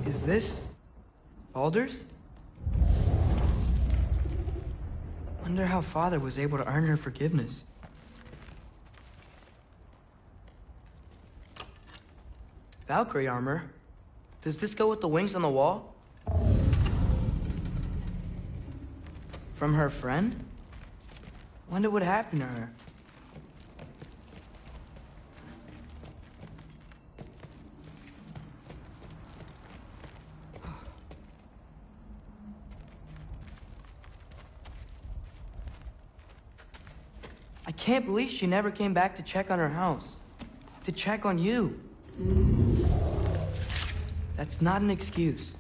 Is this Baldur's? Wonder how Father was able to earn her forgiveness. Valkyrie armor? Does this go with the wings on the wall? From her friend? Wonder what happened to her. I can't believe she never came back to check on her house. To check on you. That's not an excuse.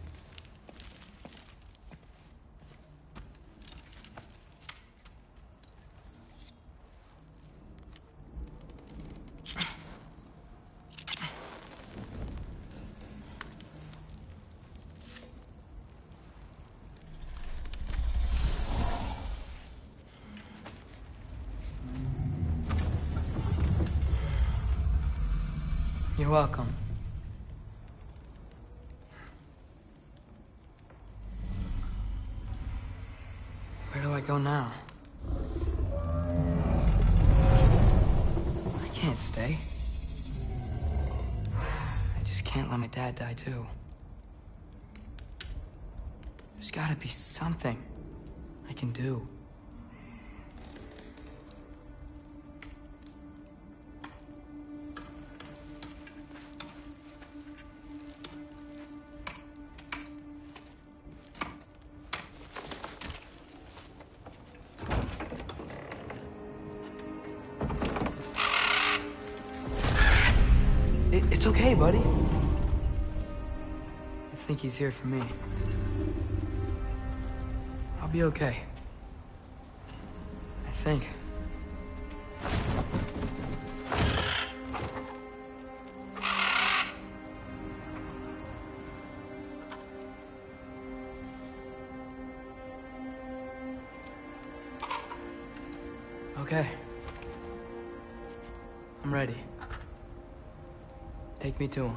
You're welcome. Where do I go now? I can't stay. I just can't let my dad die too. There's gotta be something I can do. It's okay, buddy. I think he's here for me. I'll be okay. I think. Okay. I'm ready. Take me to him.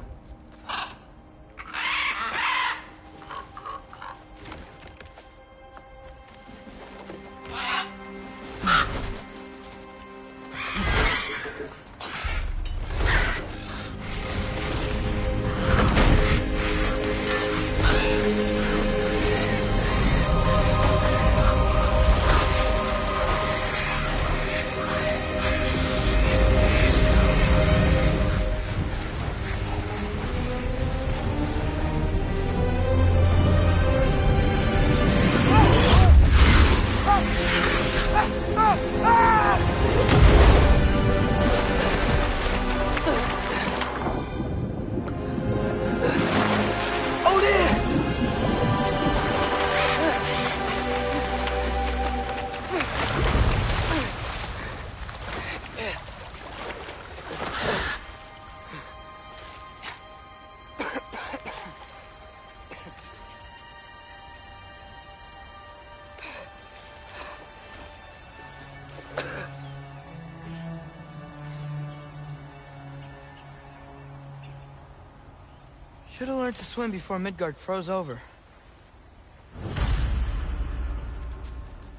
Should have learned to swim before Midgard froze over.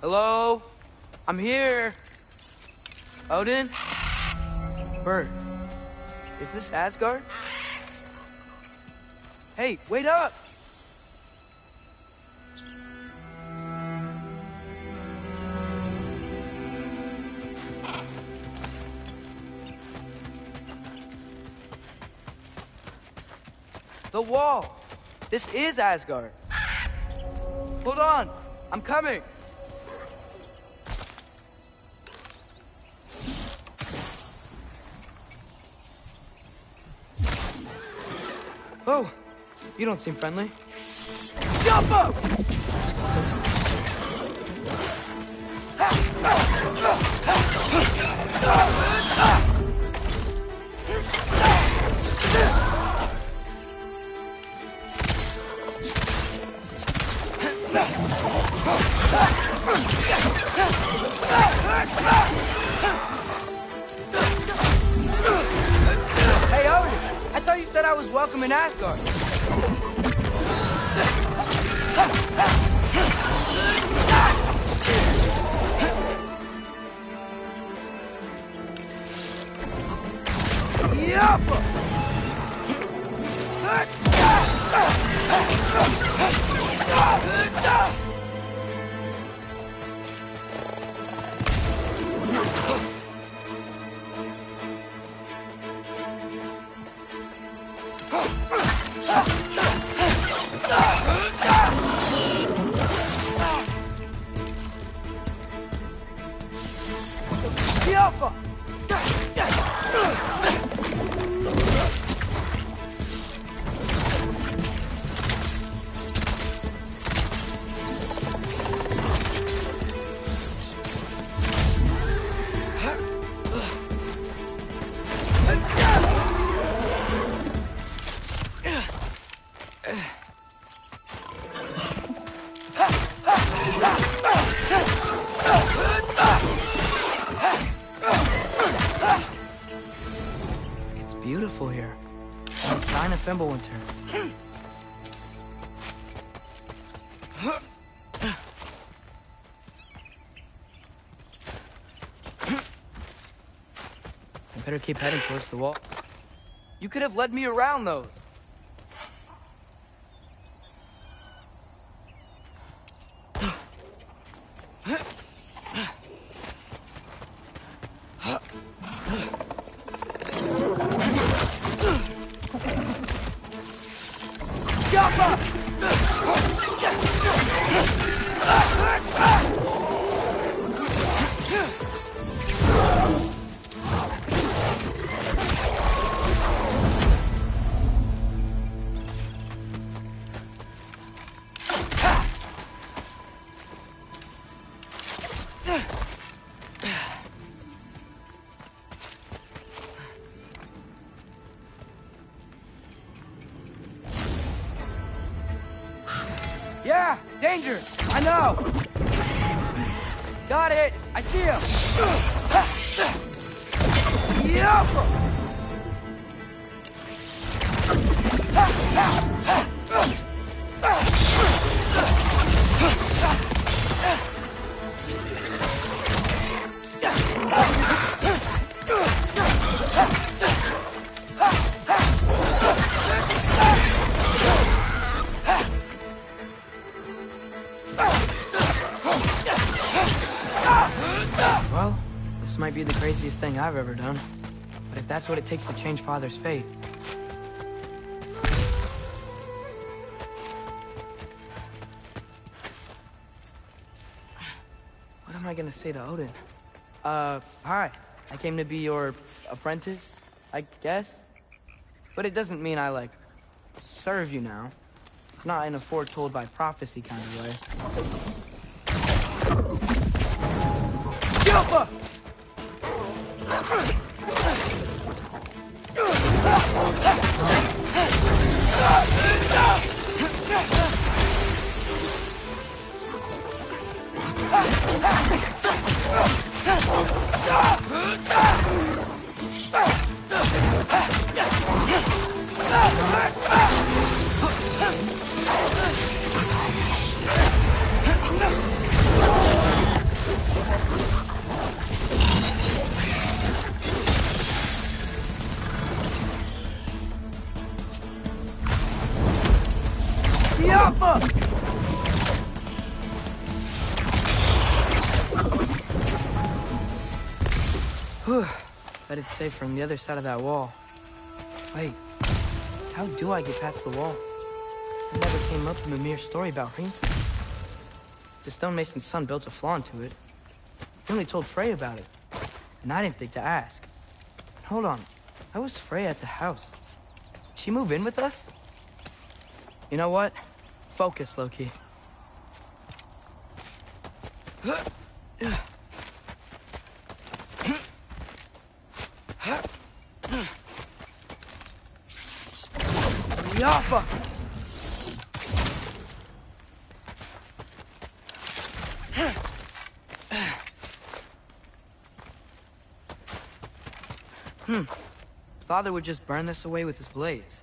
Hello? I'm here. Odin? Bert. Is this Asgard? Hey, wait up! The wall! This is Asgard. Hold on! I'm coming! Oh, you don't seem friendly. Jump up! Hey, Odin! I thought you said I was welcome in Asgard. It's beautiful here. No sign of Fimbulwinter. I better keep heading towards the wall. You could have led me around those. Yeah, danger! I know! Got it! I see him! Yup! Well, this might be the craziest thing I've ever done. But if that's what it takes to change Father's fate... What am I gonna say to Odin? Hi. I came to be your apprentice, I guess? But it doesn't mean I, like, serve you now. Not in a foretold by prophecy kind of way. Yoppa! Whew. Bet it's safe from the other side of that wall. Wait, how do I get past the wall? It never came up in Mimir's story about Hrimthur. The stonemason's son built a flaw into it. He only told Frey about it, and I didn't think to ask. Hold on, how was Frey at the house? Did she move in with us? You know what? Focus, Loki. Yappa! Father would just burn this away with his blades.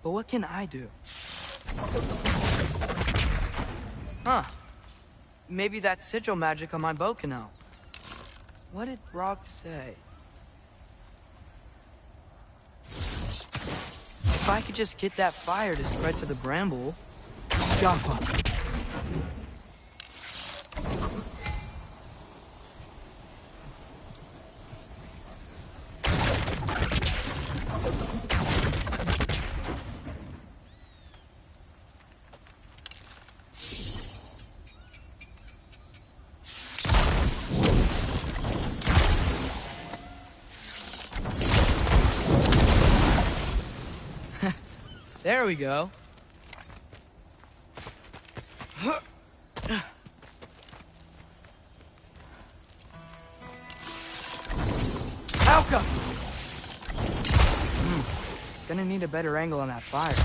But what can I do? Huh. Maybe that's sigil magic on my bow can help. What did Rock say? If I could just get that fire to spread to the bramble... Jaffa. There we go. Alka! Gonna need a better angle on that fire.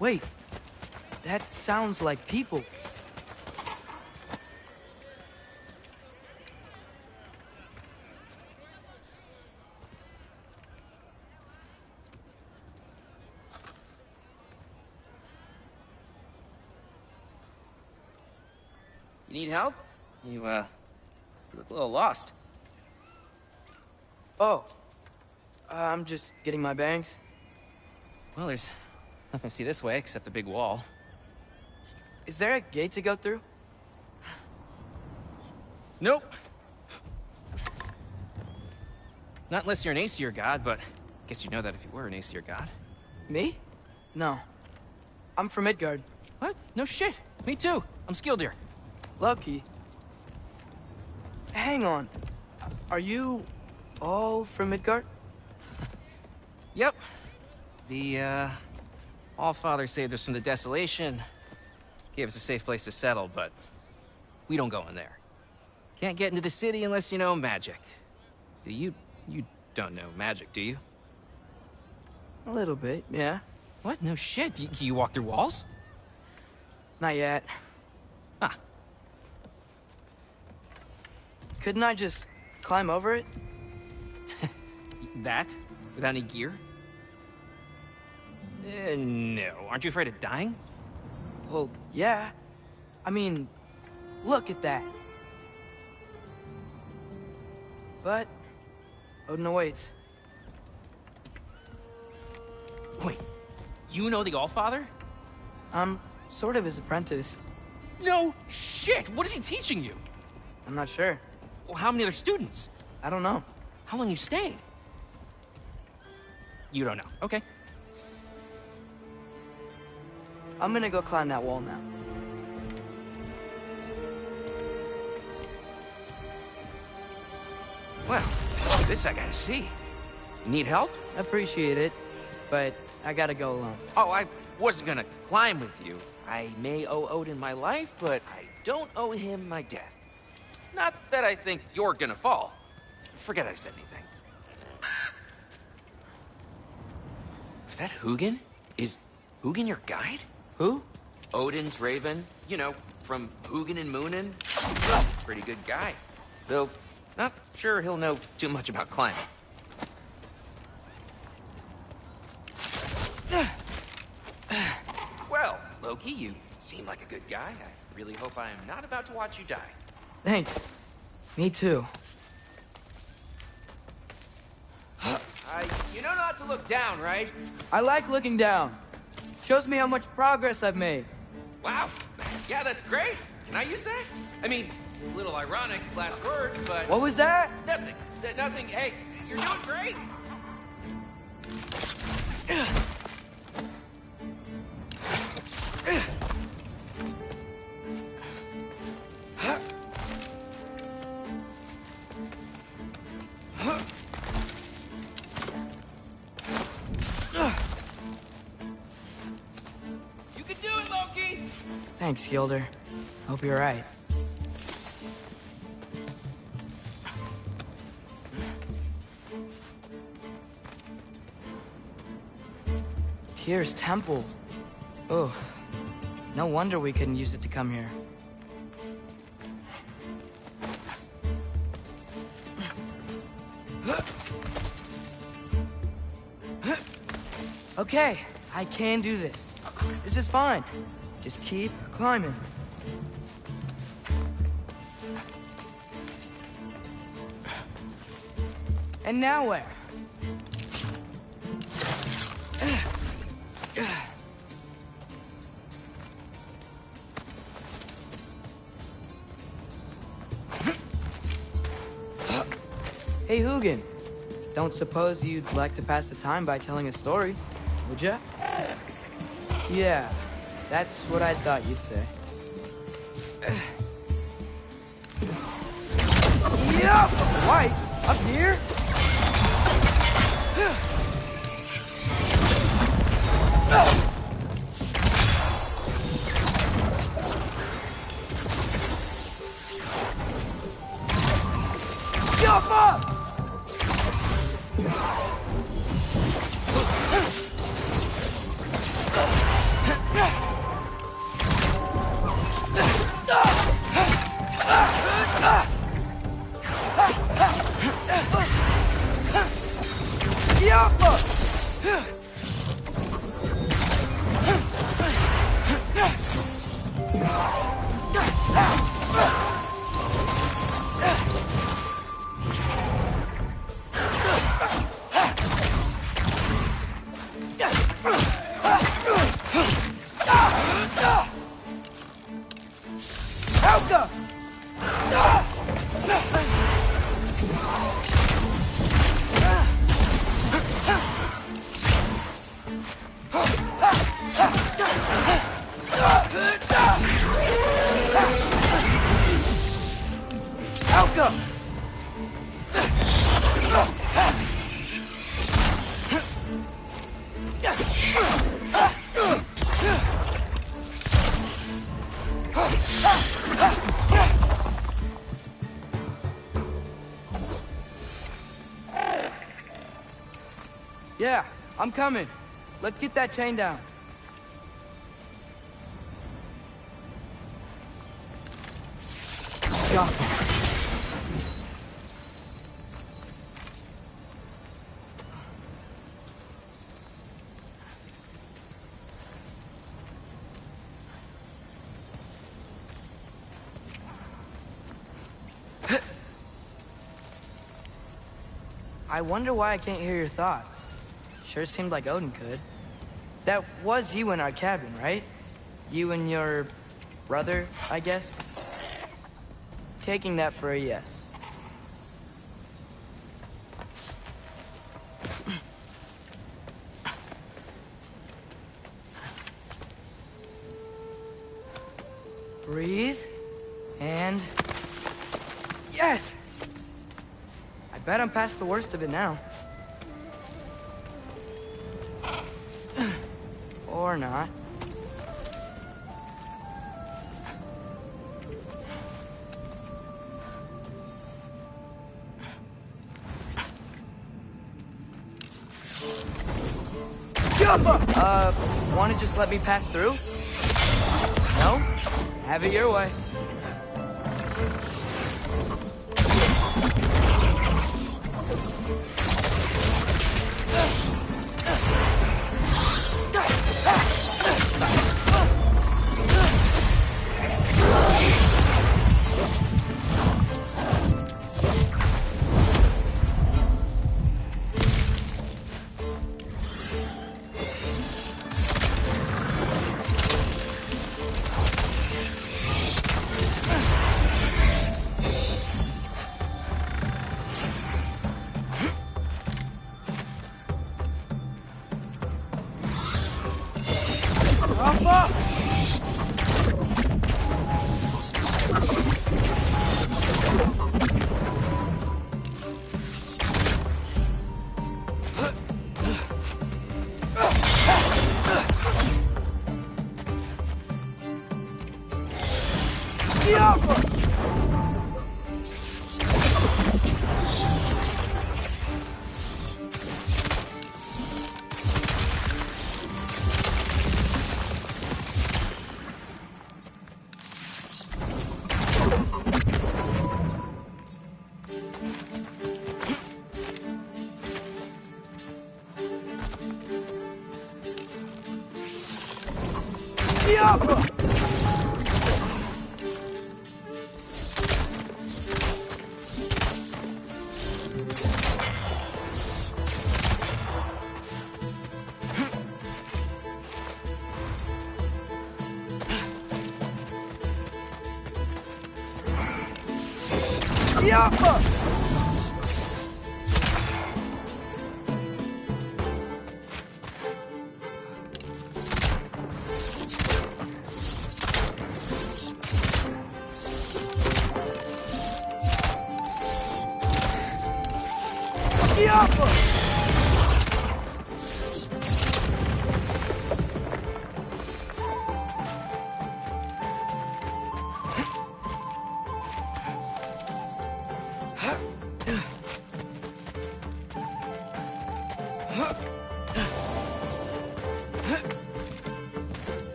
Wait, that sounds like people. You need help? You look a little lost. Oh, I'm just getting my bearings. Well, there's nothing to see this way except the big wall. Is there a gate to go through? Nope. Not unless you're an Aesir god, but I guess you'd know that if you were an Aesir god. Me? No. I'm from Midgard. What? No shit. Me too. I'm Skildir. Lucky. Hang on. Are you all from Midgard? Yep. The, Allfather saved us from the desolation. Gave us a safe place to settle, but we don't go in there. Can't get into the city unless you know magic. You don't know magic, do you? A little bit, yeah. What? No shit. You walk through walls? Not yet. Huh. Couldn't I just climb over it? That? Without any gear? No. Aren't you afraid of dying? Well, yeah. I mean, look at that. But Odin awaits. Wait, you know the Allfather? I'm sort of his apprentice. No shit! What is he teaching you? I'm not sure. Well, how many other students? I don't know. How long you stayed? You don't know. Okay. I'm gonna go climb that wall now. Well, this I gotta see. You need help? Appreciate it, but I gotta go alone. Oh, I wasn't gonna climb with you. I may owe Odin my life, but I don't owe him my death. Not that I think you're gonna fall. Forget I said anything. Was that Hugin? Is Hugin your guide? Who? Odin's raven. You know, from Hugin and Moonin. Pretty good guy. Though, Not sure he'll know too much about climbing. Well, Loki, you seem like a good guy. I really hope I am not about to watch you die. Thanks. Me too. You know not to look down, right? I like looking down. Shows me how much progress I've made. Wow. Yeah, that's great. Can I use that? I mean, a little ironic, last word, but... What was that? Nothing. Nothing. Hey, you're doing great. You can do it, Loki! Thanks, Gilder. Hope you're right. Tyr's temple. Oh, no wonder we couldn't use it to come here. Okay, I can do this. This is fine. Just keep climbing. And now where? Hey, Hugin. Don't suppose you'd like to pass the time by telling a story, would ya? Yeah, that's what I thought you'd say. Yup! White, up here? Jump up! Yeah, I'm coming. Let's get that chain down. Go. I wonder why I can't hear your thoughts. Sure seemed like Odin could. That was you in our cabin, right? You and your brother, I guess? Taking that for a yes. Breathe, and... Yes! I bet I'm past the worst of it now. Or not. Wanna just let me pass through? No? Have it your way.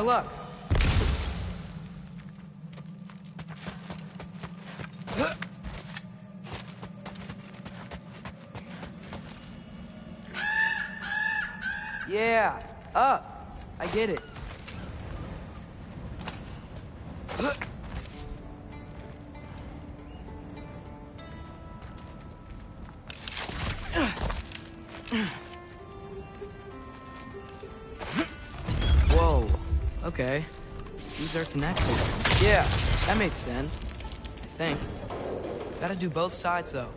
For luck. Yeah, up. I get it. Whoa. Okay. These are connected. Yeah, that makes sense. I think. Gotta do both sides, though.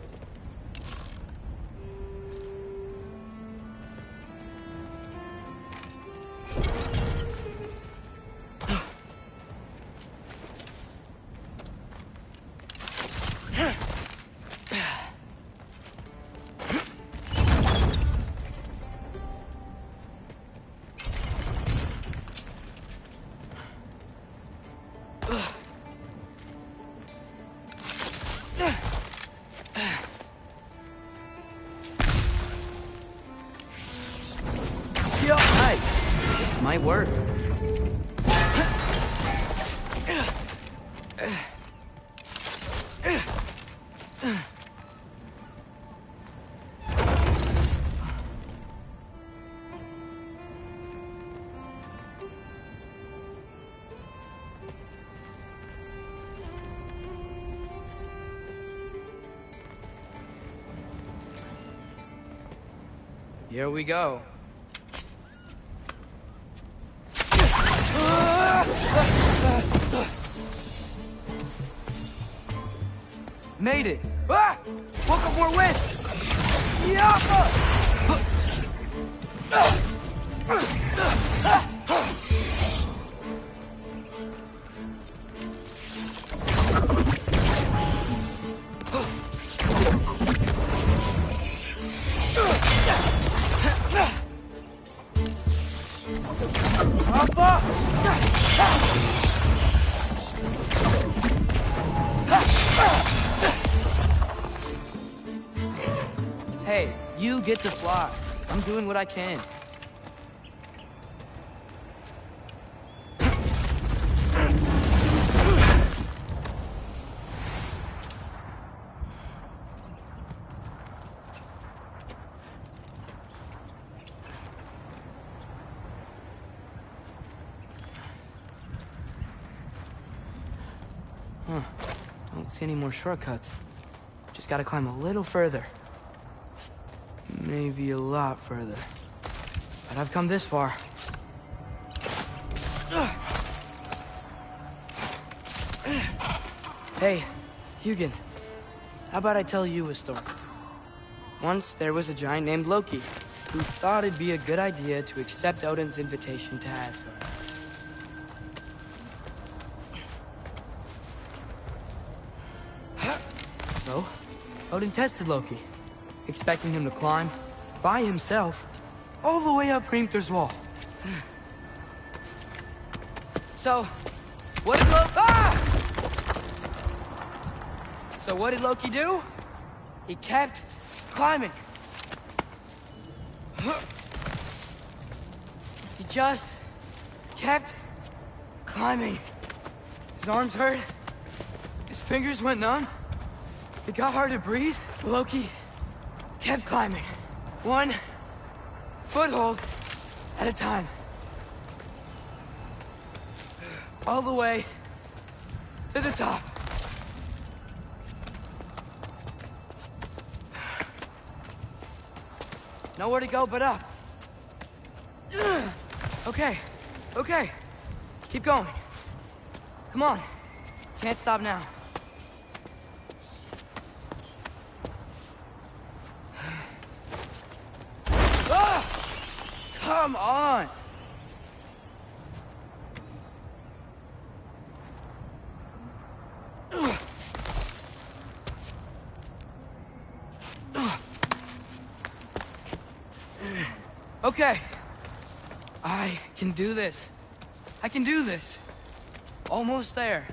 Nice. This might work. Here we go. Made it! Ah! Woke up more wind! Yeah! You get to fly. I'm doing what I can. Don't see any more shortcuts. Just gotta climb a little further. Maybe a lot further. But I've come this far. Hey, Hugin. How about I tell you a story? Once there was a giant named Loki who thought it'd be a good idea to accept Odin's invitation to Asgard. So, Odin tested Loki, expecting him to climb by himself all the way up Hrimthur's wall. So, what did Loki do? He kept climbing. He just kept climbing. His arms hurt. His fingers went numb. It got hard to breathe. Loki kept climbing. One foothold at a time. All the way to the top. Nowhere to go but up. Okay, okay. Keep going. Come on. Can't stop now. Come on! Okay. I can do this. I can do this. Almost there.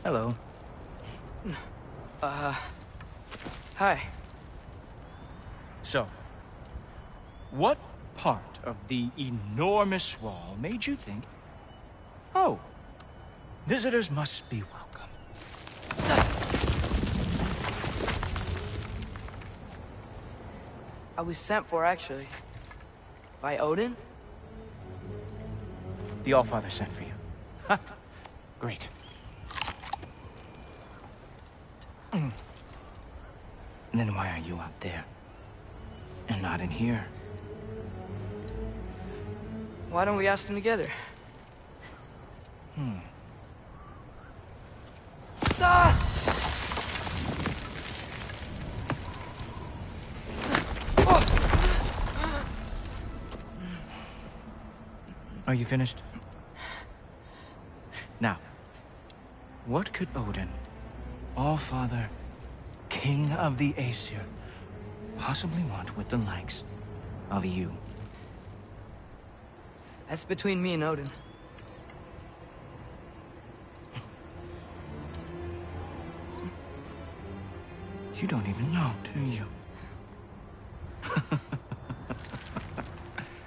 Hello. Hi. So, what part of the enormous wall made you think, oh, visitors must be welcome? I was sent for, actually. By Odin? The Allfather sent for you. Ha! Great. Then why are you out there? And not in here? Why don't we ask them together? Ah! Are you finished? Now, what could Odin, Allfather, King of the Aesir, possibly want with the likes of you? That's between me and Odin. You don't even know, do you?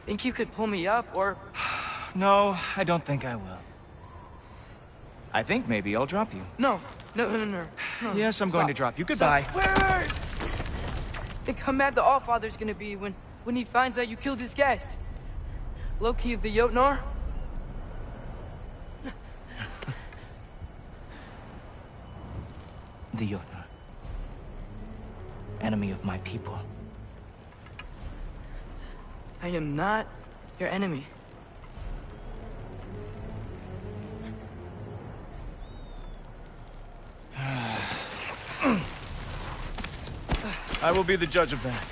Think you could pull me up, or... No, I don't think I will. I think maybe I'll drop you. No. Yes, I'm going to drop you. Goodbye. Wait. Think how mad the Allfather's gonna be when he finds out you killed his guest. Loki of the Jotnar? The Jotnar. Enemy of my people. I am not your enemy. I will be the judge of that.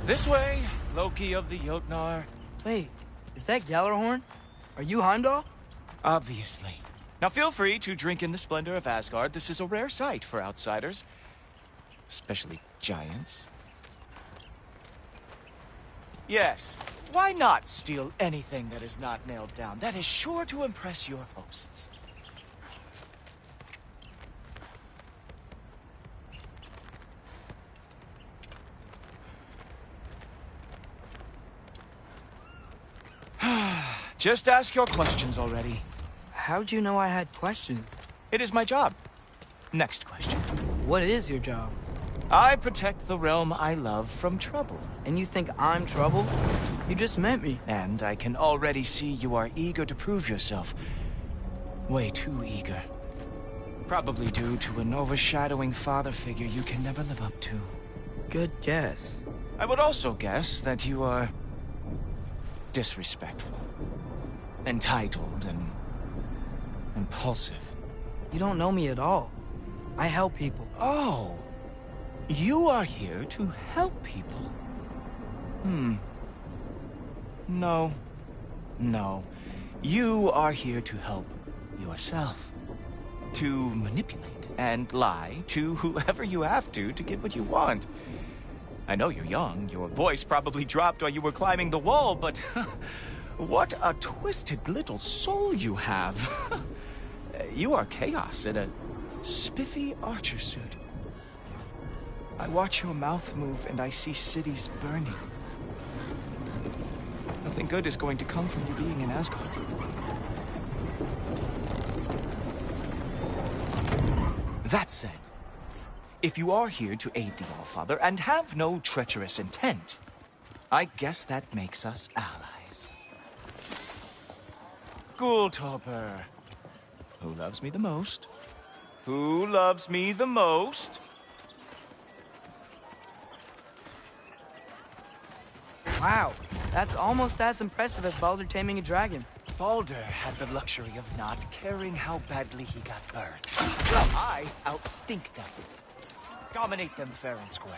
This way, Loki of the Jotnar. Wait, is that Gjallarhorn? Are you Heimdall? Obviously. Now feel free to drink in the splendor of Asgard. This is a rare sight for outsiders. Especially giants. Yes, why not steal anything that is not nailed down? That is sure to impress your hosts. Just ask your questions already. How'd you know I had questions? It is my job. Next question. What is your job? I protect the realm I love from trouble. And you think I'm trouble? You just met me. And I can already see you are eager to prove yourself. Way too eager. Probably due to an overshadowing father figure you can never live up to. Good guess. I would also guess that you are disrespectful, entitled, and impulsive. You don't know me at all. I help people. Oh, you are here to help people. No. You are here to help yourself. To manipulate and lie to whoever you have to get what you want. I know you're young. Your voice probably dropped while you were climbing the wall, but what a twisted little soul you have. You are chaos in a spiffy archer suit. I watch your mouth move and I see cities burning. Nothing good is going to come from you being in Asgard. That said, if you are here to aid the Allfather and have no treacherous intent, I guess that makes us allies. Gultorper. Who loves me the most? Who loves me the most? Wow, that's almost as impressive as Baldur taming a dragon. Baldur had the luxury of not caring how badly he got burned. I outthink them. Dominate them fair and square.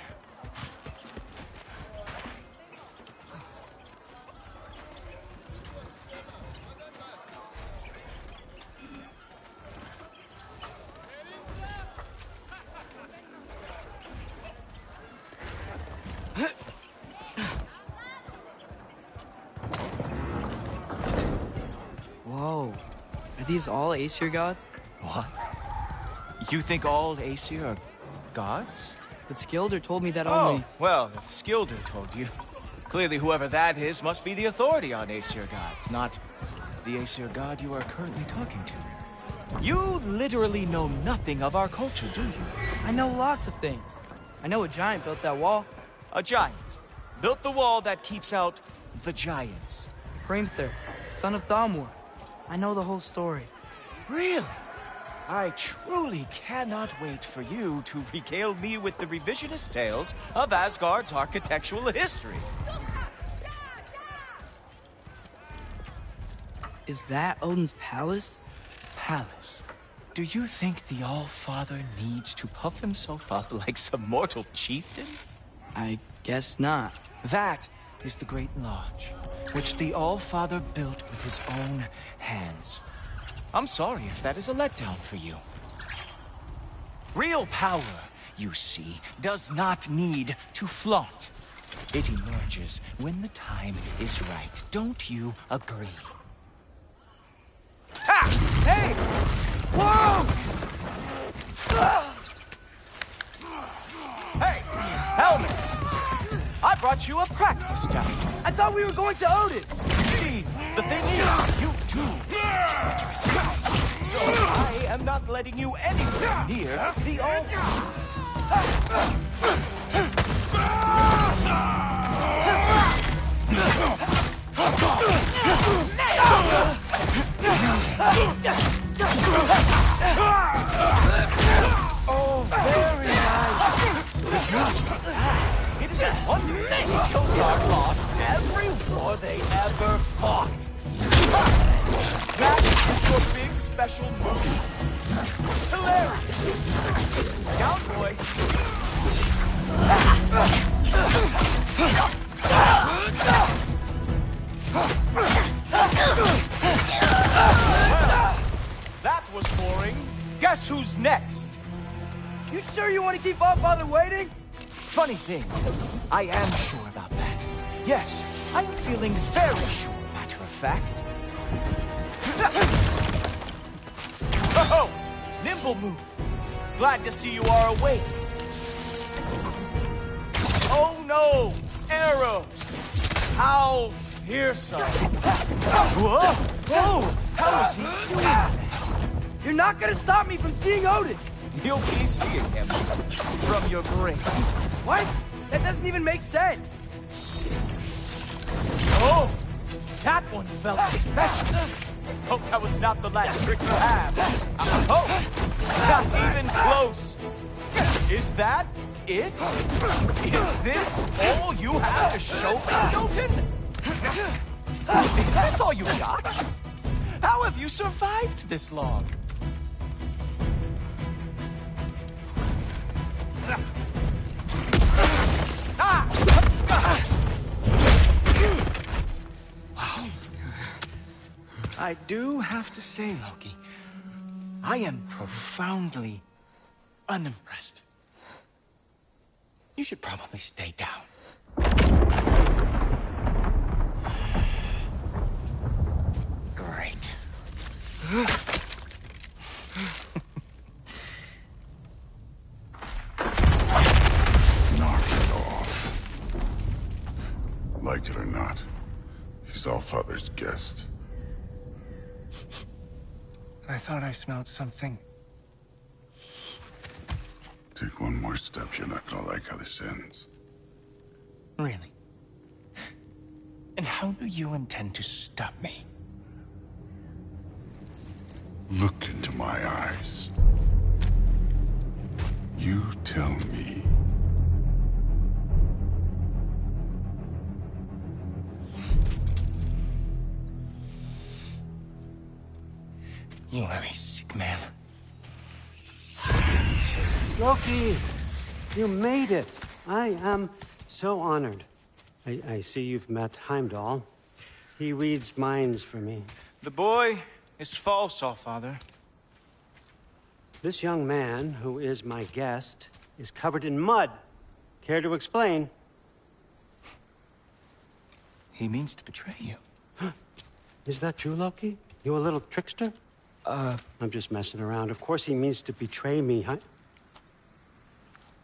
Whoa, are these all Aesir gods? What? You think all Aesir are gods? But Skilder told me that only... Oh, well, if Skilder told you, clearly whoever that is must be the authority on Aesir gods, not the Aesir god you are currently talking to. You literally know nothing of our culture, do you? I know lots of things. I know a giant built that wall. A giant built the wall that keeps out the giants. Hrimthur, son of Thamur. I know the whole story. Really? I truly cannot wait for you to regale me with the revisionist tales of Asgard's architectural history. Is that Odin's palace? Palace? Do you think the All-Father needs to puff himself up like some mortal chieftain? I guess not. That is the Great Lodge, which the All-Father built with his own hands. I'm sorry if that is a letdown for you. Real power, you see, does not need to flaunt. It emerges when the time is right. Don't you agree? Ha! Hey! Whoa! Hey! Helmets! I brought you a practice dummy. I thought we were going to Odin! See, the thing is, you too treacherous. So I am not letting you anywhere near the Oh, very nice. It is a wonder that Kildar lost every war they ever fought. That is your big special move. Hilarious. Down, boy. boring. Guess who's next? You sure you want to keep Allfather waiting? Funny thing, I am sure about that. Yes, I'm feeling very sure, matter of fact. Oh, nimble move. Glad to see you are awake. Oh no, arrows. How fearsome. Whoa, whoa, how is he doing that? You're not gonna stop me from seeing Odin! You'll be seeing him from your grave. What? That doesn't even make sense! Oh, that one felt special. Hope that was not the last trick you have. Oh, not even close. Is that it? Is this all you have to show me, Jotun? Is this all you got? How have you survived this long? Wow. I do have to say, Loki, I am profoundly unimpressed. You should probably stay down. Great. Knock it off. Like it or not, he's Allfather's guest. I thought I smelled something. Take one more step, you're not gonna like how this ends. Really? And how do you intend to stop me? Look into my eyes. You tell me. You are a sick man. Loki, you made it. I am so honored. I see you've met Heimdall. He reads minds for me. The boy is false, Allfather. This young man, who is my guest, is covered in mud. Care to explain? He means to betray you. Is that true, Loki? You a little trickster? I'm just messing around. Of course he means to betray me.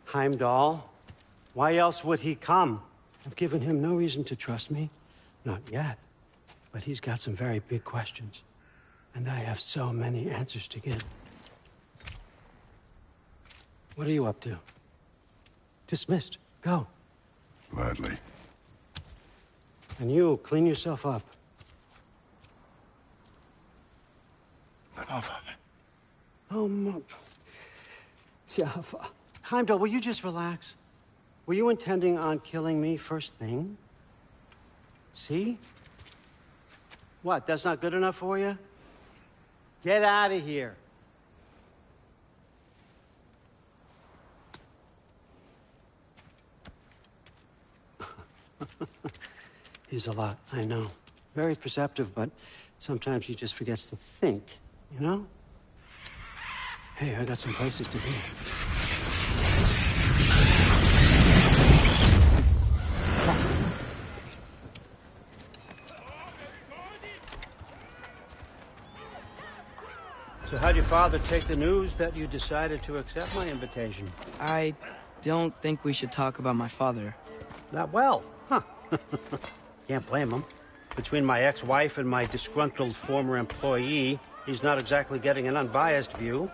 Heimdall? Why else would he come? I've given him no reason to trust me. Not yet. But he's got some very big questions. And I have so many answers to give. What are you up to? Dismissed. Go. Gladly. And you, clean yourself up. But Allfather. Oh, yeah. Heimdall, will you just relax? Were you intending on killing me first thing? See? What, that's not good enough for you? Get out of here. He's a lot, I know. Very perceptive, but sometimes he just forgets to think, you know? Hey, I got some places to be. So how'd your father take the news that you decided to accept my invitation? I don't think we should talk about my father. Not well, huh? Can't blame him. Between my ex-wife and my disgruntled former employee, he's not exactly getting an unbiased view.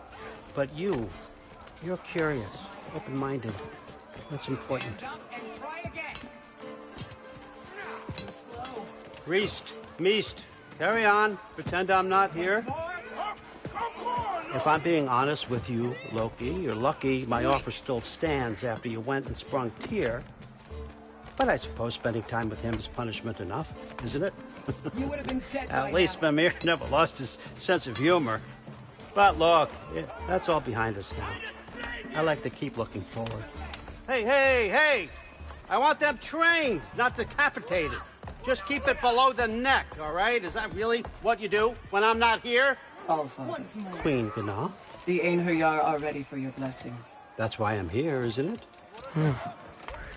But you're curious, open-minded. That's important. Reist, Meest, carry on. Pretend I'm not here. If I'm being honest with you, Loki, you're lucky my offer still stands after you went and sprung Tyr. But I suppose spending time with him is punishment enough, isn't it? You would have been dead by At least now. Mimir never lost his sense of humor. But look, that's all behind us now. I like to keep looking forward. Hey! I want them trained, not decapitated. Just keep it below the neck, all right? Is that really what you do when I'm not here? All Father. Queen Gana. The Einherjar are ready for your blessings. That's why I'm here, isn't it?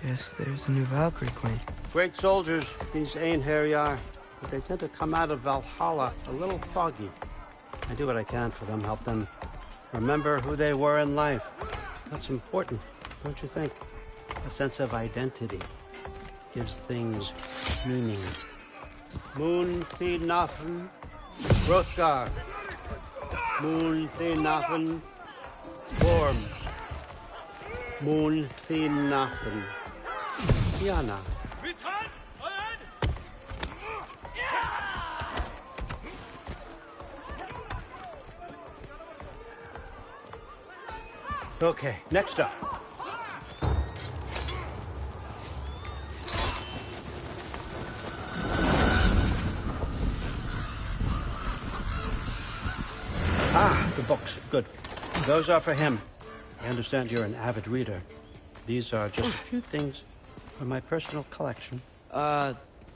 Guess there's a new Valkyrie Queen. Great soldiers, these Einherjar, but they tend to come out of Valhalla a little foggy. I do what I can for them, help them remember who they were in life. That's important, don't you think? A sense of identity gives things meaning. Moon Thinafen, Hrothgar. Moon Thinafen, Worm. Moon Thinafen, Yana. Okay, next up. Ah, the books. Good. Those are for him. I understand you're an avid reader. These are just a few things from my personal collection.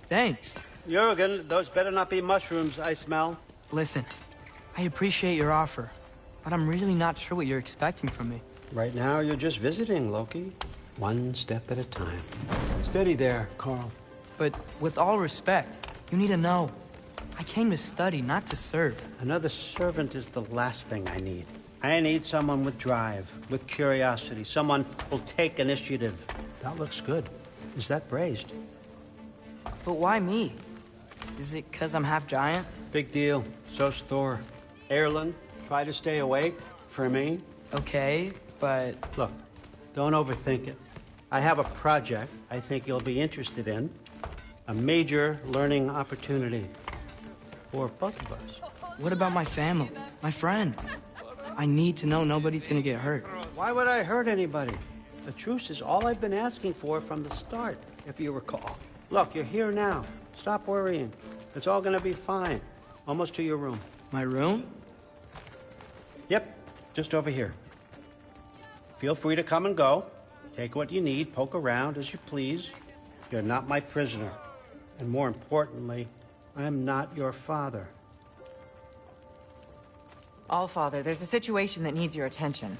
Thanks. Jurgen, those better not be mushrooms I smell. Listen, I appreciate your offer, but I'm really not sure what you're expecting from me. Right now, you're just visiting, Loki. One step at a time. Steady there, Carl. But with all respect, you need to know. I came to study, not to serve. Another servant is the last thing I need. I need someone with drive, with curiosity, someone who'll take initiative. That looks good. Is that braised? But why me? Is it 'cause I'm half giant? Big deal. So's Thor. Erlen, try to stay awake for me. Okay, but... Look, don't overthink it. I have a project I think you'll be interested in. A major learning opportunity for both of us. What about my family? My friends? I need to know nobody's gonna get hurt. Why would I hurt anybody? The truce is all I've been asking for from the start, if you recall. Look, you're here now. Stop worrying. It's all gonna be fine. Almost to your room. My room? Yep, just over here. Feel free to come and go. Take what you need, poke around as you please. You're not my prisoner. And more importantly, I'm not your father. Allfather, there's a situation that needs your attention.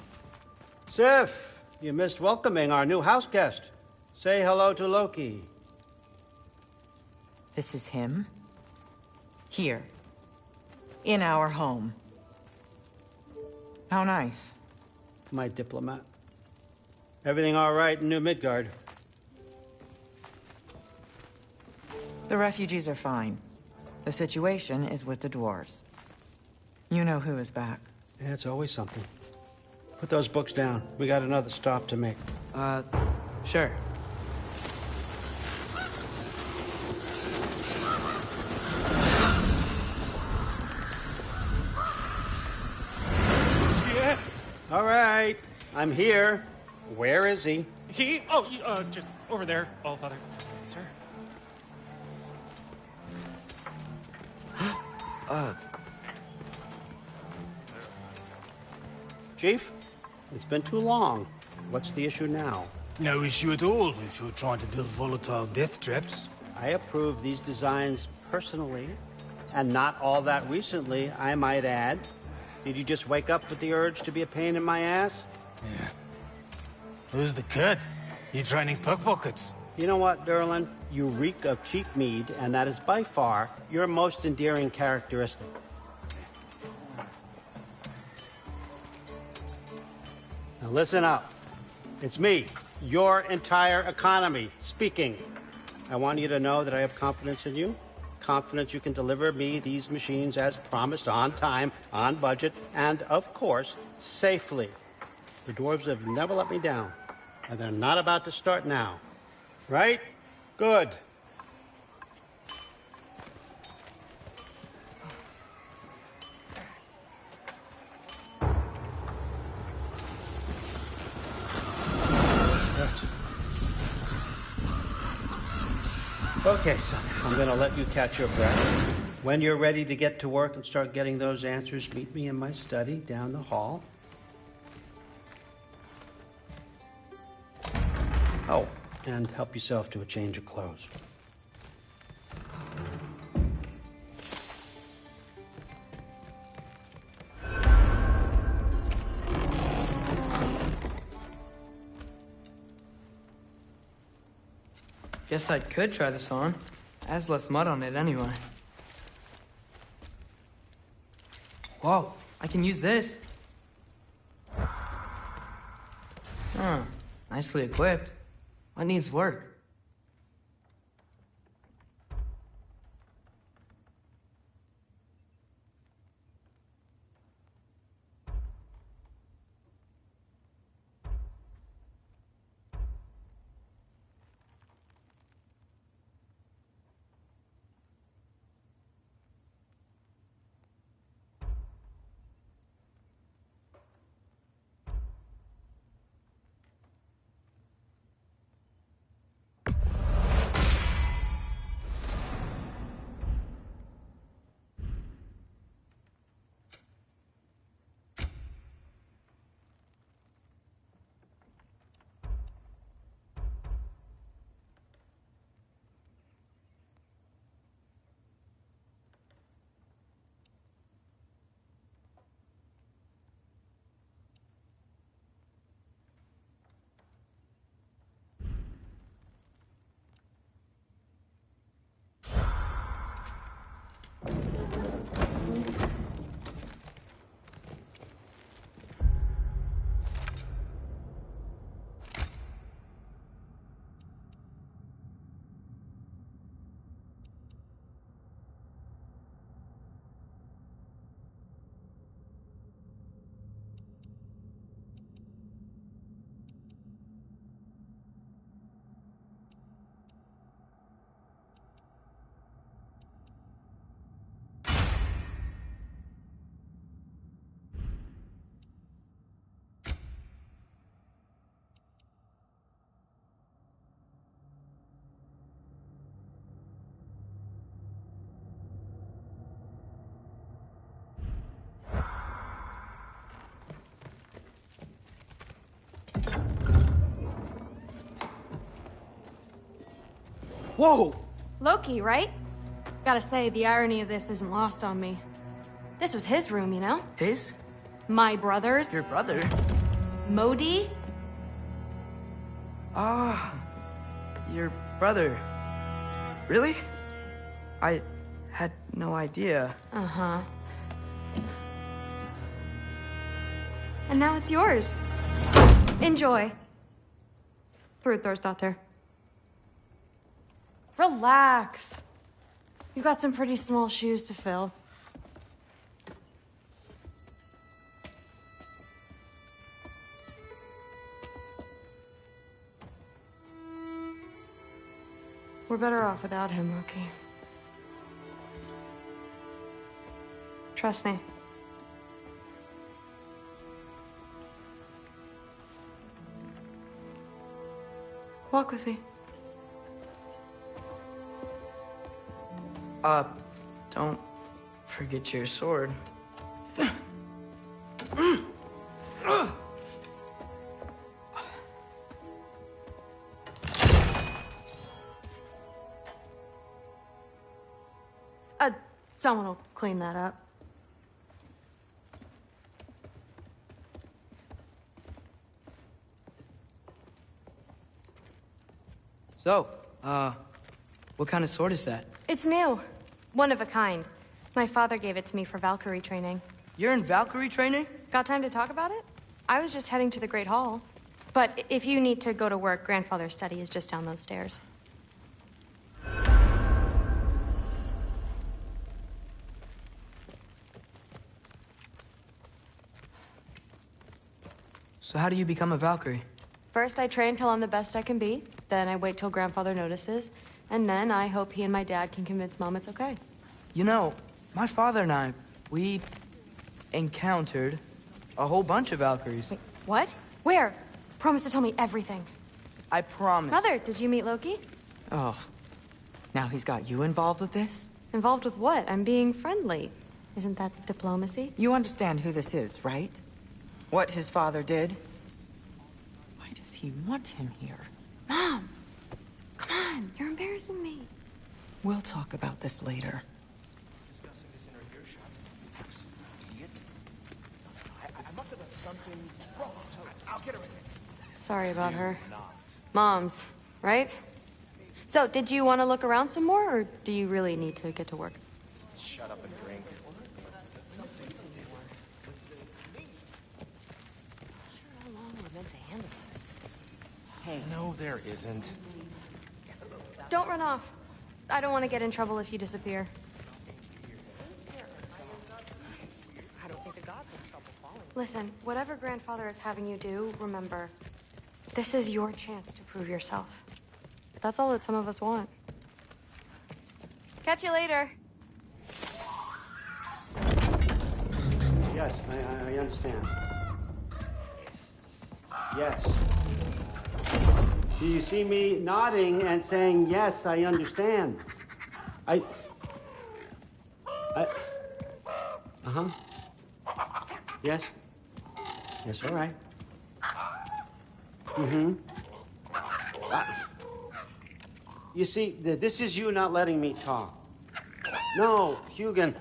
Sif, you missed welcoming our new house guest. Say hello to Loki. This is him? Here. In our home. How nice. My diplomat. Everything all right in New Midgard? The refugees are fine. The situation is with the dwarves. You know who is back. Yeah, it's always something. Put those books down. We got another stop to make. Sure. Yeah. All right. I'm here. Where is he? Just over there, Allfather. Sir? Chief, it's been too long. What's the issue now? No issue at all if you're trying to build volatile death traps. I approve these designs personally, and not all that recently, I might add. Did you just wake up with the urge to be a pain in my ass? Yeah. Who's the cut? You training pickpockets? You know what, Derlin? You reek of cheap mead, and that is by far your most endearing characteristic. Now listen up. It's me, your entire economy, speaking. I want you to know that I have confidence in you. Confidence you can deliver me these machines as promised, on time, on budget, and, of course, safely. The dwarves have never let me down, and they're not about to start now. Right? Good. Okay, son, I'm gonna let you catch your breath. When you're ready to get to work and start getting those answers, meet me in my study down the hall. Oh, and help yourself to a change of clothes. Guess I could try this on. It has less mud on it anyway. Whoa, I can use this. Huh, nicely equipped. What needs work? Whoa! Loki, right? Gotta say, the irony of this isn't lost on me. This was his room, you know? His? My brother's. Your brother? Modi? Ah, your brother. Really? I had no idea. Uh-huh. And now it's yours. Enjoy. Daughter. Relax. You've got some pretty small shoes to fill. We're better off without him, Loki. Trust me. Walk with me. Don't forget your sword. Someone will clean that up. So, what kind of sword is that? It's new. One of a kind. My father gave it to me for Valkyrie training. You're in Valkyrie training? Got time to talk about it? I was just heading to the Great Hall. But if you need to go to work, Grandfather's study is just down those stairs. So how do you become a Valkyrie? First, I train till I'm the best I can be. Then I wait till Grandfather notices. And then I hope he and my dad can convince Mom it's okay. You know, my father and I, we encountered a whole bunch of Valkyries. Wait, what? Where? Promise to tell me everything. I promise. Mother, did you meet Loki? Oh, now he's got you involved with this? Involved with what? I'm being friendly. Isn't that diplomacy? You understand who this is, right? What his father did? Why does he want him here? Mom! Come on, you're embarrassing me. We'll talk about this later. Discussing this in her earshot. Absolute idiot. I must have done something wrong. I'll get her in. Sorry about her. Moms, right? So, did you want to look around some more, or do you really need to get to work? Shut up and drink. How long we're meant to handle this? Hey. No, there isn't. Don't run off. I don't want to get in trouble if you disappear. Listen, whatever Grandfather is having you do, remember, this is your chance to prove yourself. That's all that some of us want. Catch you later. Yes, I understand. Yes. Do you see me nodding and saying, yes, I understand? Uh-huh. Yes? Yes, all right. Mm-hmm. You see, this is you not letting me talk. No, Hugan,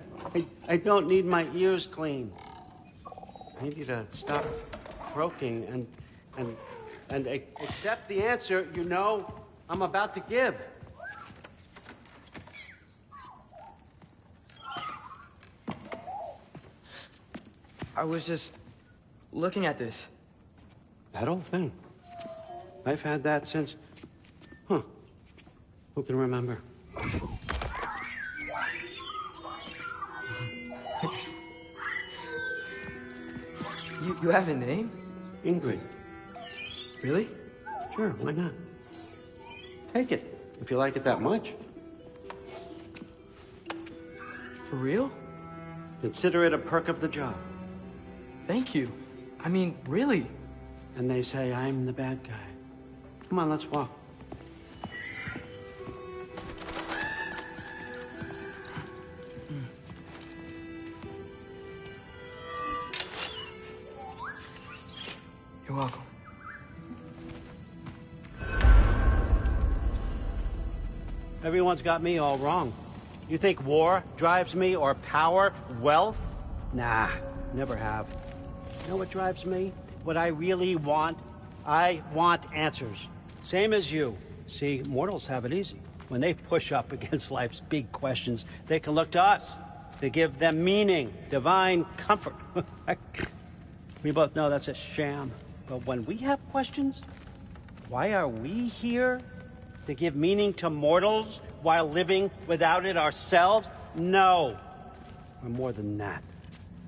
I don't need my ears cleaned. I need you to stop croaking and accept the answer you know I'm about to give. I was just looking at this. That old thing. I've had that since... Huh. Who can remember? You have a name? Ingrid. Really? Sure, why not? Take it, if you like it that much. For real? Consider it a perk of the job. Thank you. I mean, really. And they say I'm the bad guy. Come on, let's walk. You're welcome. Everyone's got me all wrong. You think war drives me, or power, wealth? Nah, never have. You know what drives me? What I really want? I want answers. Same as you. See, mortals have it easy. When they push up against life's big questions, they can look to us. They give them meaning, divine comfort. We both know that's a sham. But when we have questions, why are we here? To give meaning to mortals while living without it ourselves? No. We're more than that.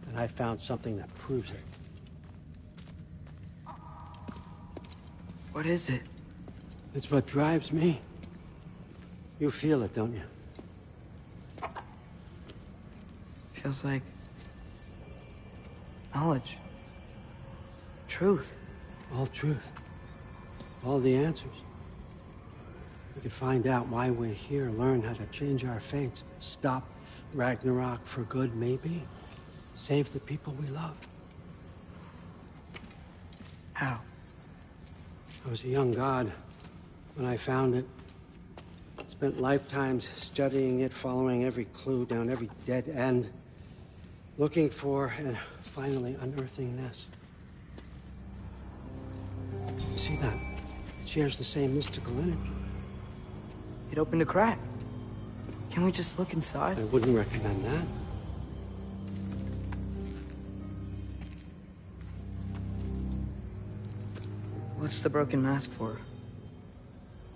And I found something that proves it. What is it? It's what drives me. You feel it, don't you? Feels like knowledge. Truth. All truth. All the answers. We could find out why we're here, learn how to change our fates, stop Ragnarok for good, maybe. Save the people we love. How? I was a young god when I found it. Spent lifetimes studying it, following every clue down every dead end, looking for and finally unearthing this. You see that? It shares the same mystical energy. It opened a crack. Can we just look inside? I wouldn't recommend that. What's the broken mask for?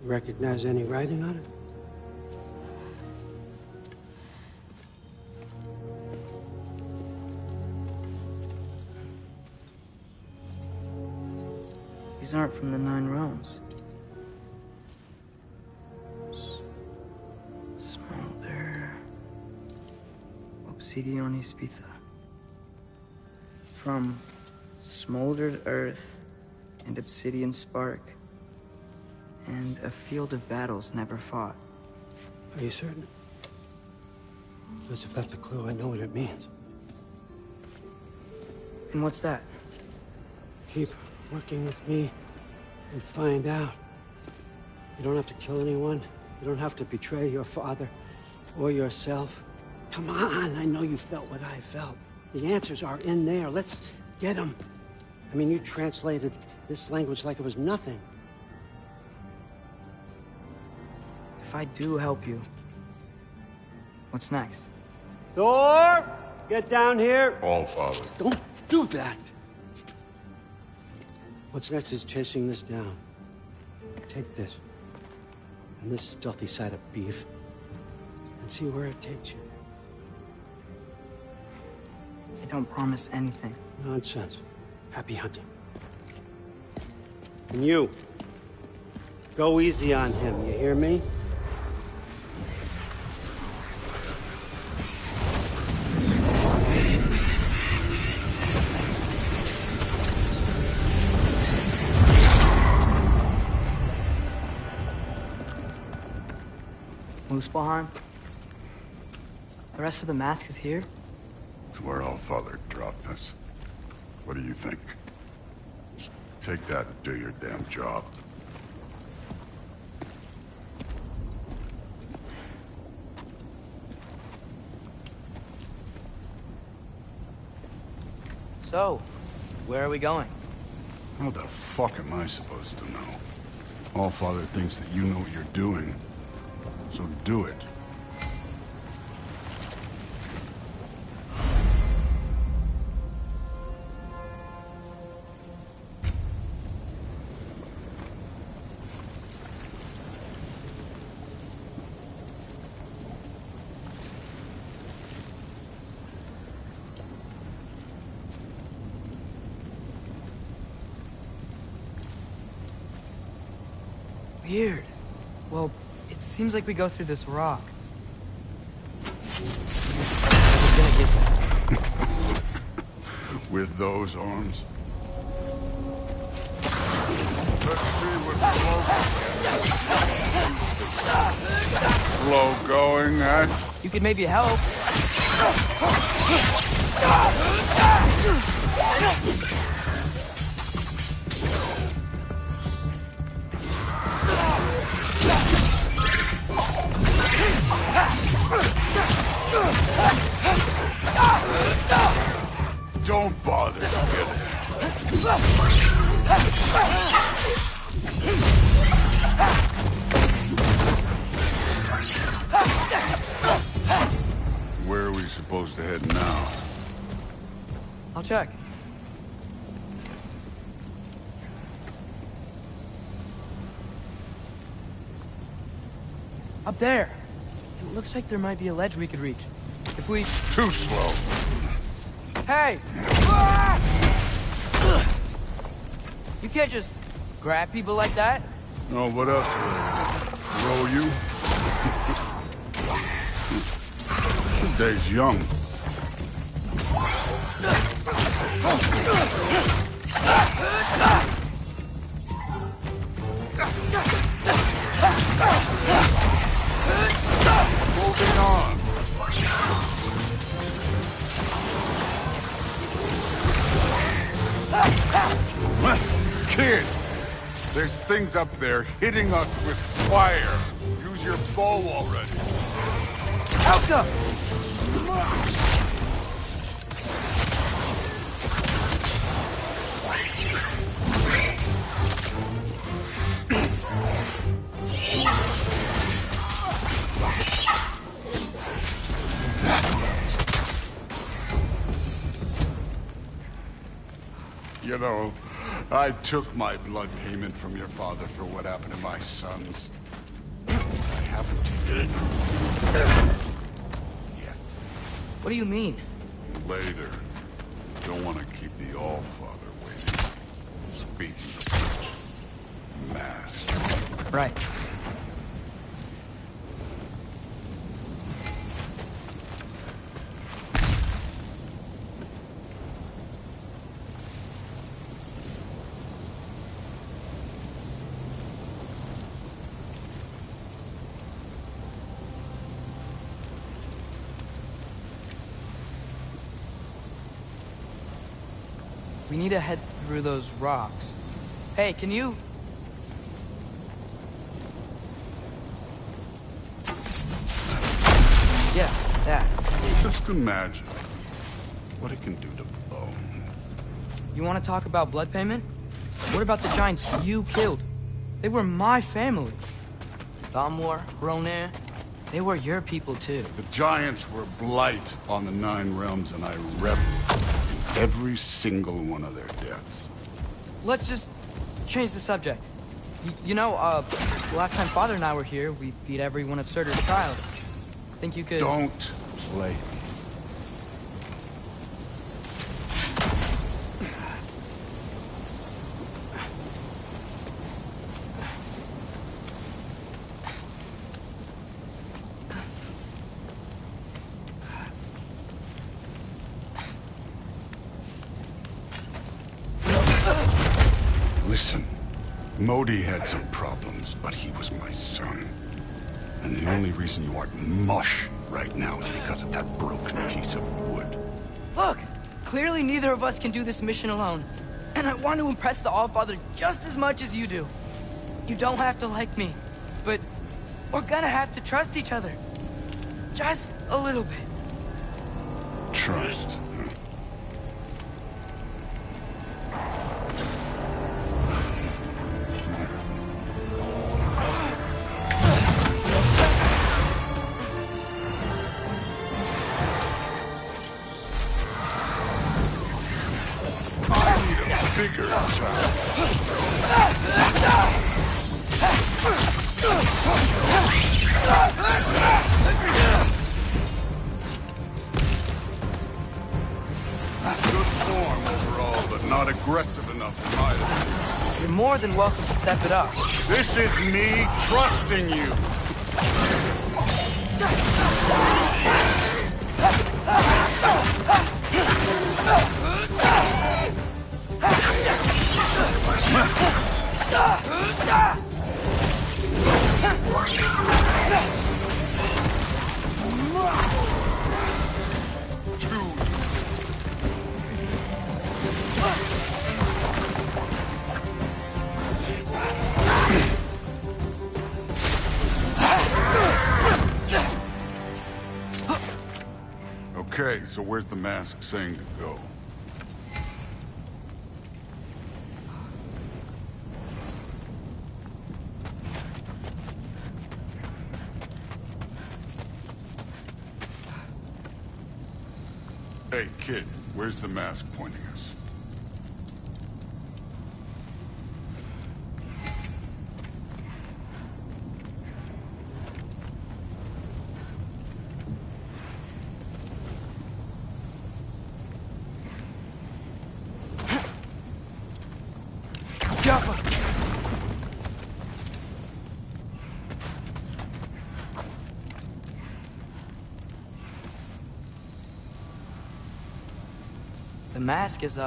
You recognize any writing on it? These aren't from the Nine Realms. Smolder. Obsidion Ispitha. From smoldered earth and obsidian spark, and a field of battles never fought. Are you certain? Because if that's a clue, I know what it means. And what's that? Keep working with me and find out. You don't have to kill anyone. You don't have to betray your father or yourself. Come on, I know you felt what I felt. The answers are in there. Let's get them. I mean, you translated this language like it was nothing. If I do help you, what's next? Thor! Get down here! All father. Don't do that! What's next is chasing this down. Take this, and this stealthy side of beef, and see where it takes you. I don't promise anything. Nonsense. Happy hunting. And you, go easy on him, you hear me? Muspelheim? The rest of the mask is here? It's where All Father dropped us. What do you think? Just take that and do your damn job. So, where are we going? How the fuck am I supposed to know? All Father thinks that you know what you're doing. So do it. Weird. Well, it seems like we go through this rock. We're gonna get there. With those arms? Let's see what flow going, eh? You could maybe help. Don't bother, kid. Where are we supposed to head now? I'll check. Up there. It looks like there might be a ledge we could reach. If we... Too slow. Hey! You can't just grab people like that. Oh, what else? Roll you? The day's young. Moving on. Kid, there's things up there hitting us with fire. Use your bow already. Elka! You know, I took my blood payment from your father for what happened to my sons. I haven't taken it yet. What do you mean? Later. Don't want to keep the All-Father waiting. Speaking of which, mask. Right. We need to head through those rocks. Hey, can you... Yeah, that. Just imagine what it can do to bone. You want to talk about blood payment? What about the giants you killed? They were my family. Thamwar, Ronan, they were your people too. The Giants were blight on the 9 realms, and I reveled in every single one of their deaths. Let's just change the subject. You know, the last time Father and I were here, we beat every one of Surtur's trials. Think you could... Don't play me. Listen, Modi had some problems, but he was my son. And the only reason you aren't mush right now is because of that broken piece of wood. Look! Clearly neither of us can do this mission alone. And I want to impress the Allfather just as much as you do. You don't have to like me, but we're gonna have to trust each other. Just a little bit. Trust. Bigger Good form overall, but not aggressive enough in my opinion. You're more than welcome to step it up. This is me trusting you. Okay, so where's the mask saying to go? Hey, kid, where's the mask pointing us? The mask is,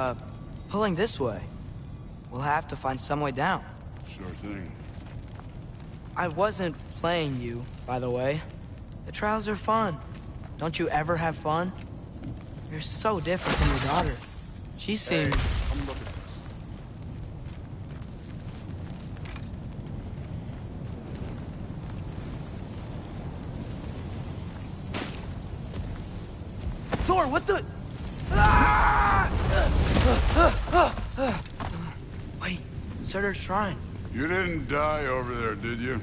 pulling this way. We'll have to find some way down. Sure thing. I wasn't playing you, by the way. The trials are fun. Don't you ever have fun? You're so different from your daughter. She seems... Hey, come look at this. Thor, what the... Wait, Surtur's shrine. You didn't die over there, did you?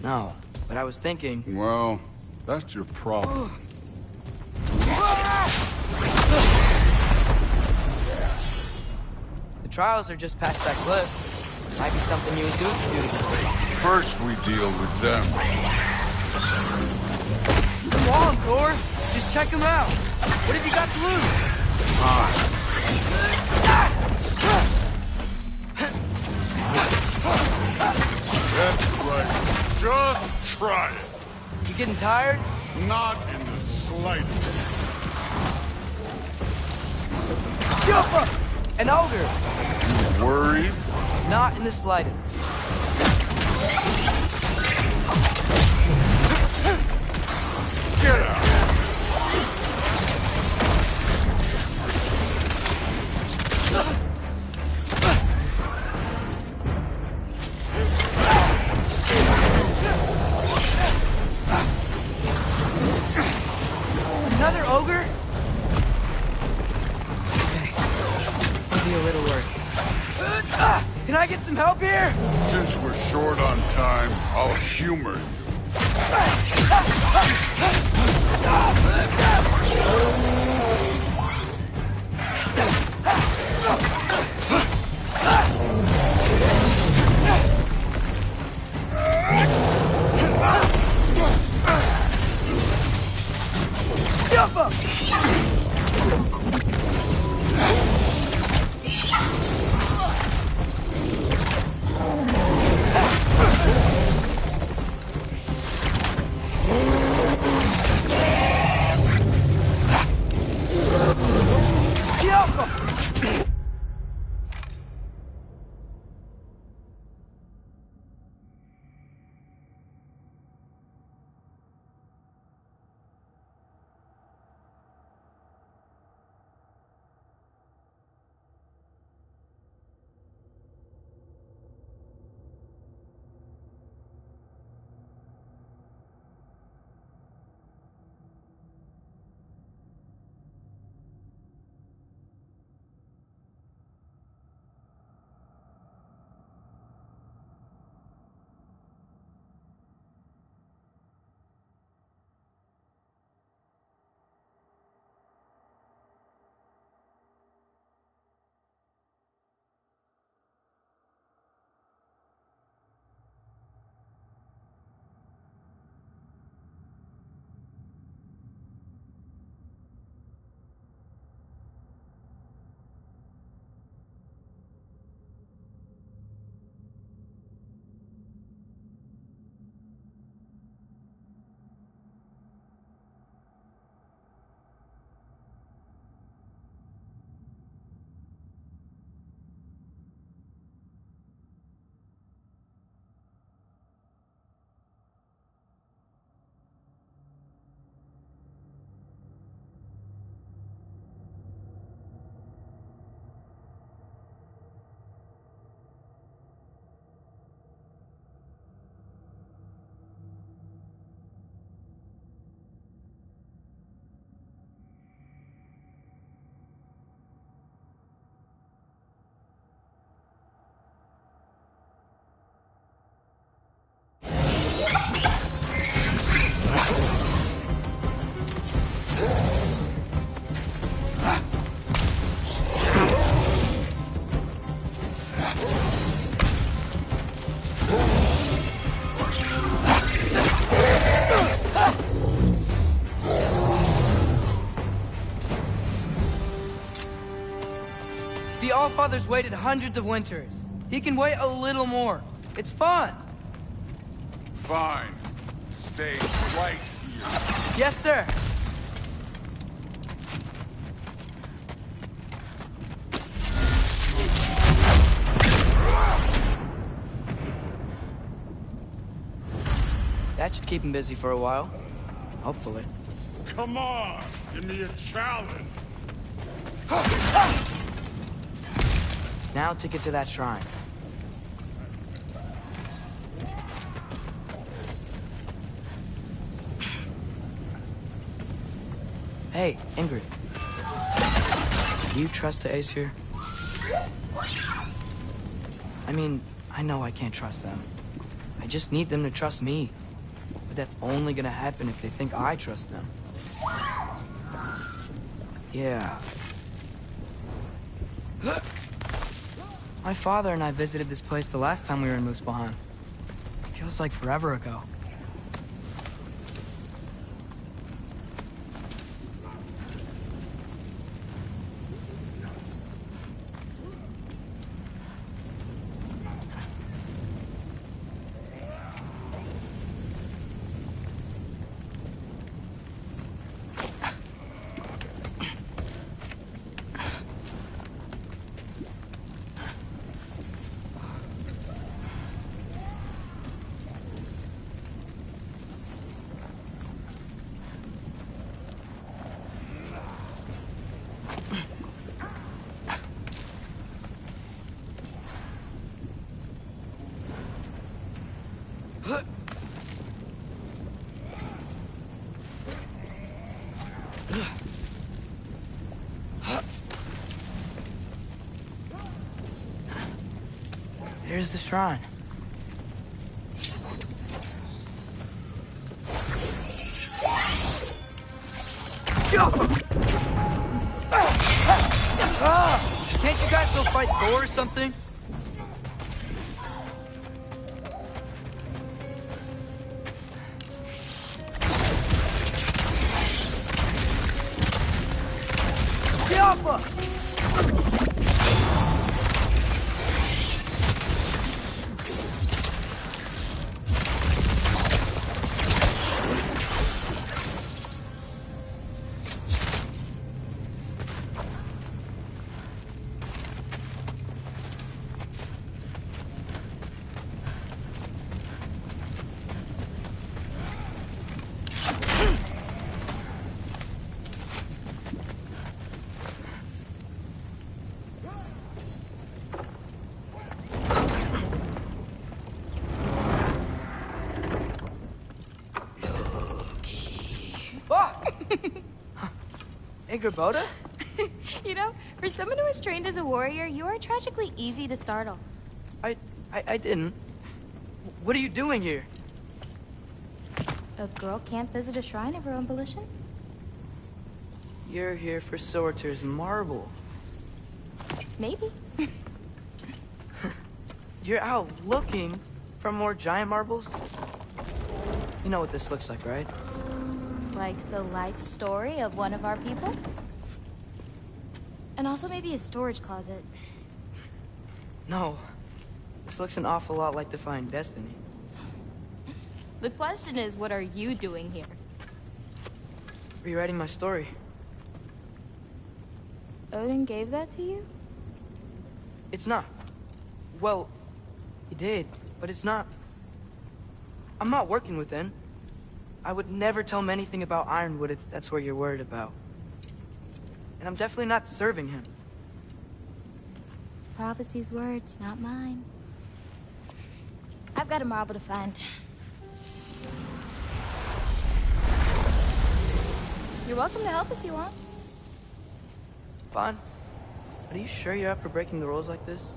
No, but I was thinking... Well, that's your problem. The trials are just past that cliff. Might be something you and Duke can do together. First, we deal with them. Come on, Thor. Just check them out. What have you got to lose? That's right. Just try it. You getting tired? Not in the slightest. Jumper! An ogre! You worried? Not in the slightest. Get out! another ogre? Okay. Maybe a little work. Can I get some help here? Since we're short on time, I'll humor you. Jump up! The Allfather's waited hundreds of winters. He can wait a little more. It's fun. Fine. Stay right here. Yes, sir. That should keep him busy for a while. Hopefully. Come on! Give me a challenge! Now to get to that shrine. Hey, Ingrid. Do you trust the Ace here? I mean, I know I can't trust them. I just need them to trust me. But that's only gonna happen if they think I trust them. Yeah. My father and I visited this place the last time we were in Muspelheim. Feels like forever ago. There's the shrine. Can't you guys go fight Thor or something? Boda? You know, for someone who was trained as a warrior, you are tragically easy to startle. I didn't. What are you doing here? A girl can't visit a shrine of her own volition? You're here for Sorter's marble. Maybe. You're out looking for more giant marbles? You know what this looks like, right? Like the life story of one of our people? And also maybe a storage closet. No. This looks an awful lot like Defying Destiny. The question is, what are you doing here? Rewriting my story. Odin gave that to you? It's not. Well, he did, but it's not. I'm not working with him. I would never tell him anything about Ironwood if that's what you're worried about. And I'm definitely not serving him. It's prophecy's words, not mine. I've got a marble to find. You're welcome to help if you want. Fine. But are you sure you're up for breaking the rules like this?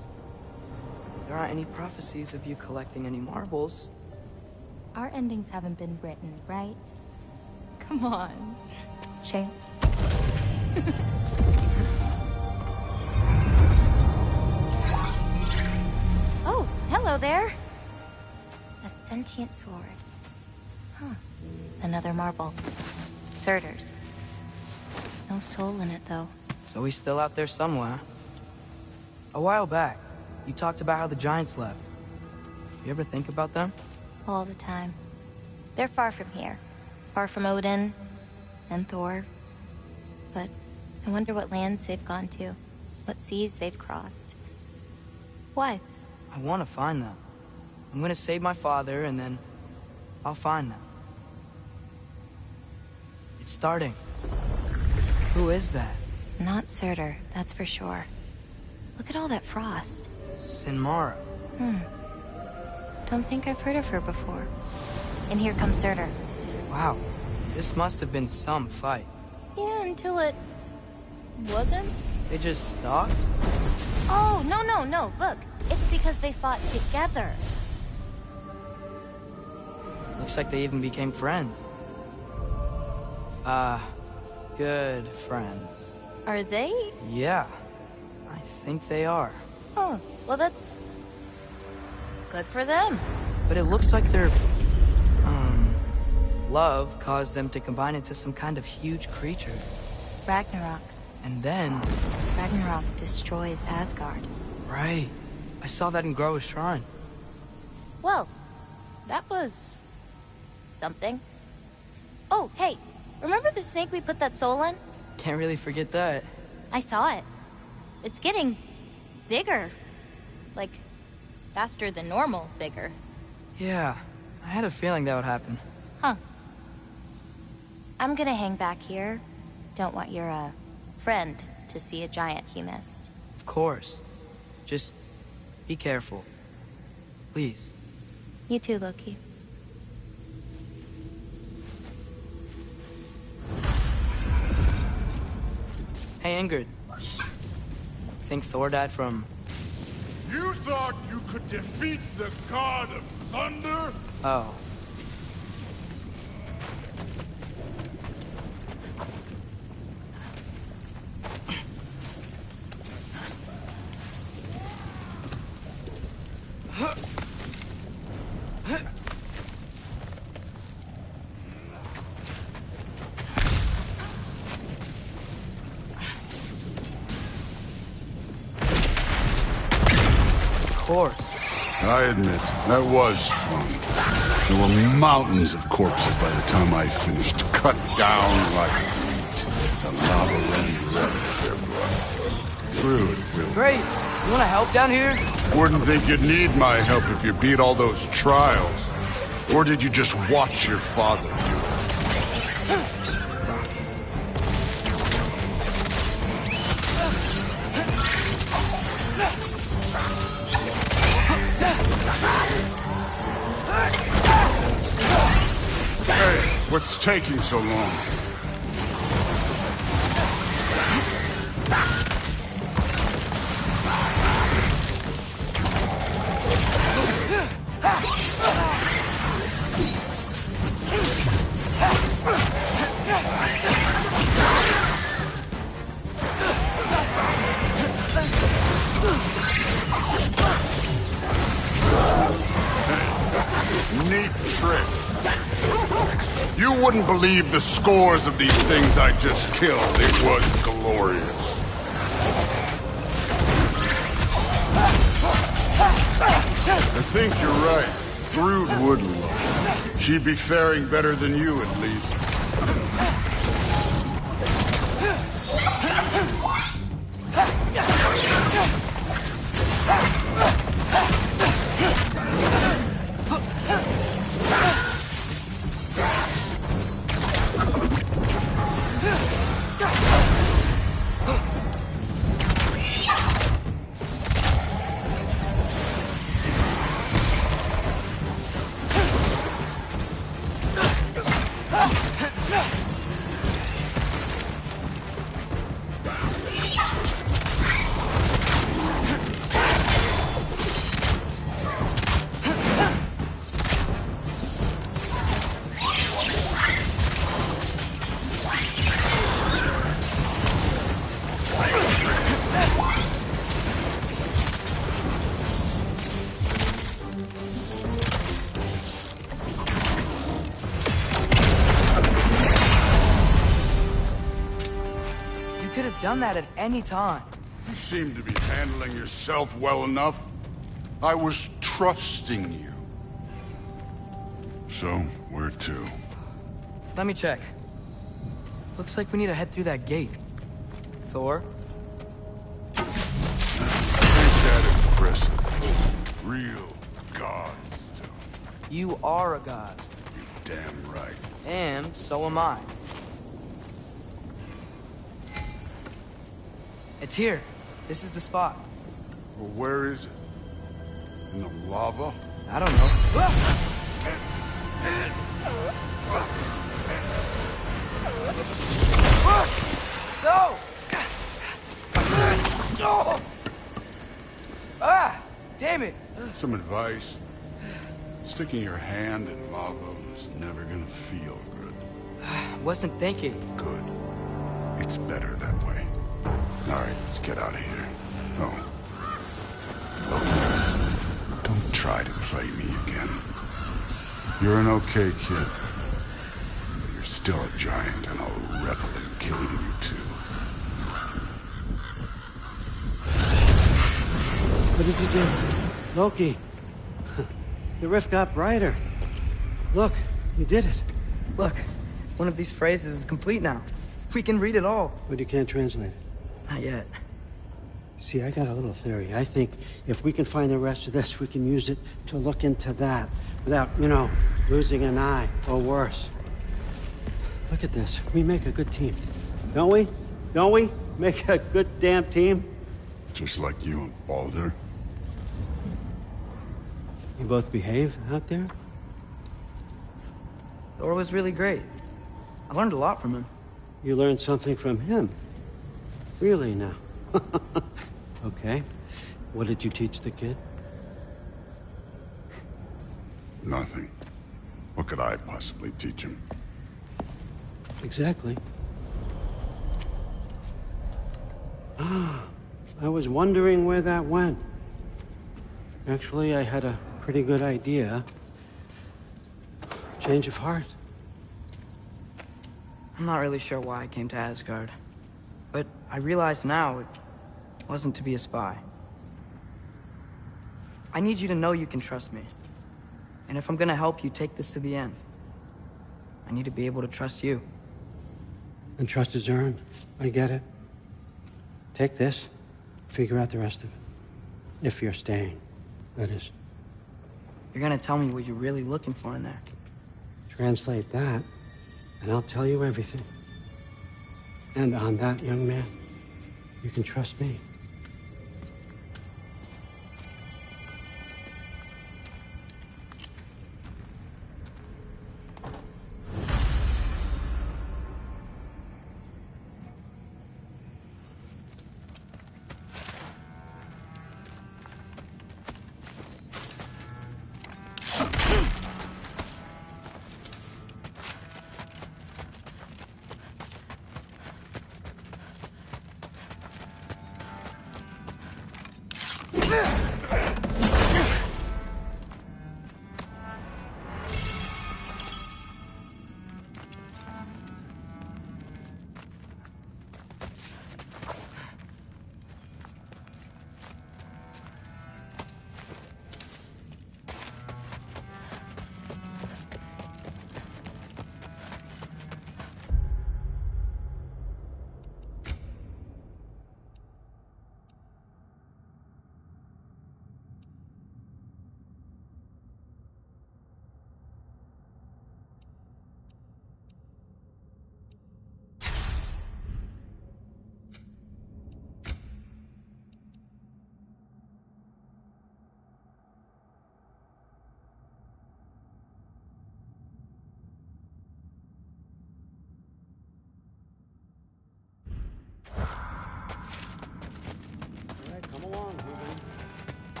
There aren't any prophecies of you collecting any marbles. Our endings haven't been written, right? Come on. Shame. Oh, hello there. A sentient sword. Huh. Another marble. Surtur's. No soul in it, though. So he's still out there somewhere. A while back, you talked about how the giants left. You ever think about them? All the time. They're far from here. Far from Odin and Thor. But I wonder what lands they've gone to. What seas they've crossed. Why? I want to find them. I'm gonna save my father, and then I'll find them. It's starting. Who is that? Not Surtur, that's for sure. Look at all that frost. Sinmara. Don't think I've heard of her before. And here comes Surtur. Wow. This must have been some fight. Yeah, until it... wasn't? They just stopped? Oh, no. Look, it's because they fought together. Looks like they even became friends. Good friends. Are they? Yeah. I think they are. Oh, well that's... good for them. But it looks like their... love caused them to combine into some kind of huge creature. Ragnarok. And then... Ragnarok destroys Asgard. Right. I saw that in Groa's shrine. Well, that was... something. Oh, hey, remember the snake we put that soul in? Can't really forget that. I saw it. It's getting... bigger. Like, faster than normal bigger. Yeah, I had a feeling that would happen. Huh. I'm gonna hang back here. Don't want your, friend to see a giant he missed. Of course. Just be careful. Please. You too, Loki. Hey, Ingrid. Think Thor died from... You thought you could defeat the god of thunder? Oh. I admit, that was fun. There were mountains of corpses by the time I finished, cut down like wheat. The lava ran red with their blood. Really. Great. You want to help down here? Wouldn't think you'd need my help if you beat all those trials. Or did you just watch your father do it? What's taking so long? Neat trick. You wouldn't believe the scores of these things I just killed. It was glorious. I think you're right. Thrud would love. She'd be faring better than you, at least. Done that at any time. You seem to be handling yourself well enough. I was trusting you. So, where to? Let me check. Looks like we need to head through that gate. Thor? Ain't that impressive? Real god stuff. You are a god. You're damn right. And so am I. It's here. This is the spot. Well, where is it? In the lava? I don't know. No! No! Ah! Damn it! Some advice. Sticking your hand in lava is never gonna feel good. Wasn't thinking. Good. It's better that way. All right, let's get out of here. Oh. Look, don't try to play me again. You're an okay kid. You're still a giant, and I'll revel in killing you too. What did you do? Loki. The rift got brighter. Look, you did it. Look, one of these phrases is complete now. We can read it all. But you can't translate it. Not yet. See, I got a little theory. I think if we can find the rest of this, we can use it to look into that without, losing an eye or worse. Look at this. We make a good team. Don't we? Don't we? Make a good damn team? Just like you and Baldur. You both behave out there? Thor was really great. I learned a lot from him. You learned something from him? Really now? Okay. What did you teach the kid? Nothing. What could I possibly teach him? Exactly. I was wondering where that went. Actually, I had a pretty good idea. Change of heart. I'm not really sure why I came to Asgard. But I realize now it wasn't to be a spy. I need you to know you can trust me. And if I'm gonna help you take this to the end, I need to be able to trust you. And trust is earned. I get it. Take this, figure out the rest of it. If you're staying, that is. You're gonna tell me what you're really looking for in there. Translate that, and I'll tell you everything. And on that, young man, you can trust me.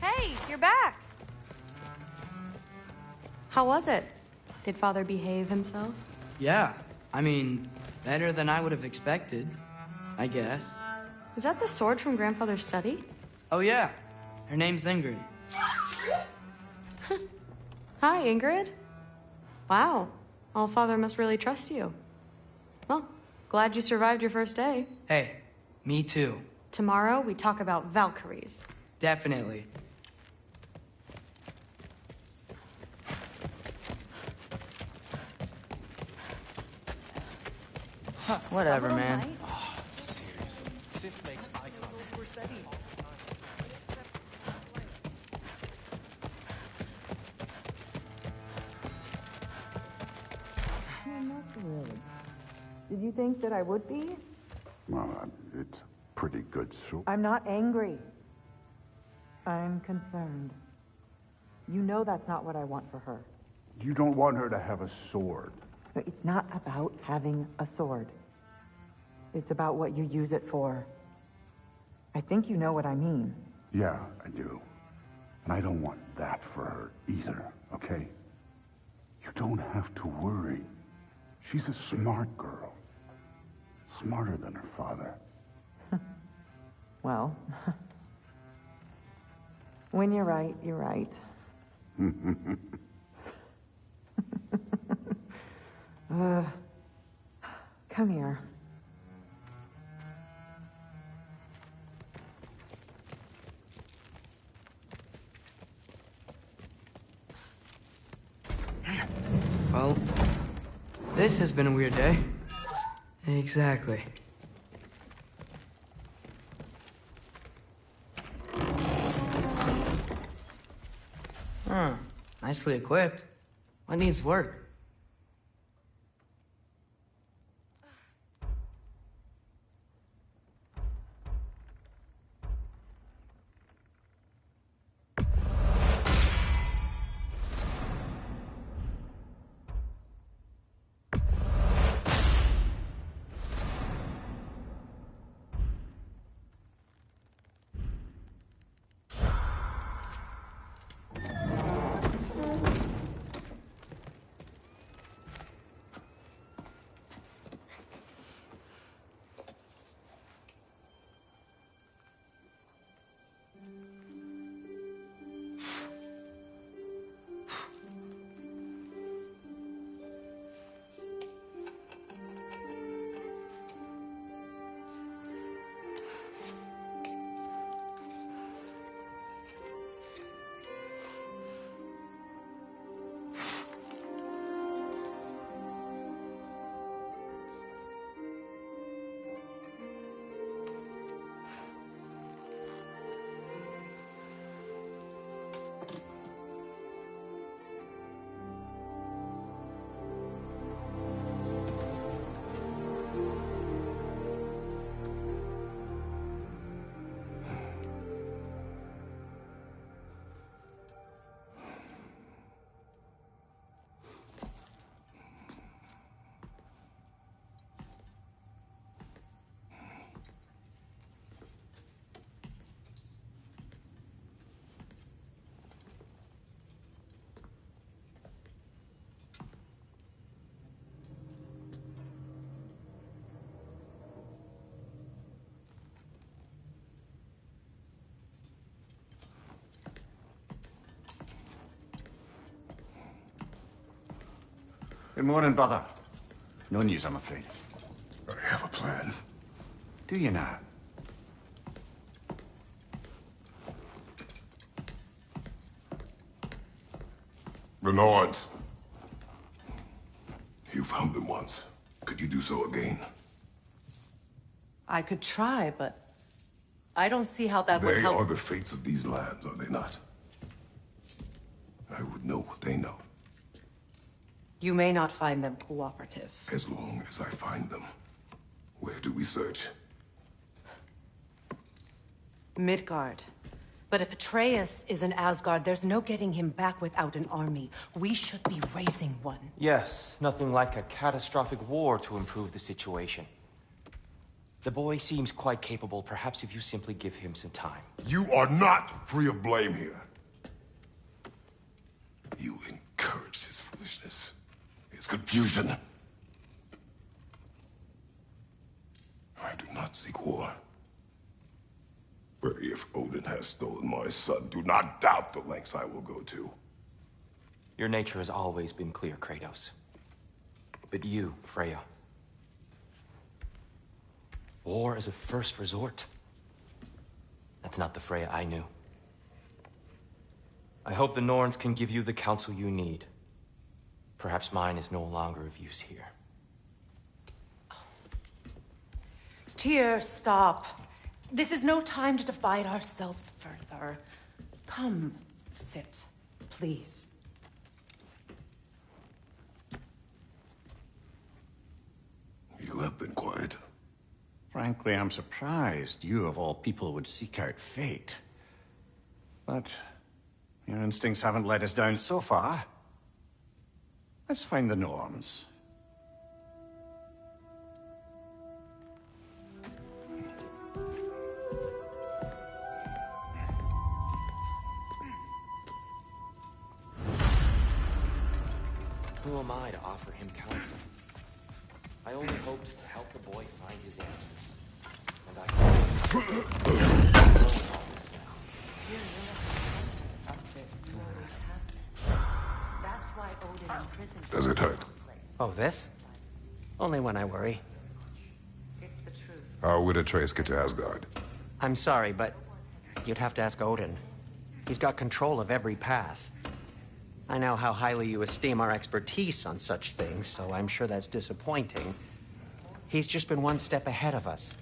Hey, you're back. How was it? Did Father behave himself? Yeah, I mean, better than I would have expected, I guess. Is that the sword from Grandfather's study? Oh yeah, her name's Ingrid. Hi, Ingrid. Wow, Allfather must really trust you. Well, glad you survived your first day. Hey, me too. Tomorrow, we talk about Valkyries. Definitely. Whatever, man. Oh, seriously. Sif makes eye contact. Did you think that I would be? Well, it's pretty good soup. I'm not angry. I'm concerned. You know that's not what I want for her. You don't want her to have a sword. No, it's not about having a sword. It's about what you use it for. I think you know what I mean. Yeah, I do. And I don't want that for her either, okay? You don't have to worry. She's a smart girl. Smarter than her father. Well, when you're right, you're right. Come here. Well, this has been a weird day. Exactly. Huh. Nicely equipped. What needs work? Good morning, brother. No news, I'm afraid. I have a plan. Do you now? The Norns. You found them once. Could you do so again? I could try, but I don't see how that would They help. are the fates of these lands, are they not? I would know what they know. You may not find them cooperative. As long as I find them. Where do we search? Midgard. But if Atreus is in Asgard, there's no getting him back without an army. We should be raising one. Yes, nothing like a catastrophic war to improve the situation. The boy seems quite capable. Perhaps if you simply give him some time. You are not free of blame here. You encouraged his foolishness. His confusion. I do not seek war. But if Odin has stolen my son, do not doubt the lengths I will go to. Your nature has always been clear, Kratos. But you, Freya. War is a first resort. That's not the Freya I knew. I hope the Norns can give you the counsel you need. Perhaps mine is no longer of use here. Tyr, stop. This is no time to divide ourselves further. Come, sit, please. You have been quiet. Frankly, I'm surprised you, of all people, would seek out fate. But your instincts haven't let us down so far. Let's find the Norns. Who am I to offer him counsel? I only hoped to help the boy find his answers. And Does it hurt? Oh, this? Only when I worry. How would Atreus get to Asgard? I'm sorry, but you'd have to ask Odin. He's got control of every path. I know how highly you esteem our expertise on such things, so I'm sure that's disappointing. He's just been one step ahead of us.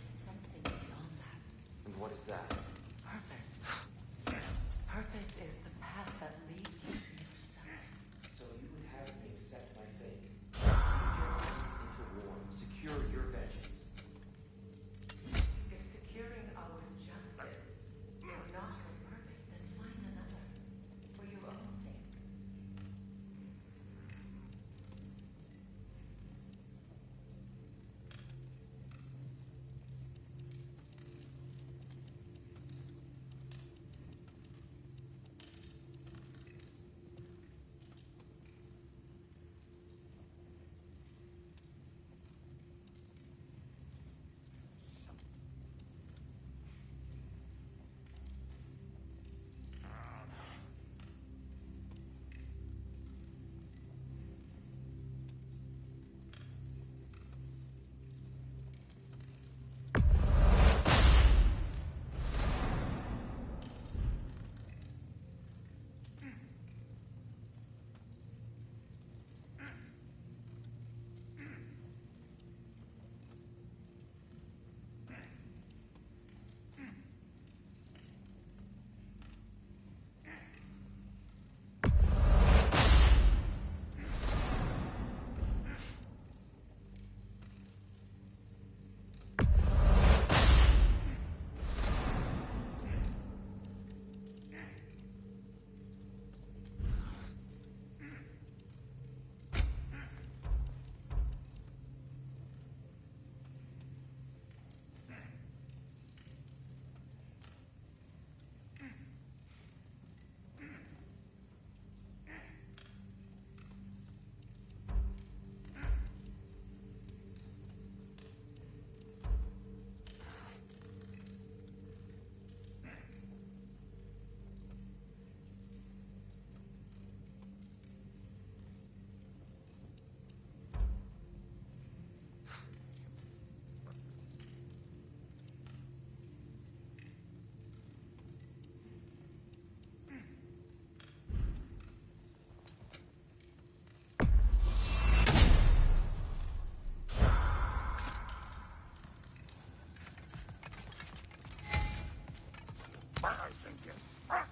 And what is that? Purpose is the path that leads you to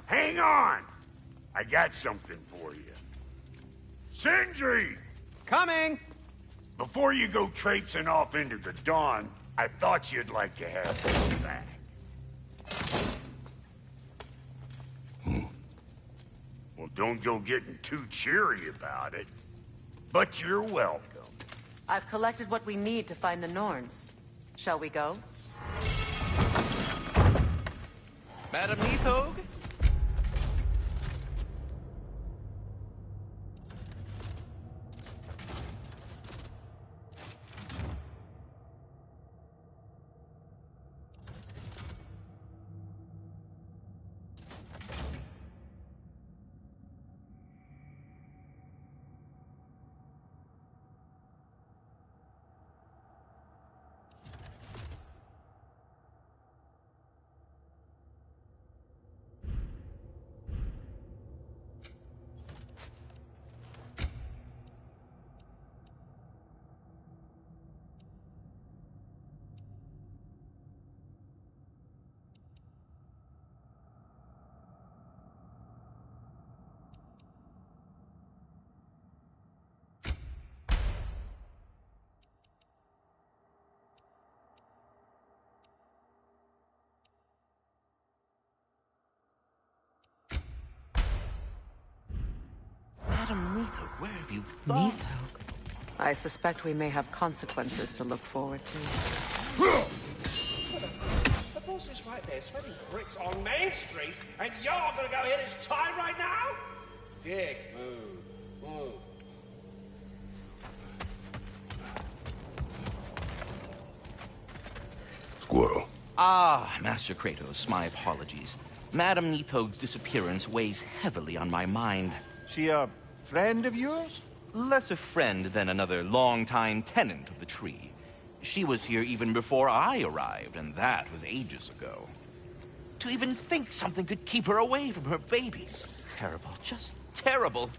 Hang on! I got something for you. Sindri! Coming! Before you go traipsing off into the dawn, I thought you'd like to have this back. Well, don't go getting too cheery about it. But you're welcome. I've collected what we need to find the Norns. Shall we go? Madam Neathog? Madam Neathog, where have you gone? Neathog? I suspect we may have consequences to look forward to. The boss is right there, sweating bricks on Main Street, and you're gonna go hit his time right now? Dick, move. Squirrel. Ah, Master Kratos, my apologies. Madam Neathog's disappearance weighs heavily on my mind. She a friend of yours? Less a friend than another long-time tenant of the tree. She was here even before I arrived, and that was ages ago. To even think something could keep her away from her babies. Terrible, just terrible.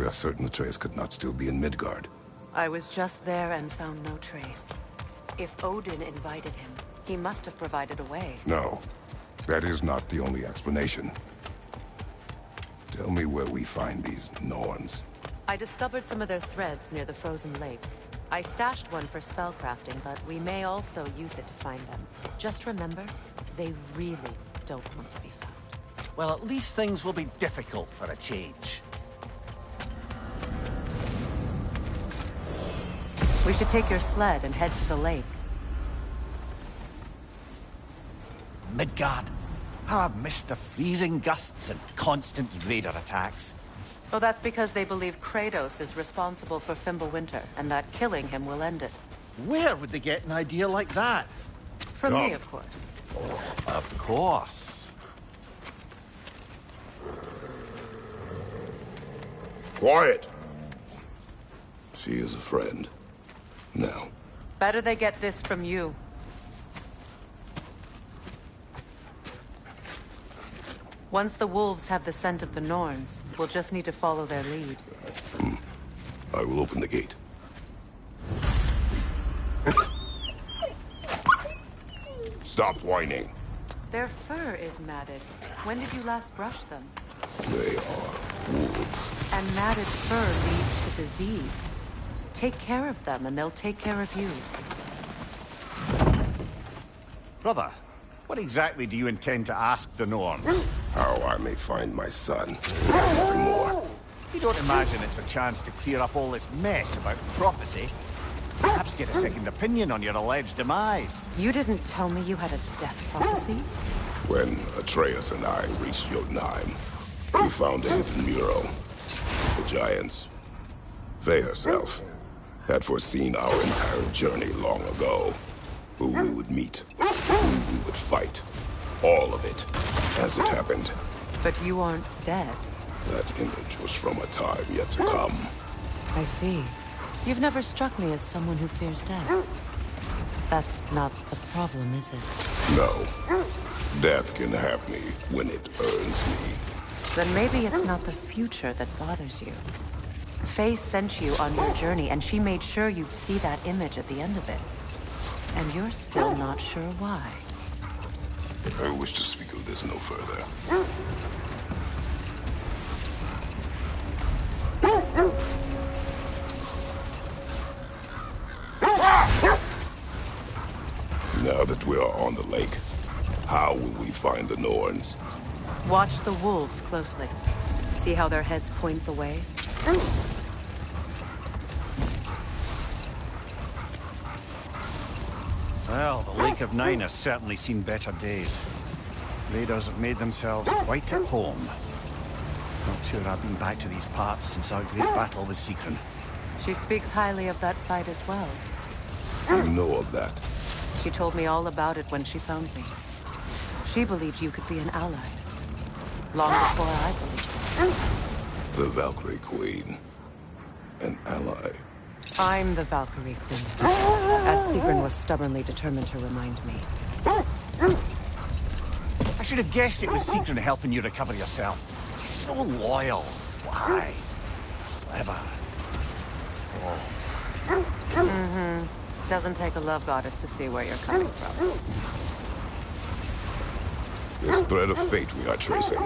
We are certain Atreus could not still be in Midgard. I was just there and found no trace. If Odin invited him, he must have provided a way. No, that is not the only explanation. Tell me where we find these Norns. I discovered some of their threads near the frozen lake. I stashed one for spellcrafting, but we may also use it to find them. Just remember, they really don't want to be found. Well, at least things will be difficult for a change. We should take your sled and head to the lake. Midgard. How I've missed the freezing gusts and constant raider attacks. Well, that's because they believe Kratos is responsible for Fimbulwinter, and that killing him will end it. Where would they get an idea like that? From me, of course. Of course. Quiet! She is a friend. Now. Better they get this from you. Once the wolves have the scent of the Norns, we'll just need to follow their lead. I will open the gate. Stop whining. Their fur is matted. When did you last brush them? They are wolves. And matted fur leads to disease. Take care of them, and they'll take care of you. Brother, what exactly do you intend to ask the Norns? How I may find my son. Nothing more. You don't imagine it's a chance to clear up all this mess about prophecy? Perhaps get a second opinion on your alleged demise. You didn't tell me you had a death prophecy? When Atreus and I reached Jotunheim, we found a hidden mural. The Giants, Faye herself, had foreseen our entire journey long ago. Who we would meet, who we would fight. All of it, as it happened. But you aren't dead. That image was from a time yet to come. I see. You've never struck me as someone who fears death. That's not the problem, is it? No. Death can have me when it earns me. Then maybe it's not the future that bothers you. Faye sent you on your journey, and she made sure you'd see that image at the end of it. And you're still not sure why. I wish to speak of this no further. Now that we are on the lake, how will we find the Norns? Watch the wolves closely. See how their heads point the way? Well, the Lake of Nine has certainly seen better days. Raiders have made themselves quite at home. Not sure I've been back to these parts since our great battle with Secret. She speaks highly of that fight as well. You know of that? She told me all about it when she found me. She believed you could be an ally. Long before I believed it. The Valkyrie Queen. An ally. I'm the Valkyrie Queen. As Sigrun was stubbornly determined to remind me. I should have guessed it was Secret helping you recover yourself. She's so loyal. Why? Clever. Oh. Mm-hmm. Doesn't take a love goddess to see where you're coming from. This thread of fate we are tracing.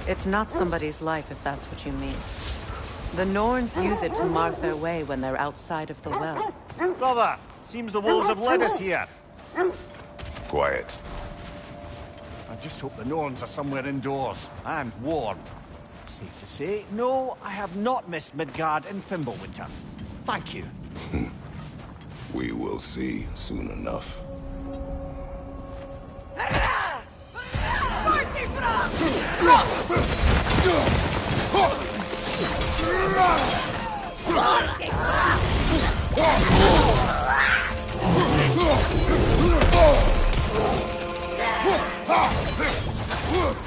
It's not somebody's life, if that's what you mean. The Norns use it to mark their way when they're outside of the well. Brother, seems the wolves have led us here. Quiet. I just hope the Norns are somewhere indoors and warm. Safe to say, no, I have not missed Midgard and Fimbulwinter. Thank you. We will see soon enough.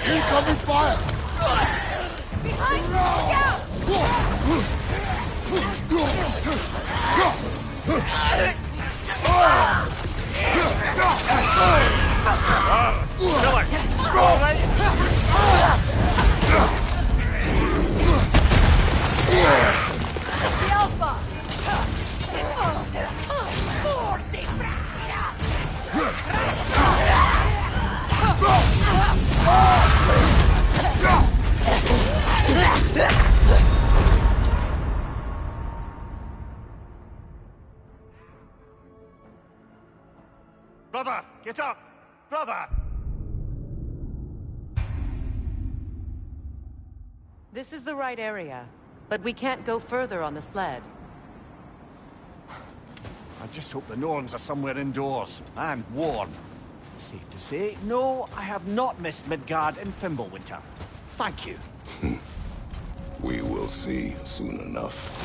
Incoming fire! Behind you! Look out! Kill it! All right! The Alpha! Brother, get up! Brother! This is the right area, but we can't go further on the sled. I just hope the Norns are somewhere indoors and warm. Safe to say, no, I have not missed Midgard and Fimbulwinter. Thank you. We will see soon enough.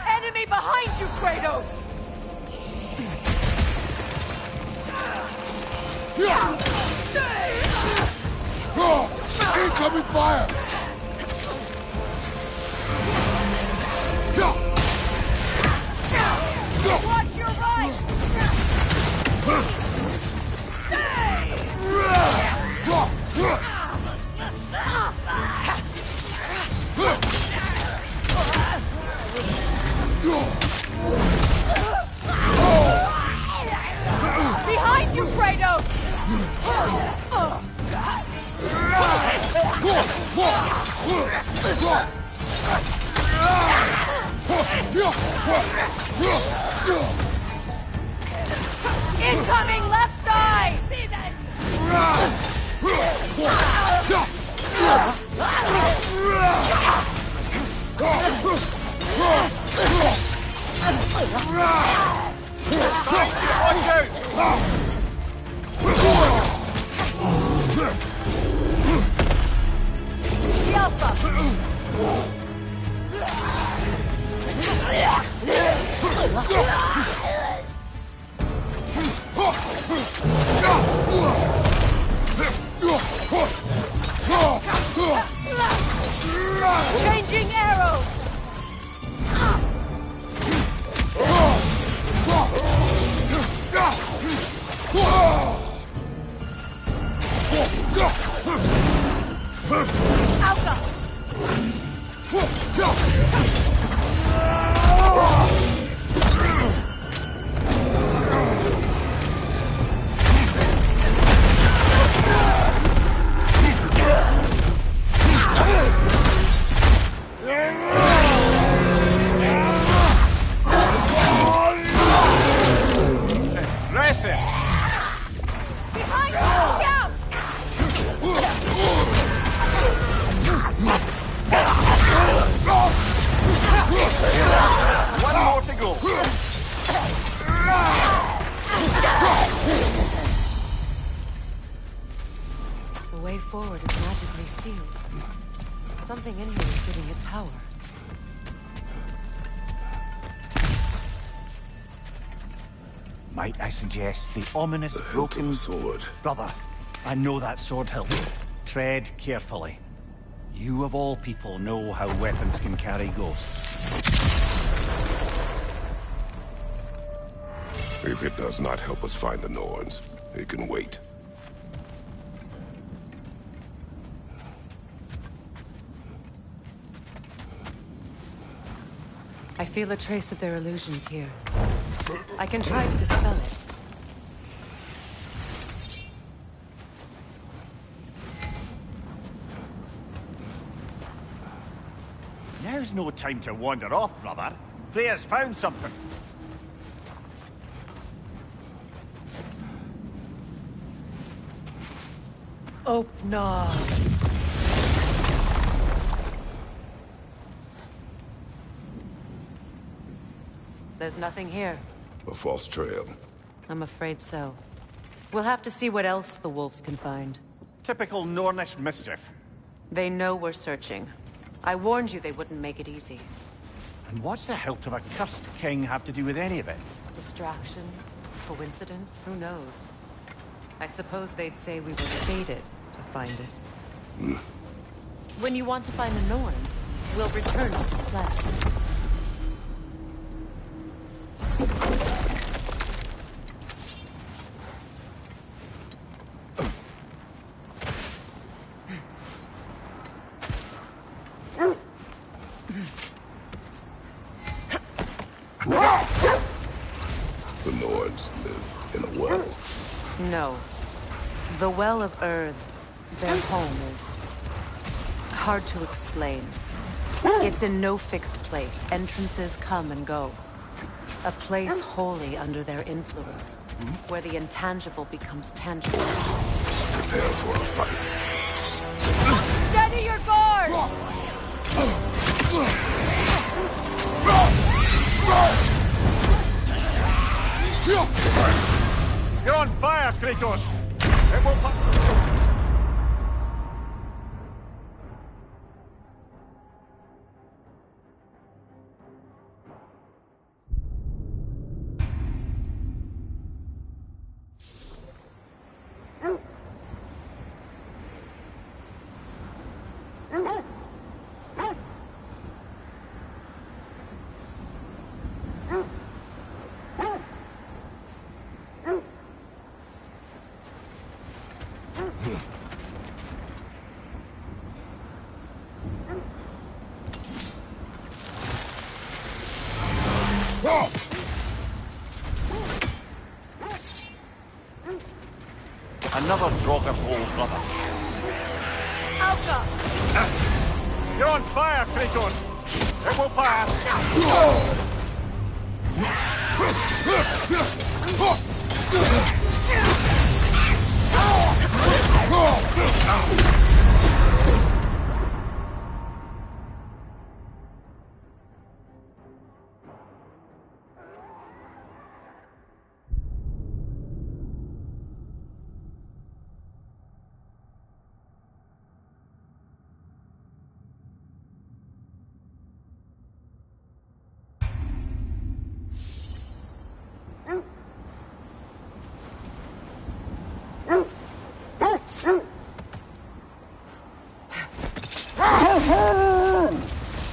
Enemy behind you, Kratos! Incoming fire! Watch your right! Behind you, Kratos! Incoming Watch out! Changing arrows! The way forward is magically sealed. Something in here is giving it power. Might I suggest the ominous broken sword? Brother, I know that sword hilt. Tread carefully. You of all people know how weapons can carry ghosts. If it does not help us find the Norns, it can wait. I feel a trace of their illusions here. I can try to dispel it. Now's no time to wander off, brother. Freya's found something. Opener. There's nothing here. A false trail. I'm afraid so. We'll have to see what else the wolves can find. Typical Nornish mischief. They know we're searching. I warned you they wouldn't make it easy. And what's the hilt of a cursed king have to do with any of it? Distraction? Coincidence? Who knows? I suppose they'd say we were fated to find it. When you want to find the Norns, we'll return with the sled. The Norns live in a well. No. The Well of Earth, their home, is hard to explain. It's in no fixed place. Entrances come and go. A place wholly under their influence, where the intangible becomes tangible. Prepare for a fight. Steady your guard! You're on fire, Kratos! It will Another Draugr hole, brother. Alka! You're on fire, Kratos! It will pass!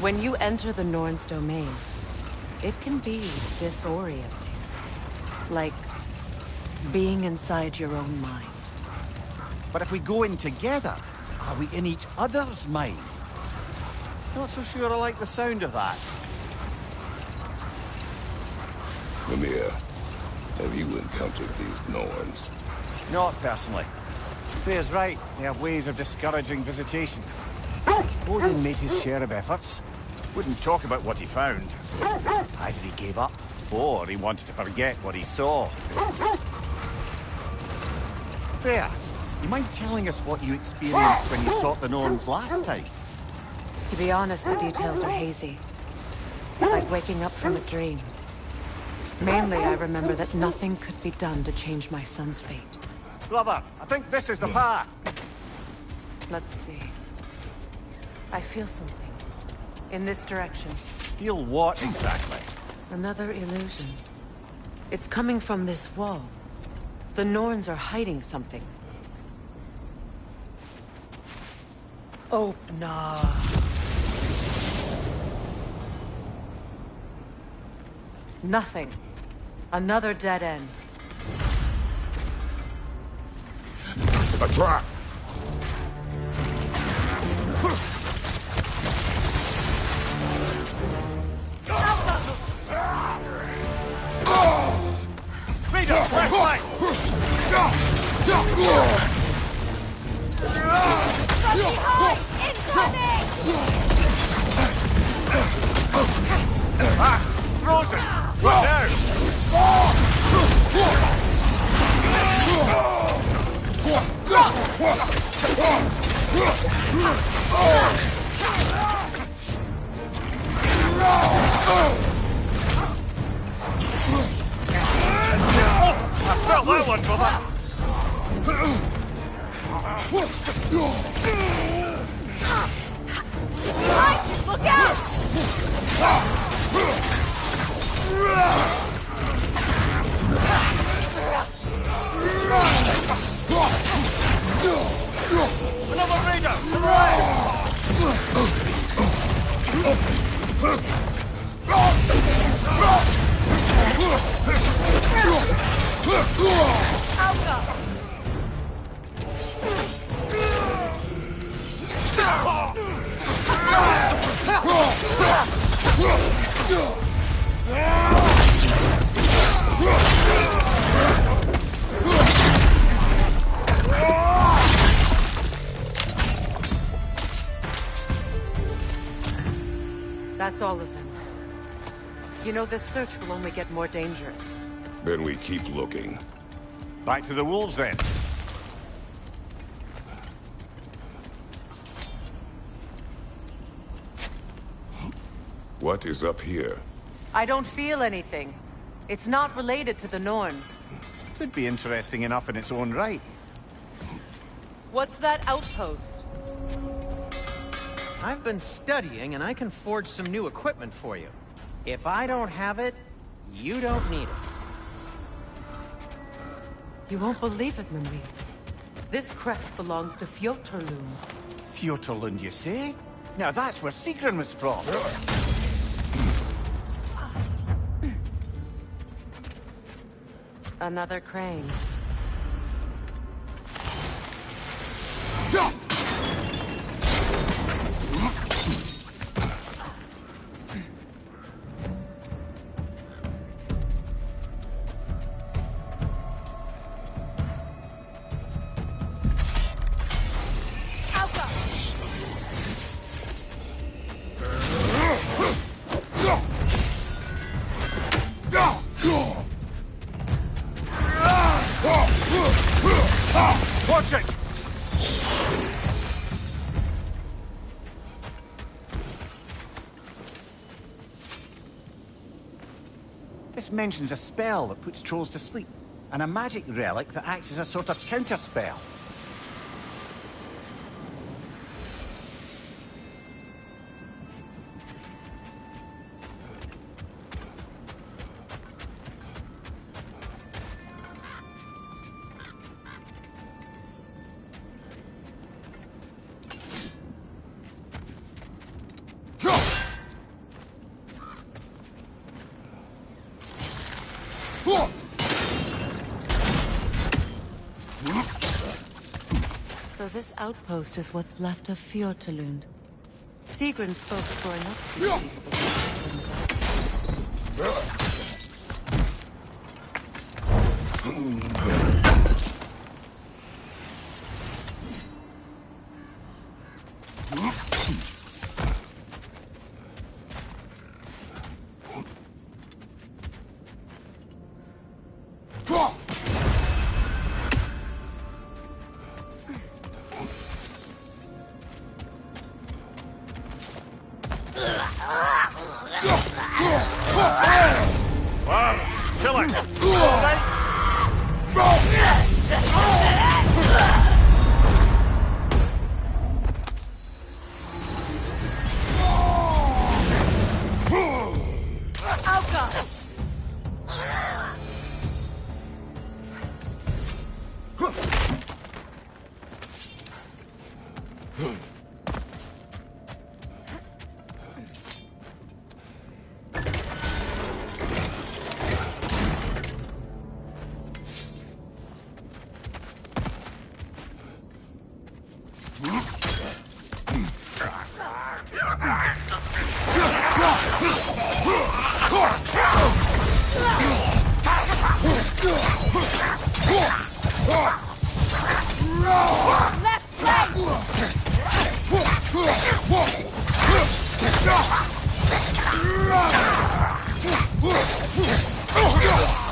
When you enter the Norn's domain, it can be disorienting. Like being inside your own mind. But if we go in together, are we in each other's minds? Not so sure I like the sound of that. Mimir, have you encountered these Norns? Not personally. Freya's right. They have ways of discouraging visitation. Odin made his share of efforts. Wouldn't talk about what he found. Either he gave up, or he wanted to forget what he saw. Freya, you mind telling us what you experienced when you sought the Norns last time? To be honest, the details are hazy. Like waking up from a dream. Mainly, I remember that nothing could be done to change my son's fate. Brother, I think this is the path. Let's see. I feel something. In this direction. Feel what exactly? Another illusion. It's coming from this wall. The Norns are hiding something. Opener. Nothing. Another dead end. A trap! Freedom, press light! Ah! Frozen! What I felt that one, brother! Look out! Another raider! To the right! That's all of them. You know, this search will only get more dangerous. Then we keep looking. Back to the wolves, then. What is up here? I don't feel anything. It's not related to the Norns. Could be interesting enough in its own right. What's that outpost? I've been studying, and I can forge some new equipment for you. If I don't have it, you don't need it. You won't believe it, Mimir. This crest belongs to Fjotorlund. Fjotorlund, you say? Now that's where Sigrun was from. Another crane. Watch it! This mentions a spell that puts trolls to sleep, and a magic relic that acts as a sort of counterspell. So this outpost is what's left of Fjordtalund. Sigrun spoke for enough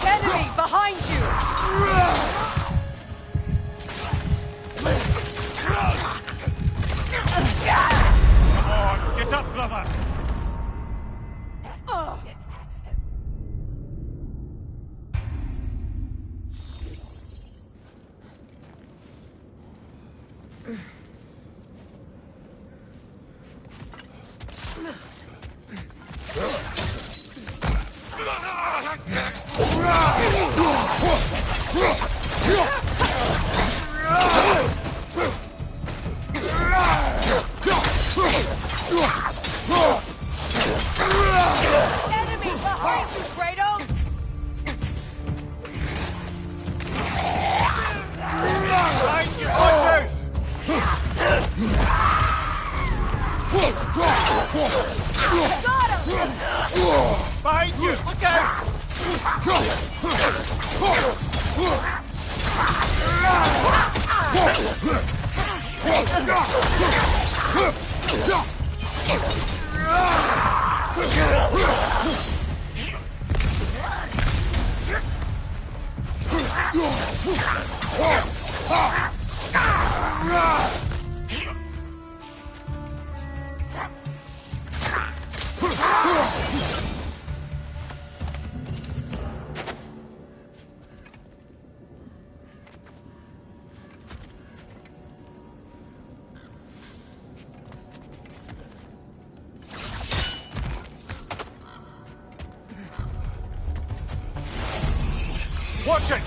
Enemy behind you! Come on, get up, brother! Enemy behind you, Kratos! Behind you, watch out! Got him! Behind you, look out! Watch it!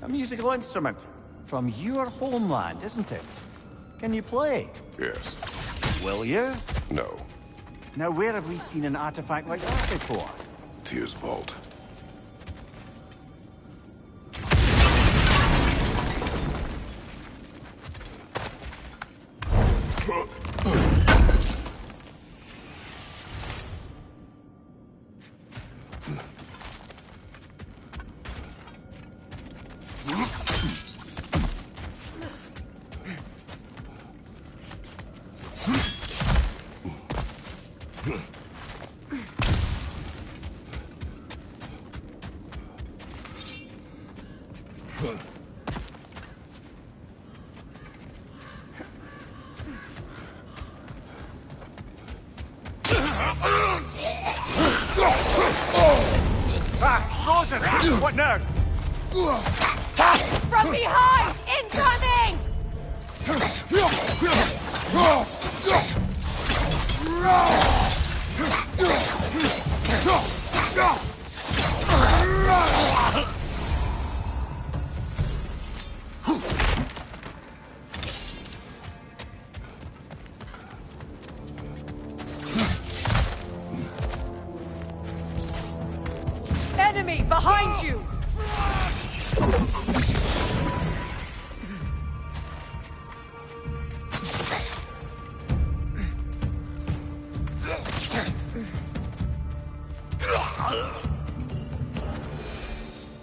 A musical instrument from your homeland, isn't it? Can you play? Yes. Will you? No. Now, where have we seen an artifact like that before? Tyr's vault. Rosen! What now? From behind! Incoming! Enemy behind you!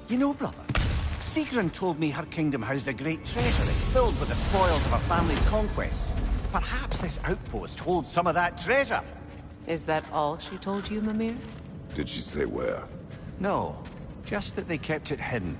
You know, brother, Sigrun told me her kingdom housed a great treasury filled with the spoils of her family's conquests. Perhaps this outpost holds some of that treasure. Is that all she told you, Mimir? Did she say where? No, just that they kept it hidden.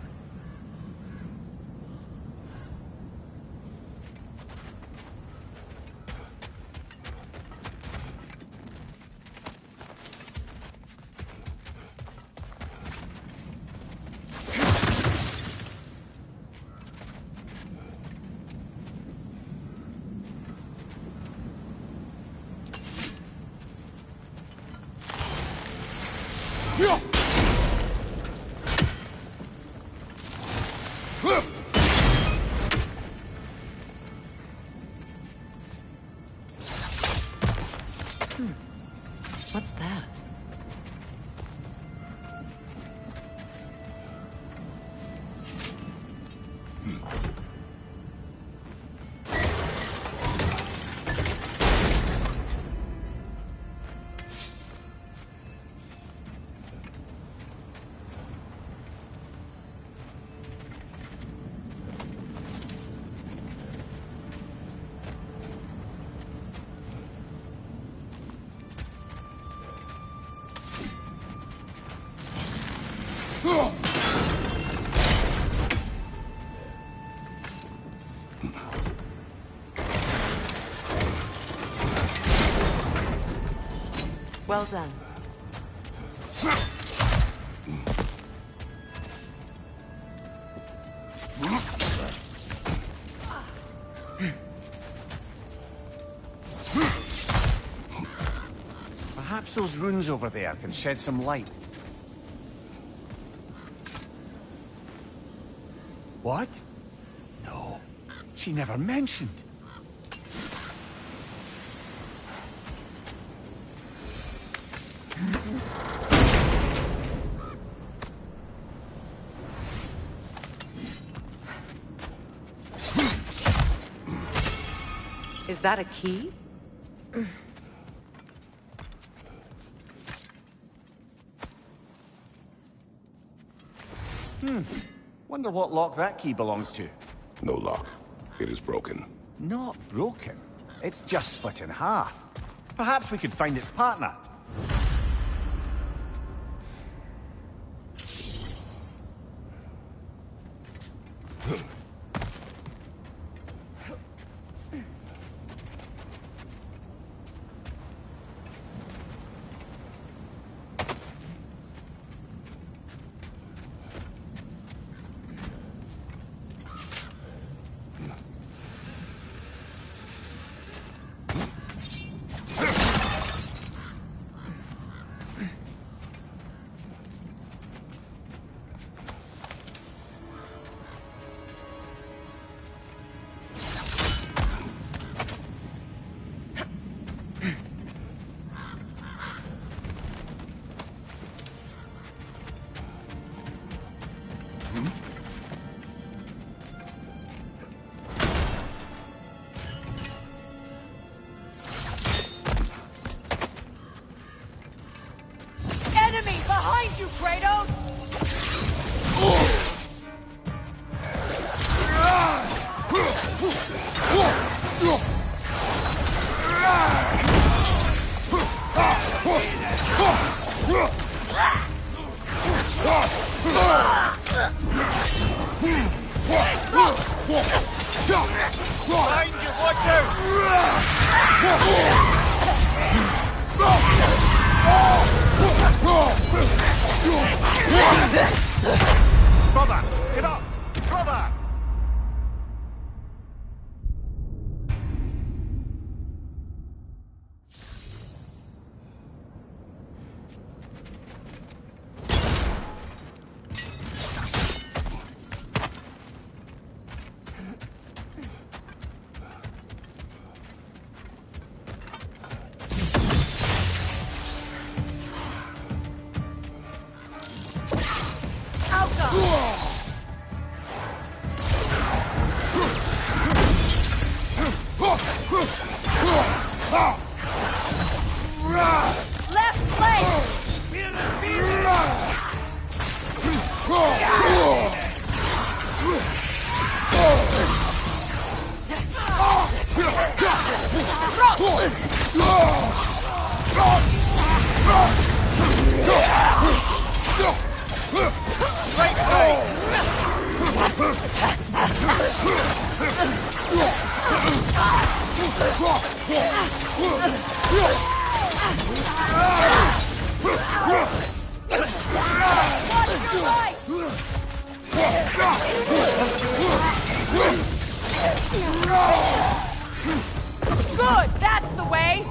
What's that? Well done. Perhaps those runes over there can shed some light. What? No, she never mentioned. Is that a key? Wonder what lock that key belongs to. No lock. It is broken. Not broken. It's just split in half. Perhaps we could find its partner. Behind you, watch out! Brother, get up! Brother! Left flank! Right side! Good! That's the way!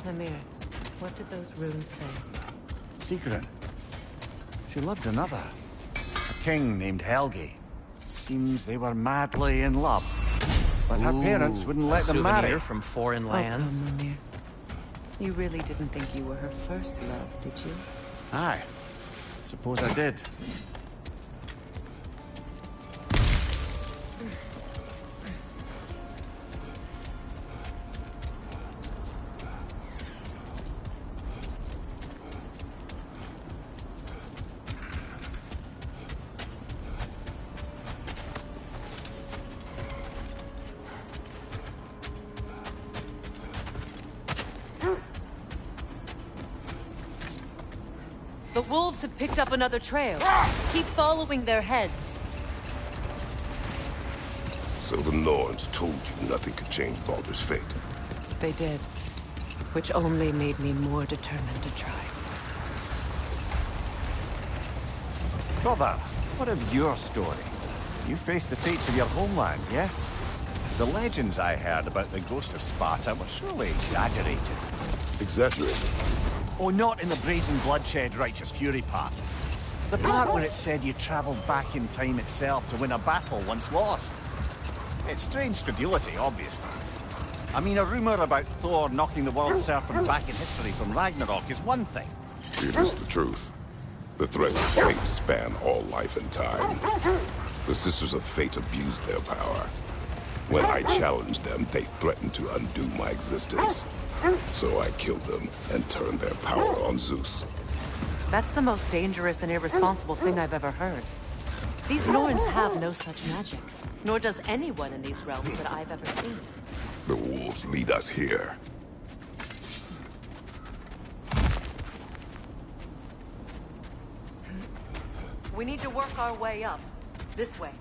Lemire, what did those runes say? Secret. She loved another. A king named Helgi. Seems they were madly in love. But her parents wouldn't let them marry. Souvenir from foreign lands. Oh, come, Lemire. You really didn't think you were her first love, did you? Aye. Suppose I did. The wolves have picked up another trail. Keep following their heads. So the Norns told you nothing could change Baldur's fate. They did. Which only made me more determined to try. Brother, what of your story? You faced the fates of your homeland, yeah? The legends I heard about the ghost of Sparta were surely exaggerated. Exaggerated? Oh, not in the brazen bloodshed righteous fury part. The part where it said you travelled back in time itself to win a battle once lost. It's strange credulity, obviously. I mean, a rumour about Thor knocking the world serpent back in history from Ragnarok is one thing. It is the truth. The threads of fate span all life and time. The Sisters of Fate abused their power. When I challenged them, they threatened to undo my existence. So I killed them and turned their power on Zeus. That's the most dangerous and irresponsible thing I've ever heard. These Norns have no such magic. Nor does anyone in these realms that I've ever seen. The wolves lead us here. We need to work our way up. This way.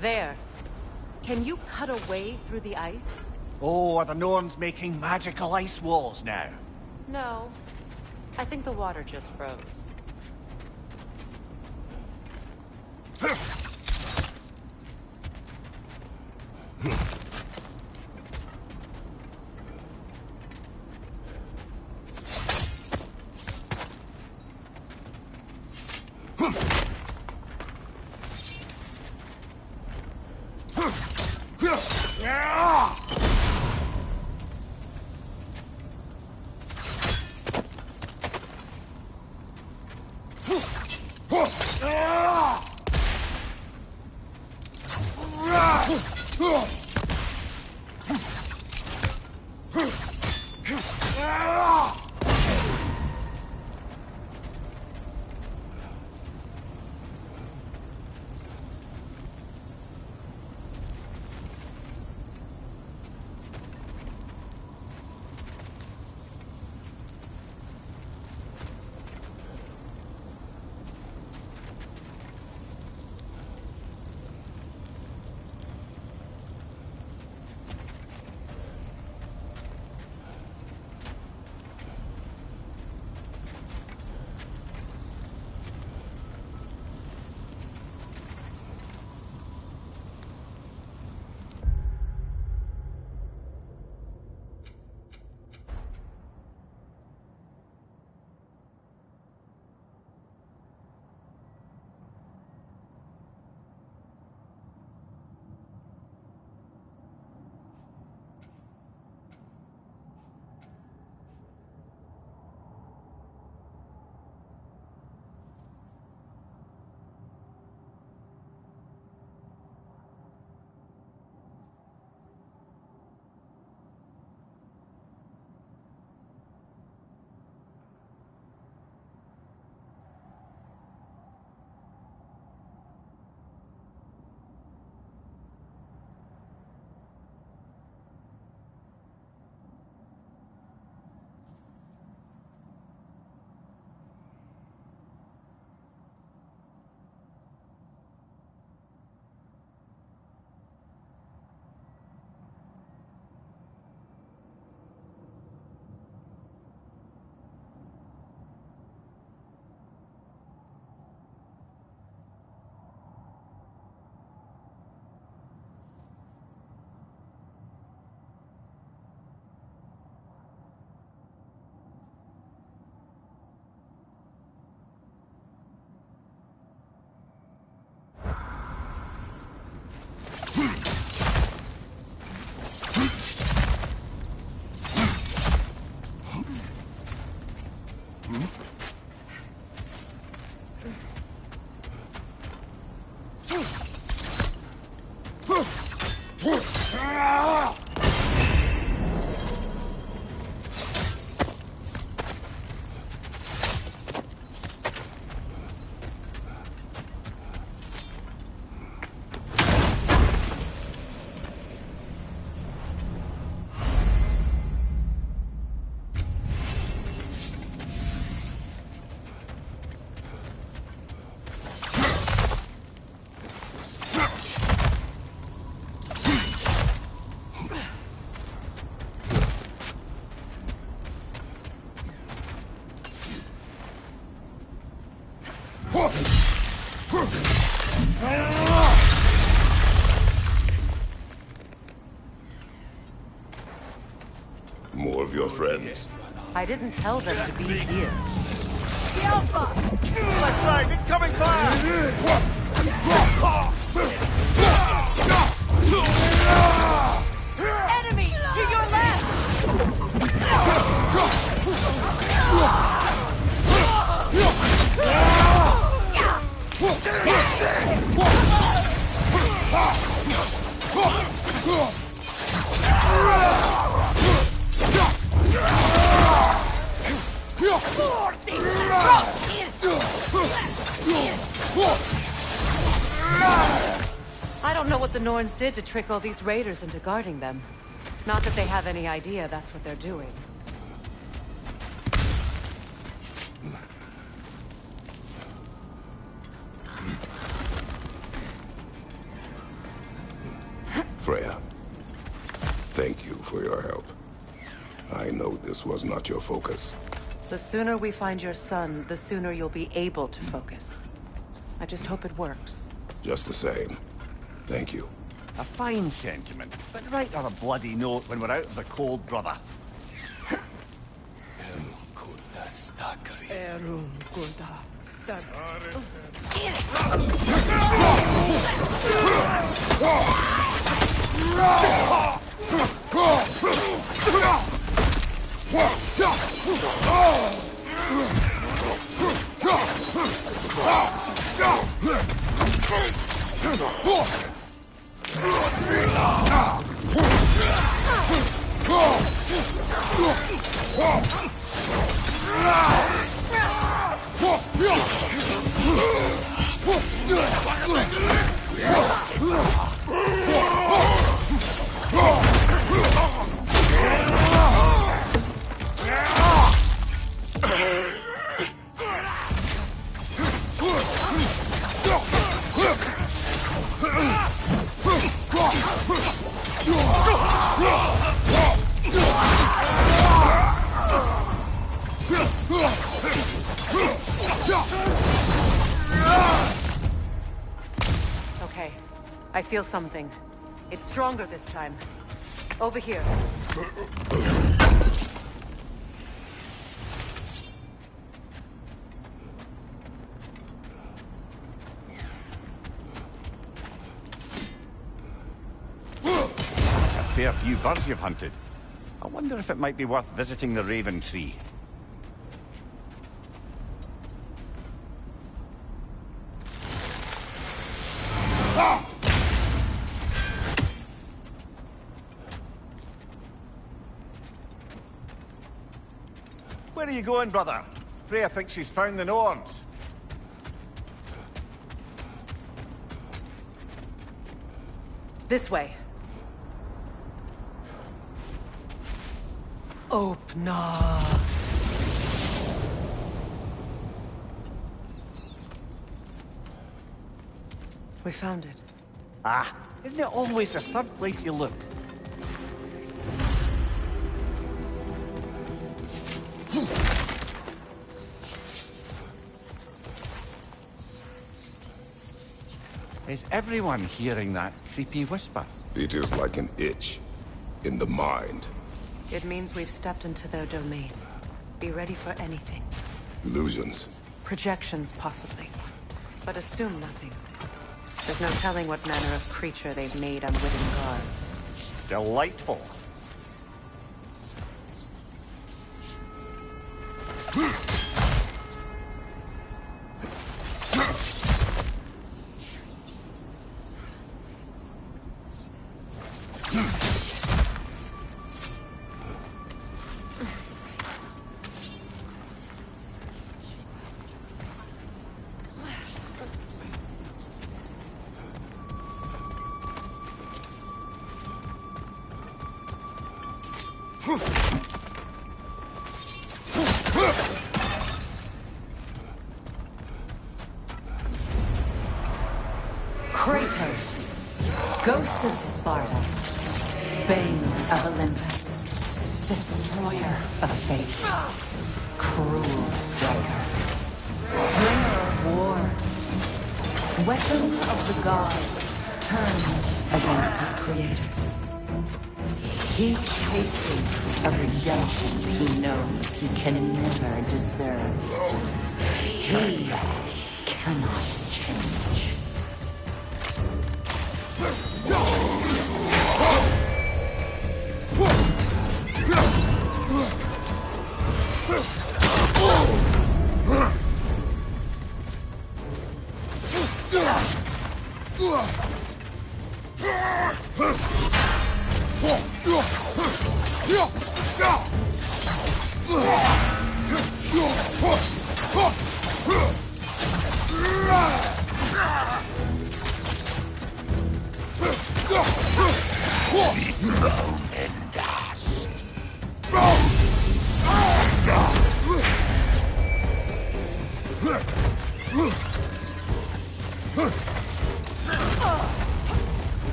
There. Can you cut a way through the ice? Oh, are the Norns making magical ice walls now? No. I think the water just froze. More of your friends. I didn't tell them to be here. The Alpha! Left side, incoming fire! Enemy to your left! I don't know what the Norns did to trick all these raiders into guarding them. Not that they have any idea that's what they're doing. Freya, thank you for your help. I know this was not your focus. The sooner we find your son, the sooner you'll be able to focus. I just hope it works. Just the same, thank you. A fine sentiment, but write her a bloody note when we're out of the cold, brother. Okay, I feel something. It's stronger this time. Over here. That's a fair few birds you've hunted. I wonder if it might be worth visiting the Raven Tree. Where are you going, brother? Freya thinks she's found the Norns. This way. Opna. We found it. Ah, isn't it always the third place you look? Is everyone hearing that creepy whisper? It is like an itch in the mind. It means we've stepped into their domain. Be ready for anything. Illusions. Projections, possibly. But assume nothing. There's no telling what manner of creature they've made unwitting guards. Delightful. Kratos, Ghost of Sparta, Bane of Olympus, Destroyer of Fate, Cruel Striker, Bringer of War, Weapon of the Gods turned against his creators. He chases a redemption he knows he can never deserve. He cannot change. Bone and dust.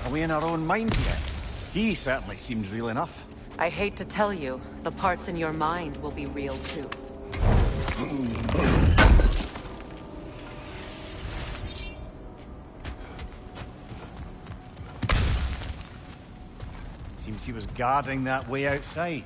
Are we in our own mind yet? He certainly seemed real enough. I hate to tell you, the parts in your mind will be real too. Seems he was guarding that way outside.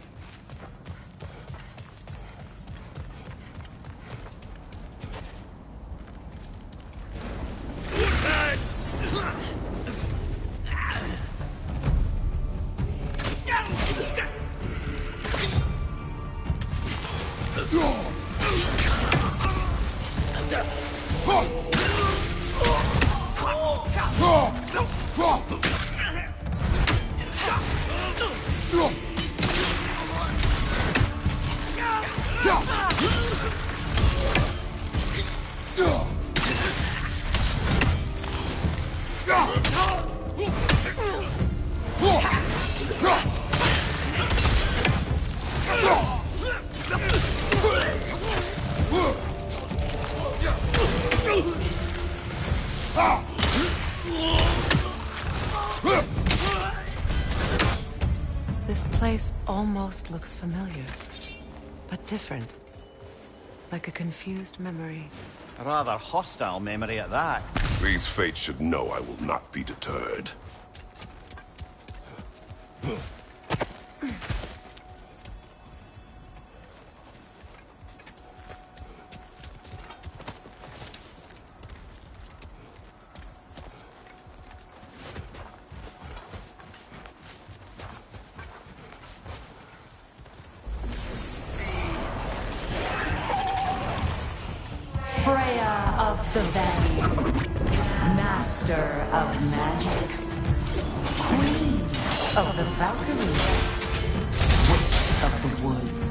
This place almost looks familiar, but different. Like a confused memory. A rather hostile memory at that. These fates should know I will not be deterred. Freya of the Valley, Master of Magics, Queen of the Valkyries, Witch of the Woods,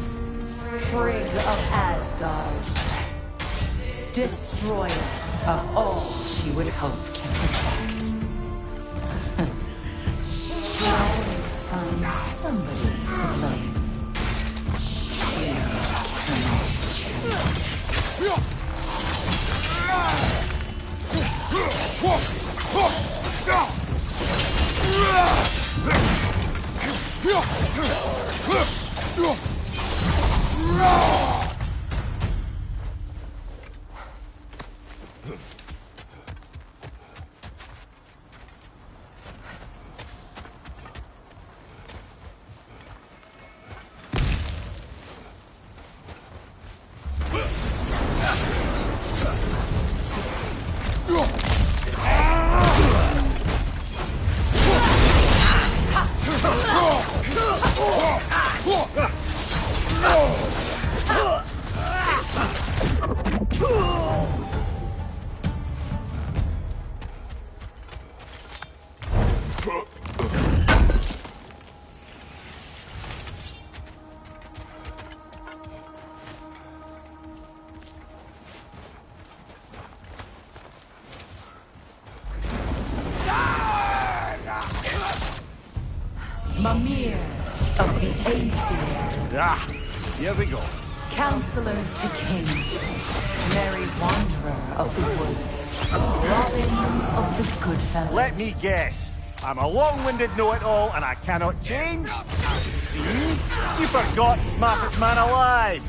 Frigg of Asgard, Destroyer of all she would hope to protect. She always finds somebody to blame. She cannot choose. Mimir of the Aesir. Here we go. Counselor to kings, merry wanderer of the woods, robin of the good fellows. Let me guess. I'm a long-winded know-it-all and I cannot change? See? You forgot smartest man alive!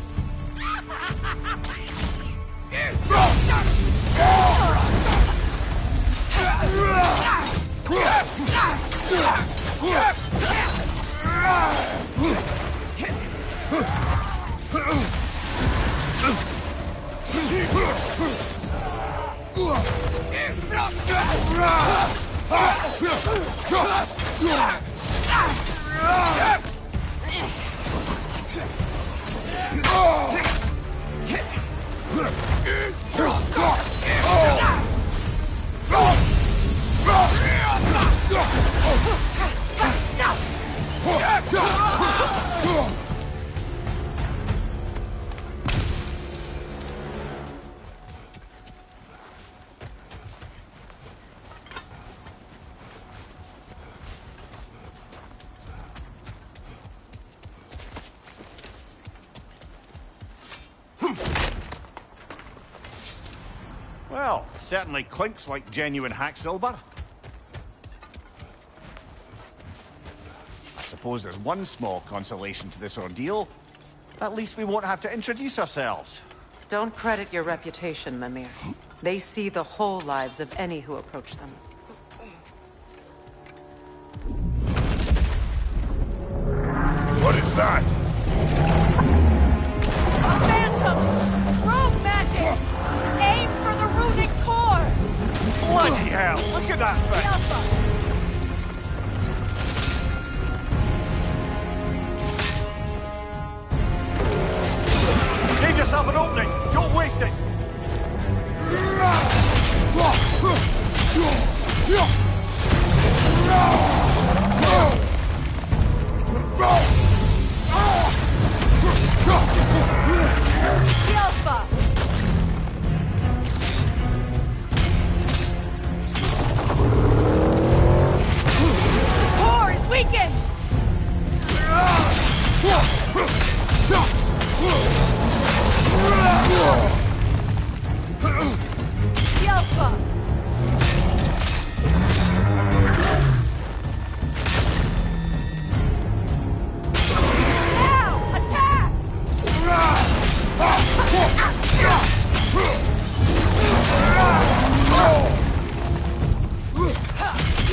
Well, certainly clinks like genuine hack silver. I suppose there's one small consolation to this ordeal. At least we won't have to introduce ourselves. Don't credit your reputation, Mimir. They see the whole lives of any who approach them. What is that? A phantom! Rogue magic! Aim for the runic core! Bloody hell! Look at that thing! Give yourself an opening! Don't waste it! Alpha! Core is weakened! Alpha! Now! Attack!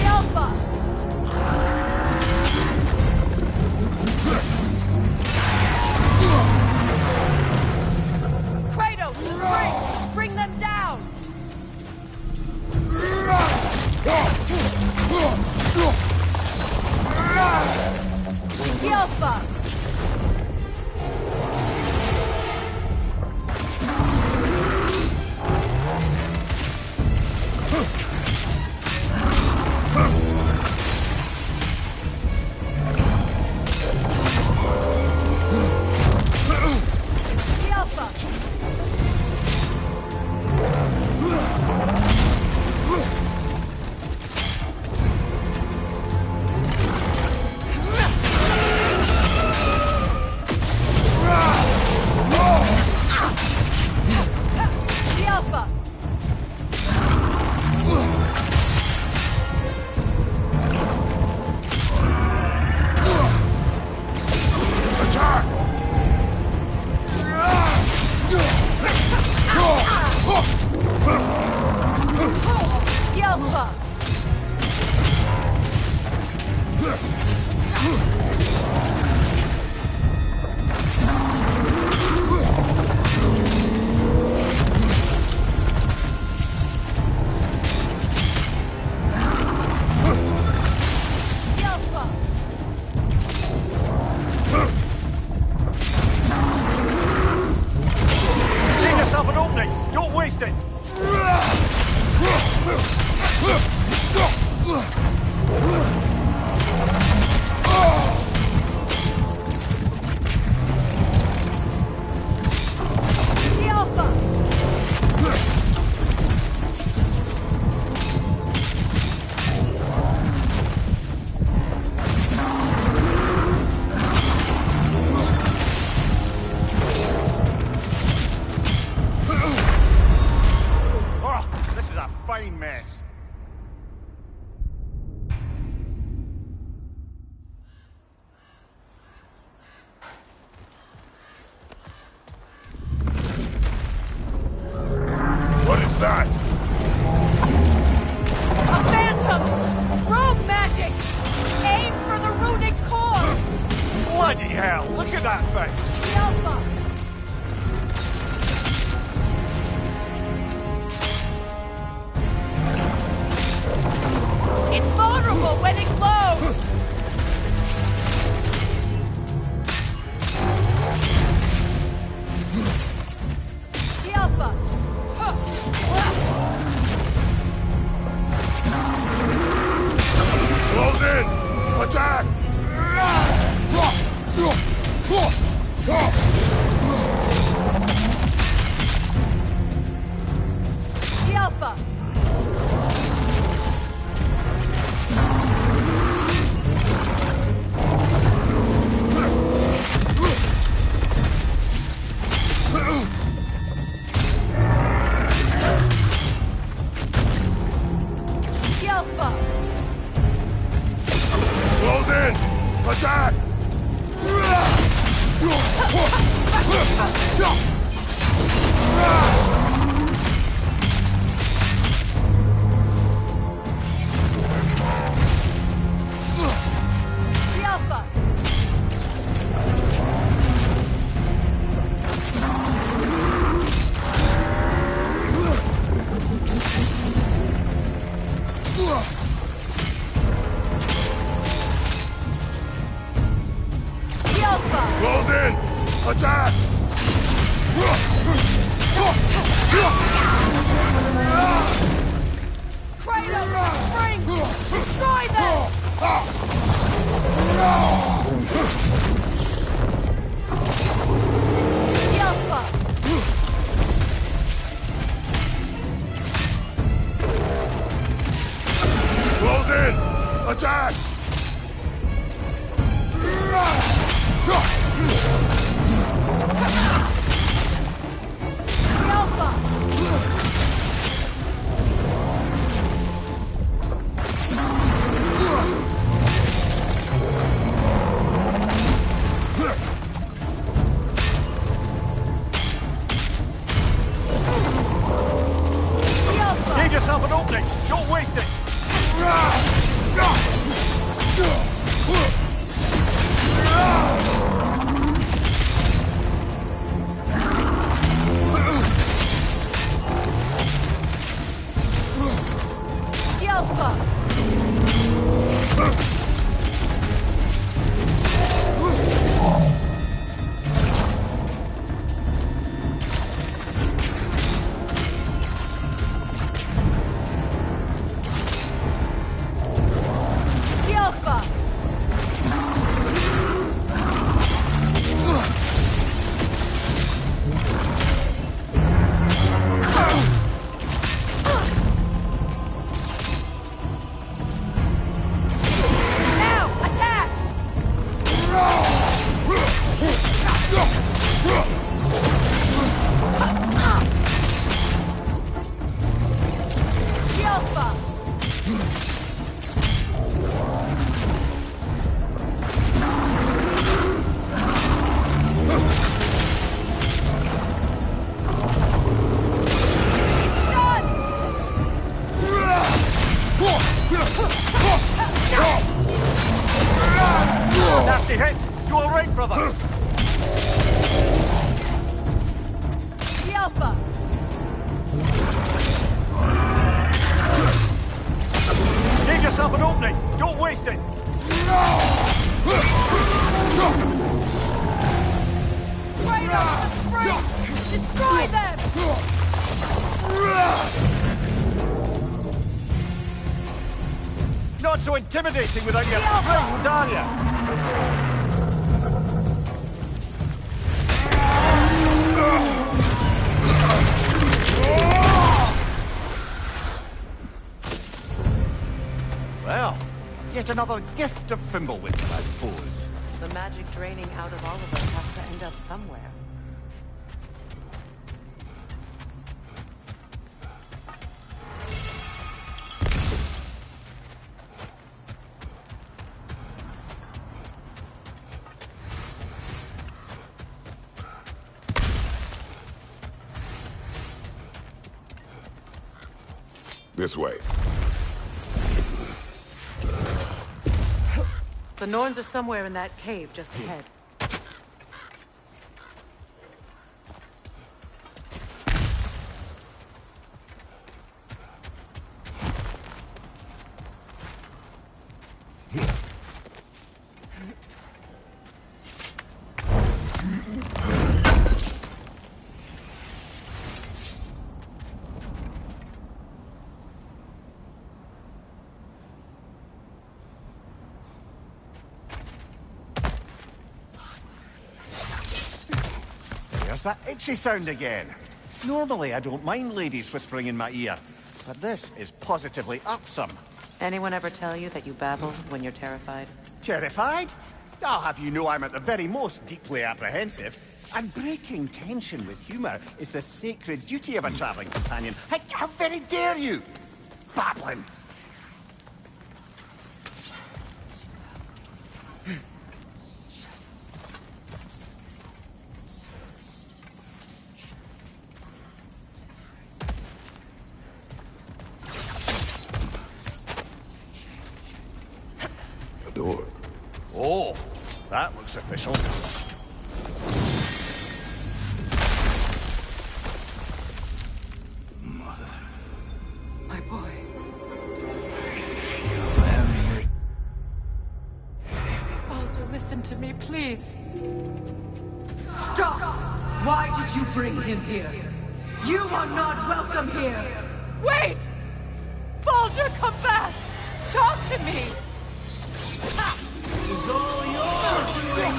Alpha! Look at that thing! The Alpha! It's vulnerable when it glows! The Alpha! Close in! Attack! The Alpha! The Alpha! Close in! Attack! The Alpha! The Alpha! Close in! Attack! Kratos! Spring! Destroy them! The Alpha! Close in! Attack! The Alpha! The Alpha! Give yourself an opening! Don't waste it! The Alpha! The Alpha! Now! Attack! The Alpha! Nasty hit! You alright, brother? The Alpha! Give yourself an opening! Don't waste it! Kratos! Spring! Destroy them! Not so intimidating without your springs, are you? Well, yet another gift of Fimbulwinter, I suppose. The magic draining out of all of us has to end up somewhere. This way. The Norns are somewhere in that cave just ahead. What's that itchy sound again? Normally, I don't mind ladies whispering in my ear, but this is positively irksome. Anyone ever tell you that you babble when you're terrified? Terrified? I'll have you know I'm at the very most deeply apprehensive. And breaking tension with humor is the sacred duty of a traveling companion. How very dare you! Babbling! The door. Oh, that looks official. My boy. Baldur, listen to me, please. Stop! Why did you bring him here? You are not welcome here! Wait! Baldur, come back! Talk to me! This is all yours, big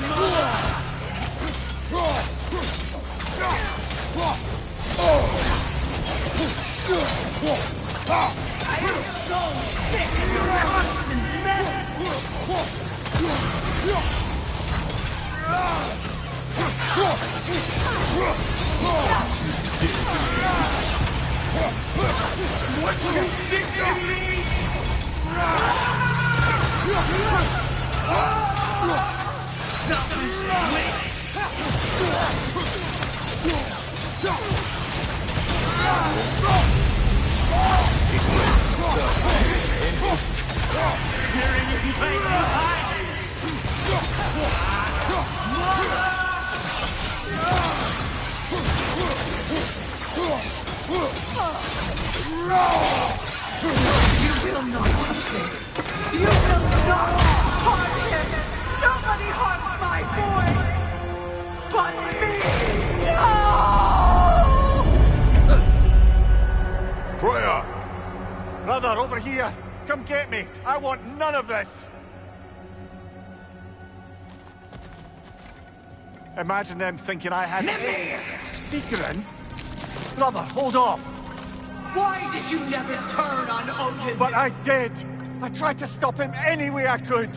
I am so sick of your constant meddling! What do you think of me? Selfish witch! Hearing you play behind! You will not touch him! You will not harm him! Nobody harms my boy! But me! No! Freya! Brother, over here! Come get me! I want none of this! Imagine them thinking I had Seekerin? Brother, hold off! Why did you never turn on Odin? But I did! I tried to stop him any way I could!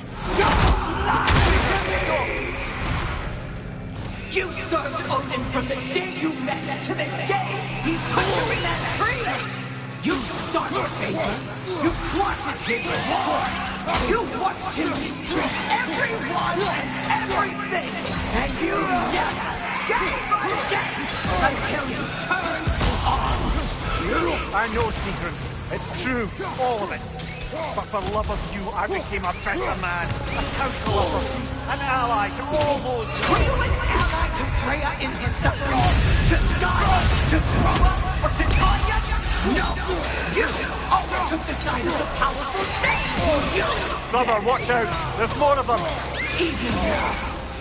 You served Odin from the day you met to the day he put you in that tree! You sought favor! You wanted his war! You watched him destroy everyone and everything! And you never gave a damn until you turned on you! I know, Seekerin. It's true, all of it. But for love of you, I became a better man, a counselor for peace, an ally to all those who... Were you an ally to Freya in her suffering? To Skye? To Groa? Or to Tanya? No! You always took the side of the powerful thing! You... Brother, watch out! There's more of them! Even now,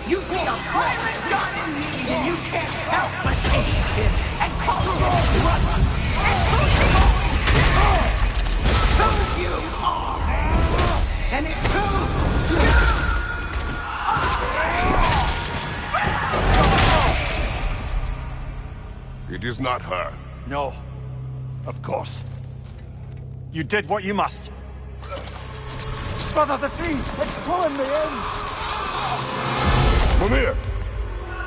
you see a pirate god in me, and you can't help but hate him, and call him brother, and who you are! And it's who you It is not her. No. Of course. You did what you must. Brother, the tree! It's pulling me in! Mimir!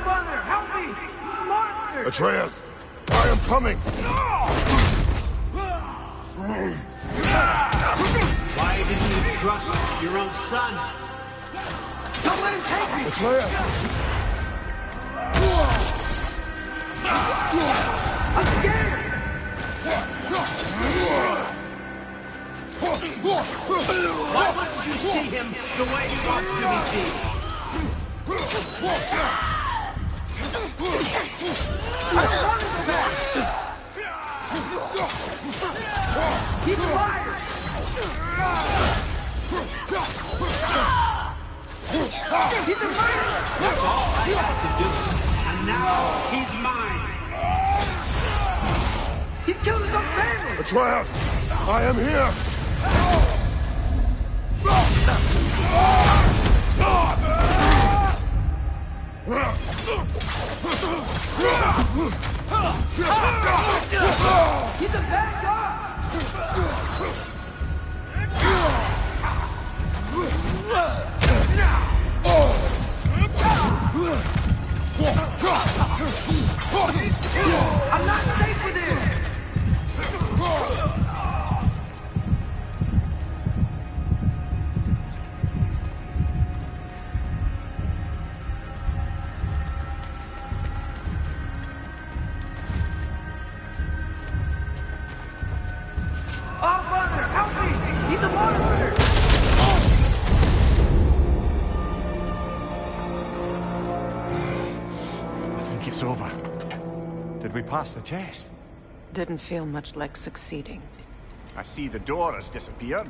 Brother, help me! Monster! Atreus! I am coming! Why didn't you trust your own son? Don't let him take me! Atreus! I'm scared! Why wouldn't you see him the way he wants to be seen? I don't want to go back! Keep quiet! He's a murderer! That's all I had to do. And now he's mine. He's killed his own family! Atreus! I am here! He's a bad guy! I'm not safe with him! Oh, Father, help me! He's a monster! I think it's over. Did we pass the test? Didn't feel much like succeeding. I see the door has disappeared.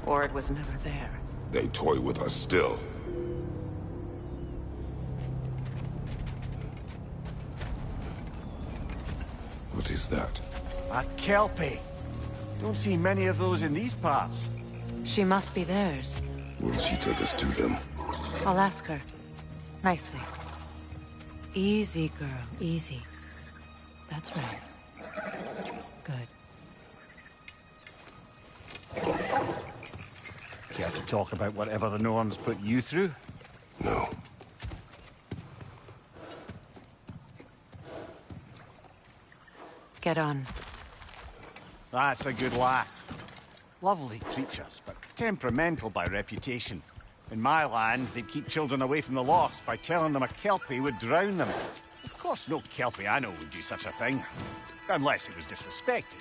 Or it was never there. They toy with us still. What is that? A Kelpie. Don't see many of those in these parts. She must be theirs. Will she take us to them? I'll ask her. Nicely. Easy, girl. Easy. That's right. Good. Care to talk about whatever the Norns put you through? No. Get on. That's a good lass. Lovely creatures, but temperamental by reputation. In my land, they'd keep children away from the lost by telling them a Kelpie would drown them. Of course, no Kelpie I know would do such a thing. Unless it was disrespected.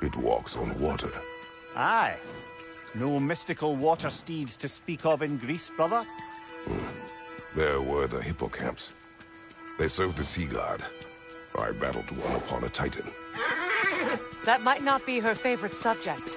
It walks on water. Aye. No mystical water steeds to speak of in Greece, brother? There were the hippocamps. They served the sea god. I battled one upon a titan. That might not be her favorite subject.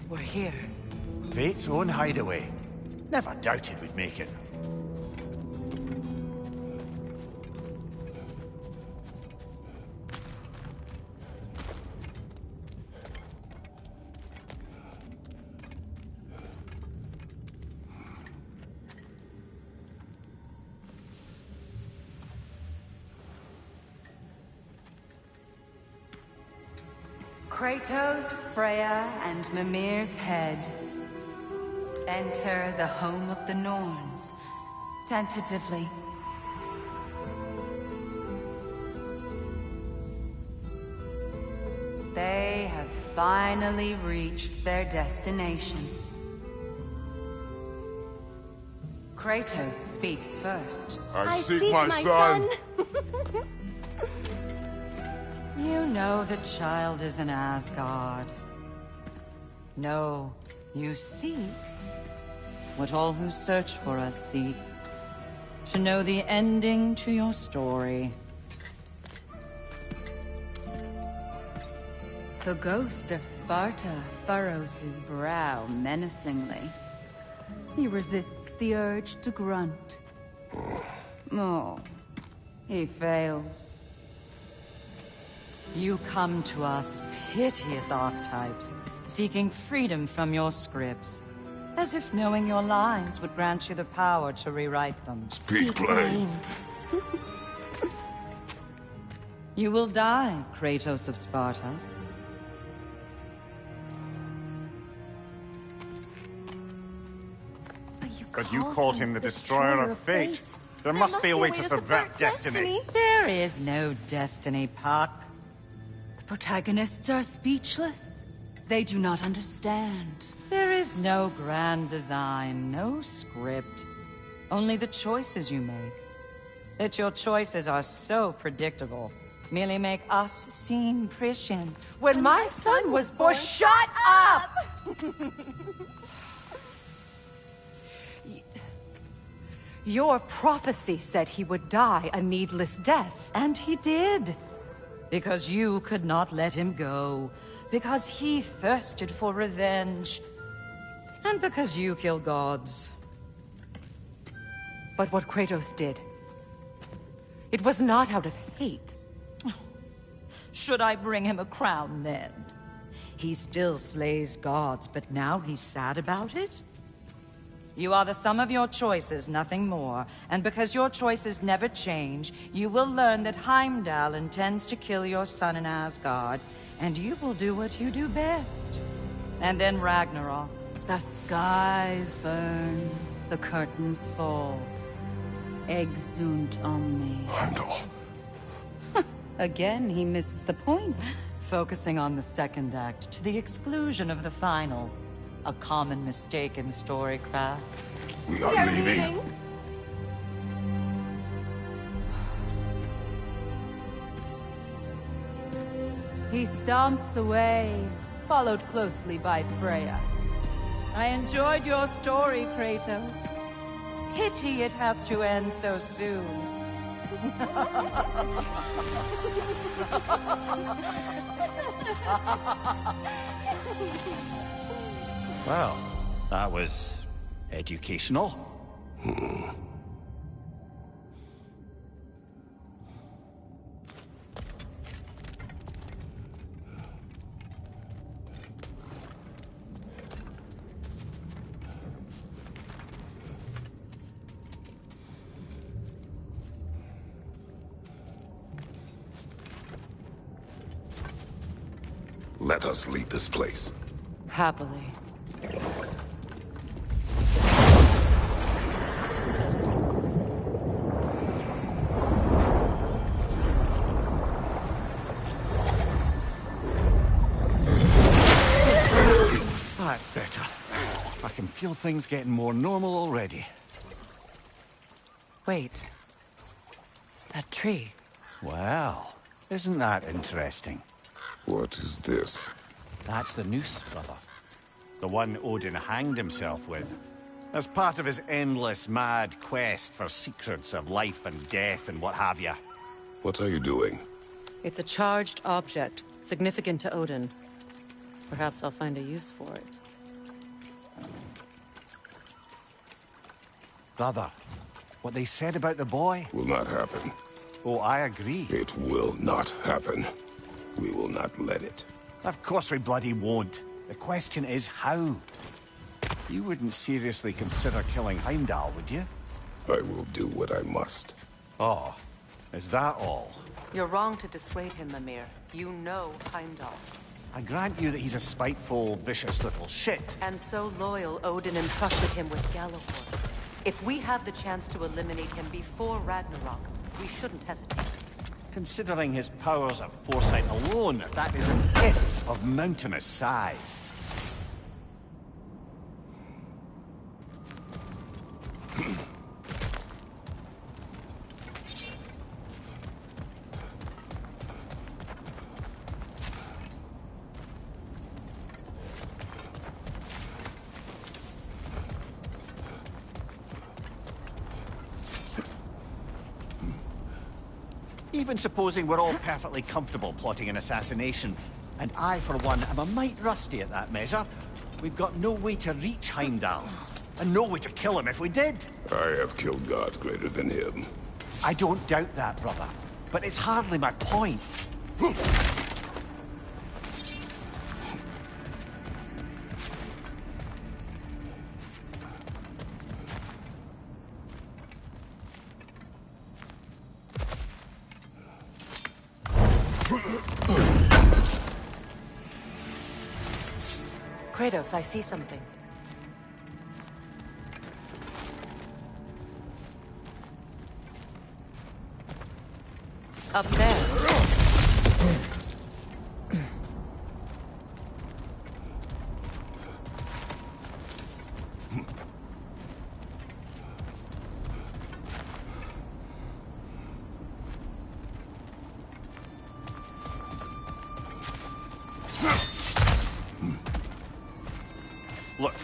We're here. Fate's own hideaway. Never doubted we'd make it. Kratos, Freya, and Mimir's head. Enter the home of the Norns, tentatively. They have finally reached their destination. Kratos speaks first. I seek my son. You know the child is in Asgard. No, you seek what all who search for us seek. To know the ending to your story. The ghost of Sparta furrows his brow menacingly. He resists the urge to grunt. Oh, he fails. You come to us, piteous archetypes, seeking freedom from your scripts. As if knowing your lines would grant you the power to rewrite them. Speak plain. You will die, Kratos of Sparta. But you called him the Destroyer of Fate. There must be a way to subvert destiny. There is no destiny, Puck. The protagonists are speechless. They do not understand. There is no grand design, no script. Only the choices you make. That your choices are so predictable, merely make us seem prescient. When my son was born, shut up! Your prophecy said he would die a needless death. And he did. Because you could not let him go. Because he thirsted for revenge. And because you kill gods. But what Kratos did, it was not out of hate. Should I bring him a crown then? He still slays gods, but now he's sad about it? You are the sum of your choices, nothing more. And because your choices never change, you will learn that Heimdall intends to kill your son in Asgard, and you will do what you do best. And then Ragnarok. The skies burn, the curtains fall. Exunt omni. Heimdall. Again, he misses the point. Focusing on the second act to the exclusion of the final. A common mistake in storycraft. We are leaving. He stomps away, followed closely by Freya. I enjoyed your story, Kratos. Pity it has to end so soon. Well, that was educational. Let us leave this place. Happily. That's better. I can feel things getting more normal already. Wait. That tree. Well, isn't that interesting? What is this? That's the noose, brother. The one Odin hanged himself with. As part of his endless, mad quest for secrets of life and death and what have you. What are you doing? It's a charged object, significant to Odin. Perhaps I'll find a use for it. Brother, what they said about the boy? Will not happen. Oh, I agree. It will not happen. We will not let it. Of course we bloody won't. The question is how? You wouldn't seriously consider killing Heimdall, would you? I will do what I must. Oh, is that all? You're wrong to dissuade him, Mimir. You know Heimdall. I grant you that he's a spiteful, vicious little shit. And so loyal, Odin entrusted him with Gjallarhorn. If we have the chance to eliminate him before Ragnarok, we shouldn't hesitate. Considering his powers of foresight alone, that is an if of mountainous size. Even supposing we're all perfectly comfortable plotting an assassination, and I, for one, am a mite rusty at that measure, we've got no way to reach Heimdall, and no way to kill him if we did. I have killed gods greater than him. I don't doubt that, brother, but it's hardly my point. Kratos, I see something. Up there. Look,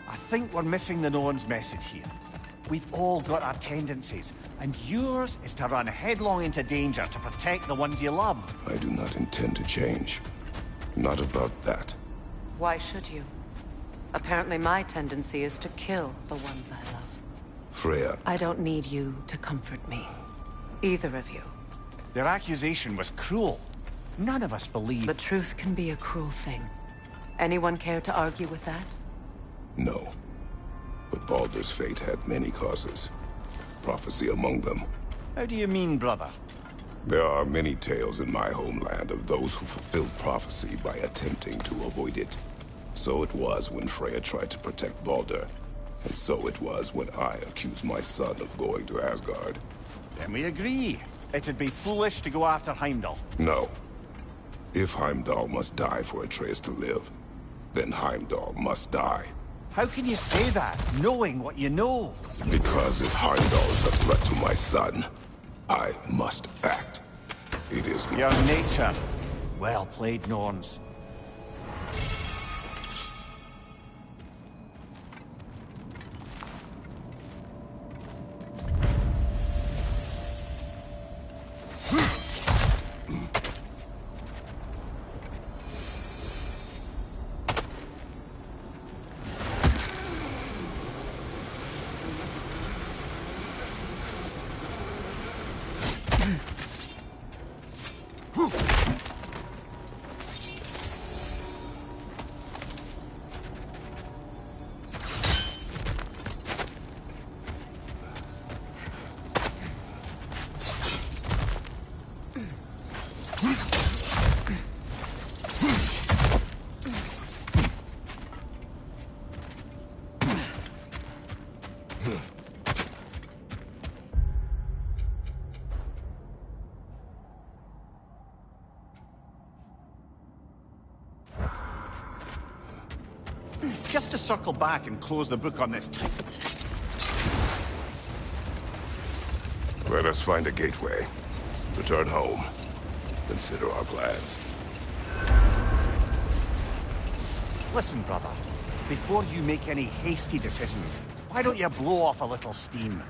I think we're missing the Norn's message here. We've all got our tendencies, and yours is to run headlong into danger to protect the ones you love. I do not intend to change. Not about that. Why should you? Apparently my tendency is to kill the ones I love. Freya. I don't need you to comfort me. Either of you. Their accusation was cruel. None of us believe... The truth can be a cruel thing. Anyone care to argue with that? No. But Baldur's fate had many causes. Prophecy among them. How do you mean, brother? There are many tales in my homeland of those who fulfilled prophecy by attempting to avoid it. So it was when Freya tried to protect Baldur. And so it was when I accused my son of going to Asgard. Then we agree. It'd be foolish to go after Heimdall. No. If Heimdall must die for Atreus to live, then Heimdall must die. How can you say that, knowing what you know? Because if Heimdall is a threat to my son, I must act. It is your nature. Well played, Norns. Just to circle back and close the book on this. Let us find a gateway. Return home. Consider our plans. Listen, brother. Before you make any hasty decisions, why don't you blow off a little steam?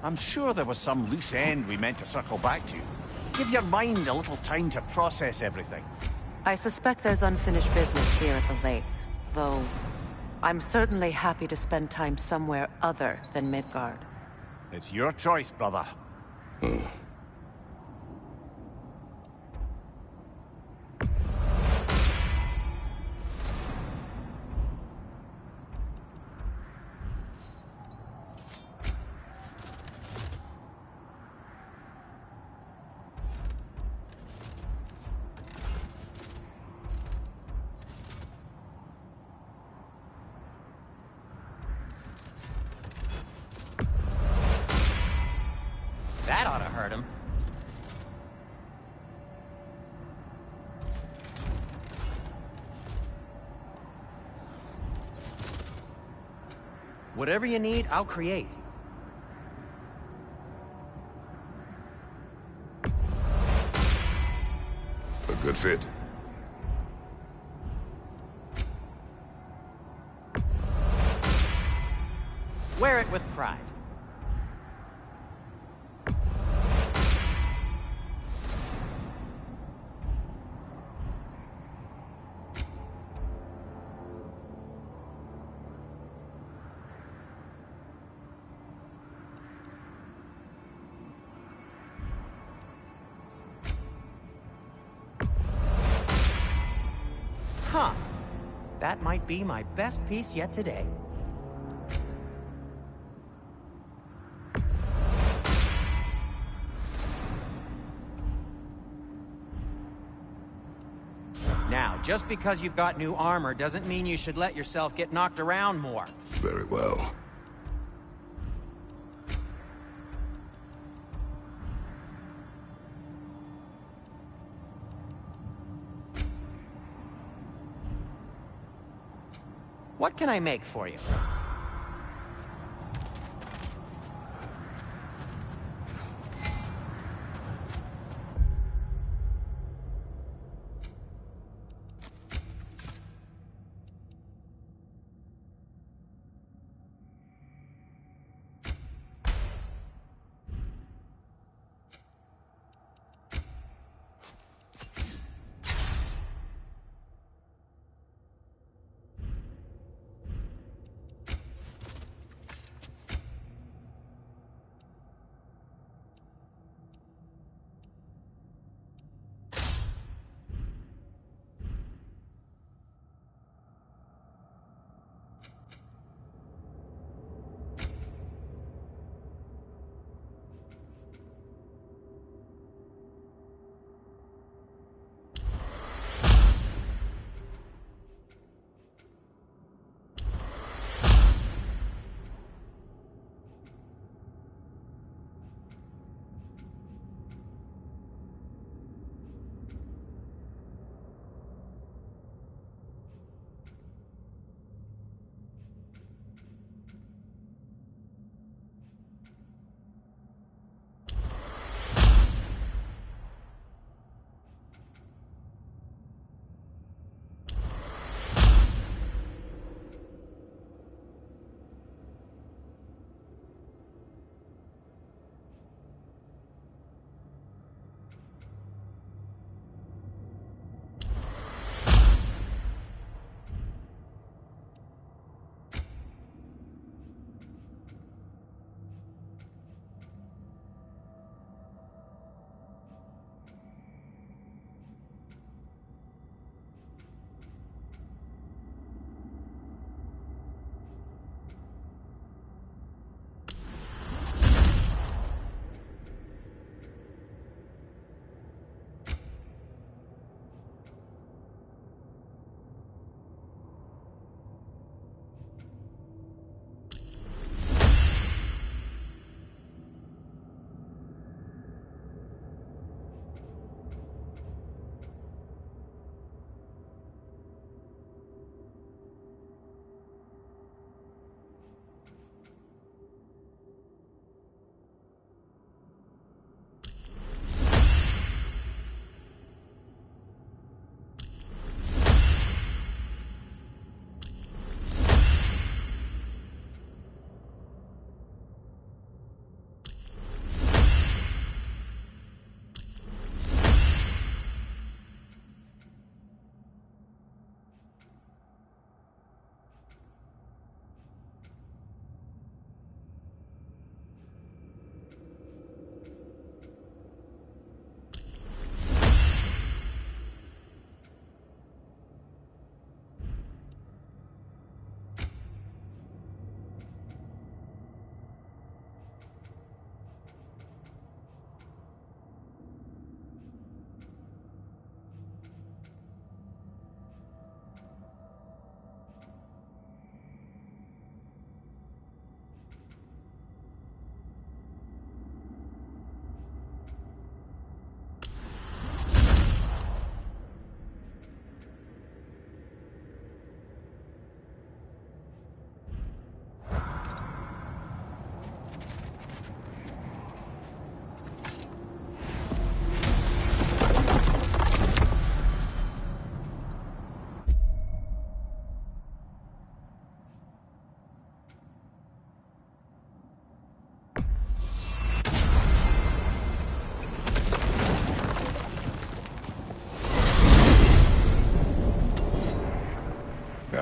I'm sure there was some loose end we meant to circle back to. Give your mind a little time to process everything. I suspect there's unfinished business here at the lake, though I'm certainly happy to spend time somewhere other than Midgard. It's your choice, brother. That ought to hurt him. Whatever you need, I'll create. A good fit. Wear it with pride. Huh. That might be my best piece yet today. Now, just because you've got new armor doesn't mean you should let yourself get knocked around more. Very well. What can I make for you?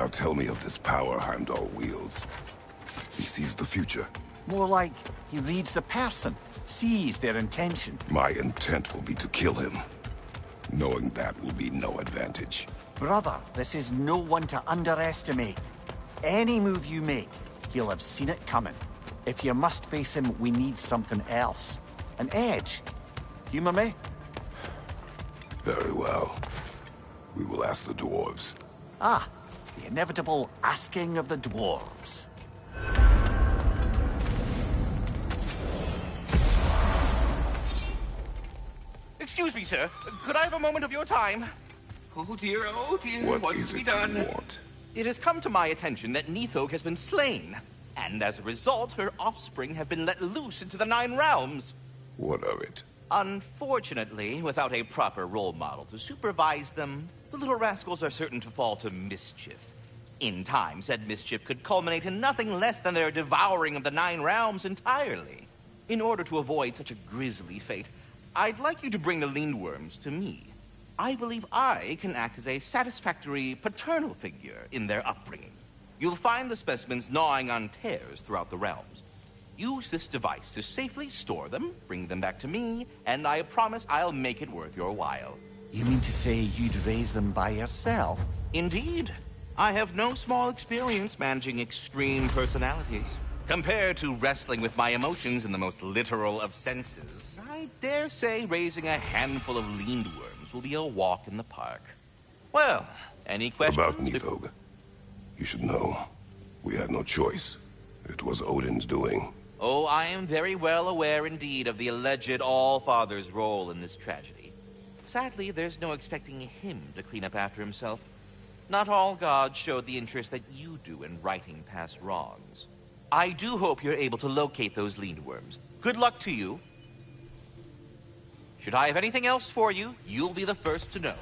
Now tell me of this power Heimdall wields. He sees the future. More like he reads the person, sees their intention. My intent will be to kill him. Knowing that will be no advantage. Brother, this is no one to underestimate. Any move you make, he'll have seen it coming. If you must face him, we need something else. An edge. Humor me? Very well. We will ask the dwarves. Ah, the inevitable asking of the dwarves. Excuse me, sir. Could I have a moment of your time? Oh dear, What what's is to be it done? you want? It has come to my attention that Nithog has been slain, and as a result, her offspring have been let loose into the Nine Realms. What of it? Unfortunately, without a proper role model to supervise them, the little rascals are certain to fall to mischief. In time, said mischief could culminate in nothing less than their devouring of the Nine Realms entirely. In order to avoid such a grisly fate, I'd like you to bring the Lindworms to me. I believe I can act as a satisfactory paternal figure in their upbringing. You'll find the specimens gnawing on tears throughout the realms. Use this device to safely store them, bring them back to me, and I promise I'll make it worth your while. You mean to say you'd raise them by yourself? Indeed. I have no small experience managing extreme personalities. Compared to wrestling with my emotions in the most literal of senses, I dare say raising a handful of Lindworms will be a walk in the park. Well, any questions? About Nithog. You should know. We had no choice. It was Odin's doing. Oh, I am very well aware indeed of the alleged All-Father's role in this tragedy. Sadly, there's no expecting him to clean up after himself. Not all gods showed the interest that you do in righting past wrongs. I do hope you're able to locate those Lindworms. Good luck to you. Should I have anything else for you, you'll be the first to know.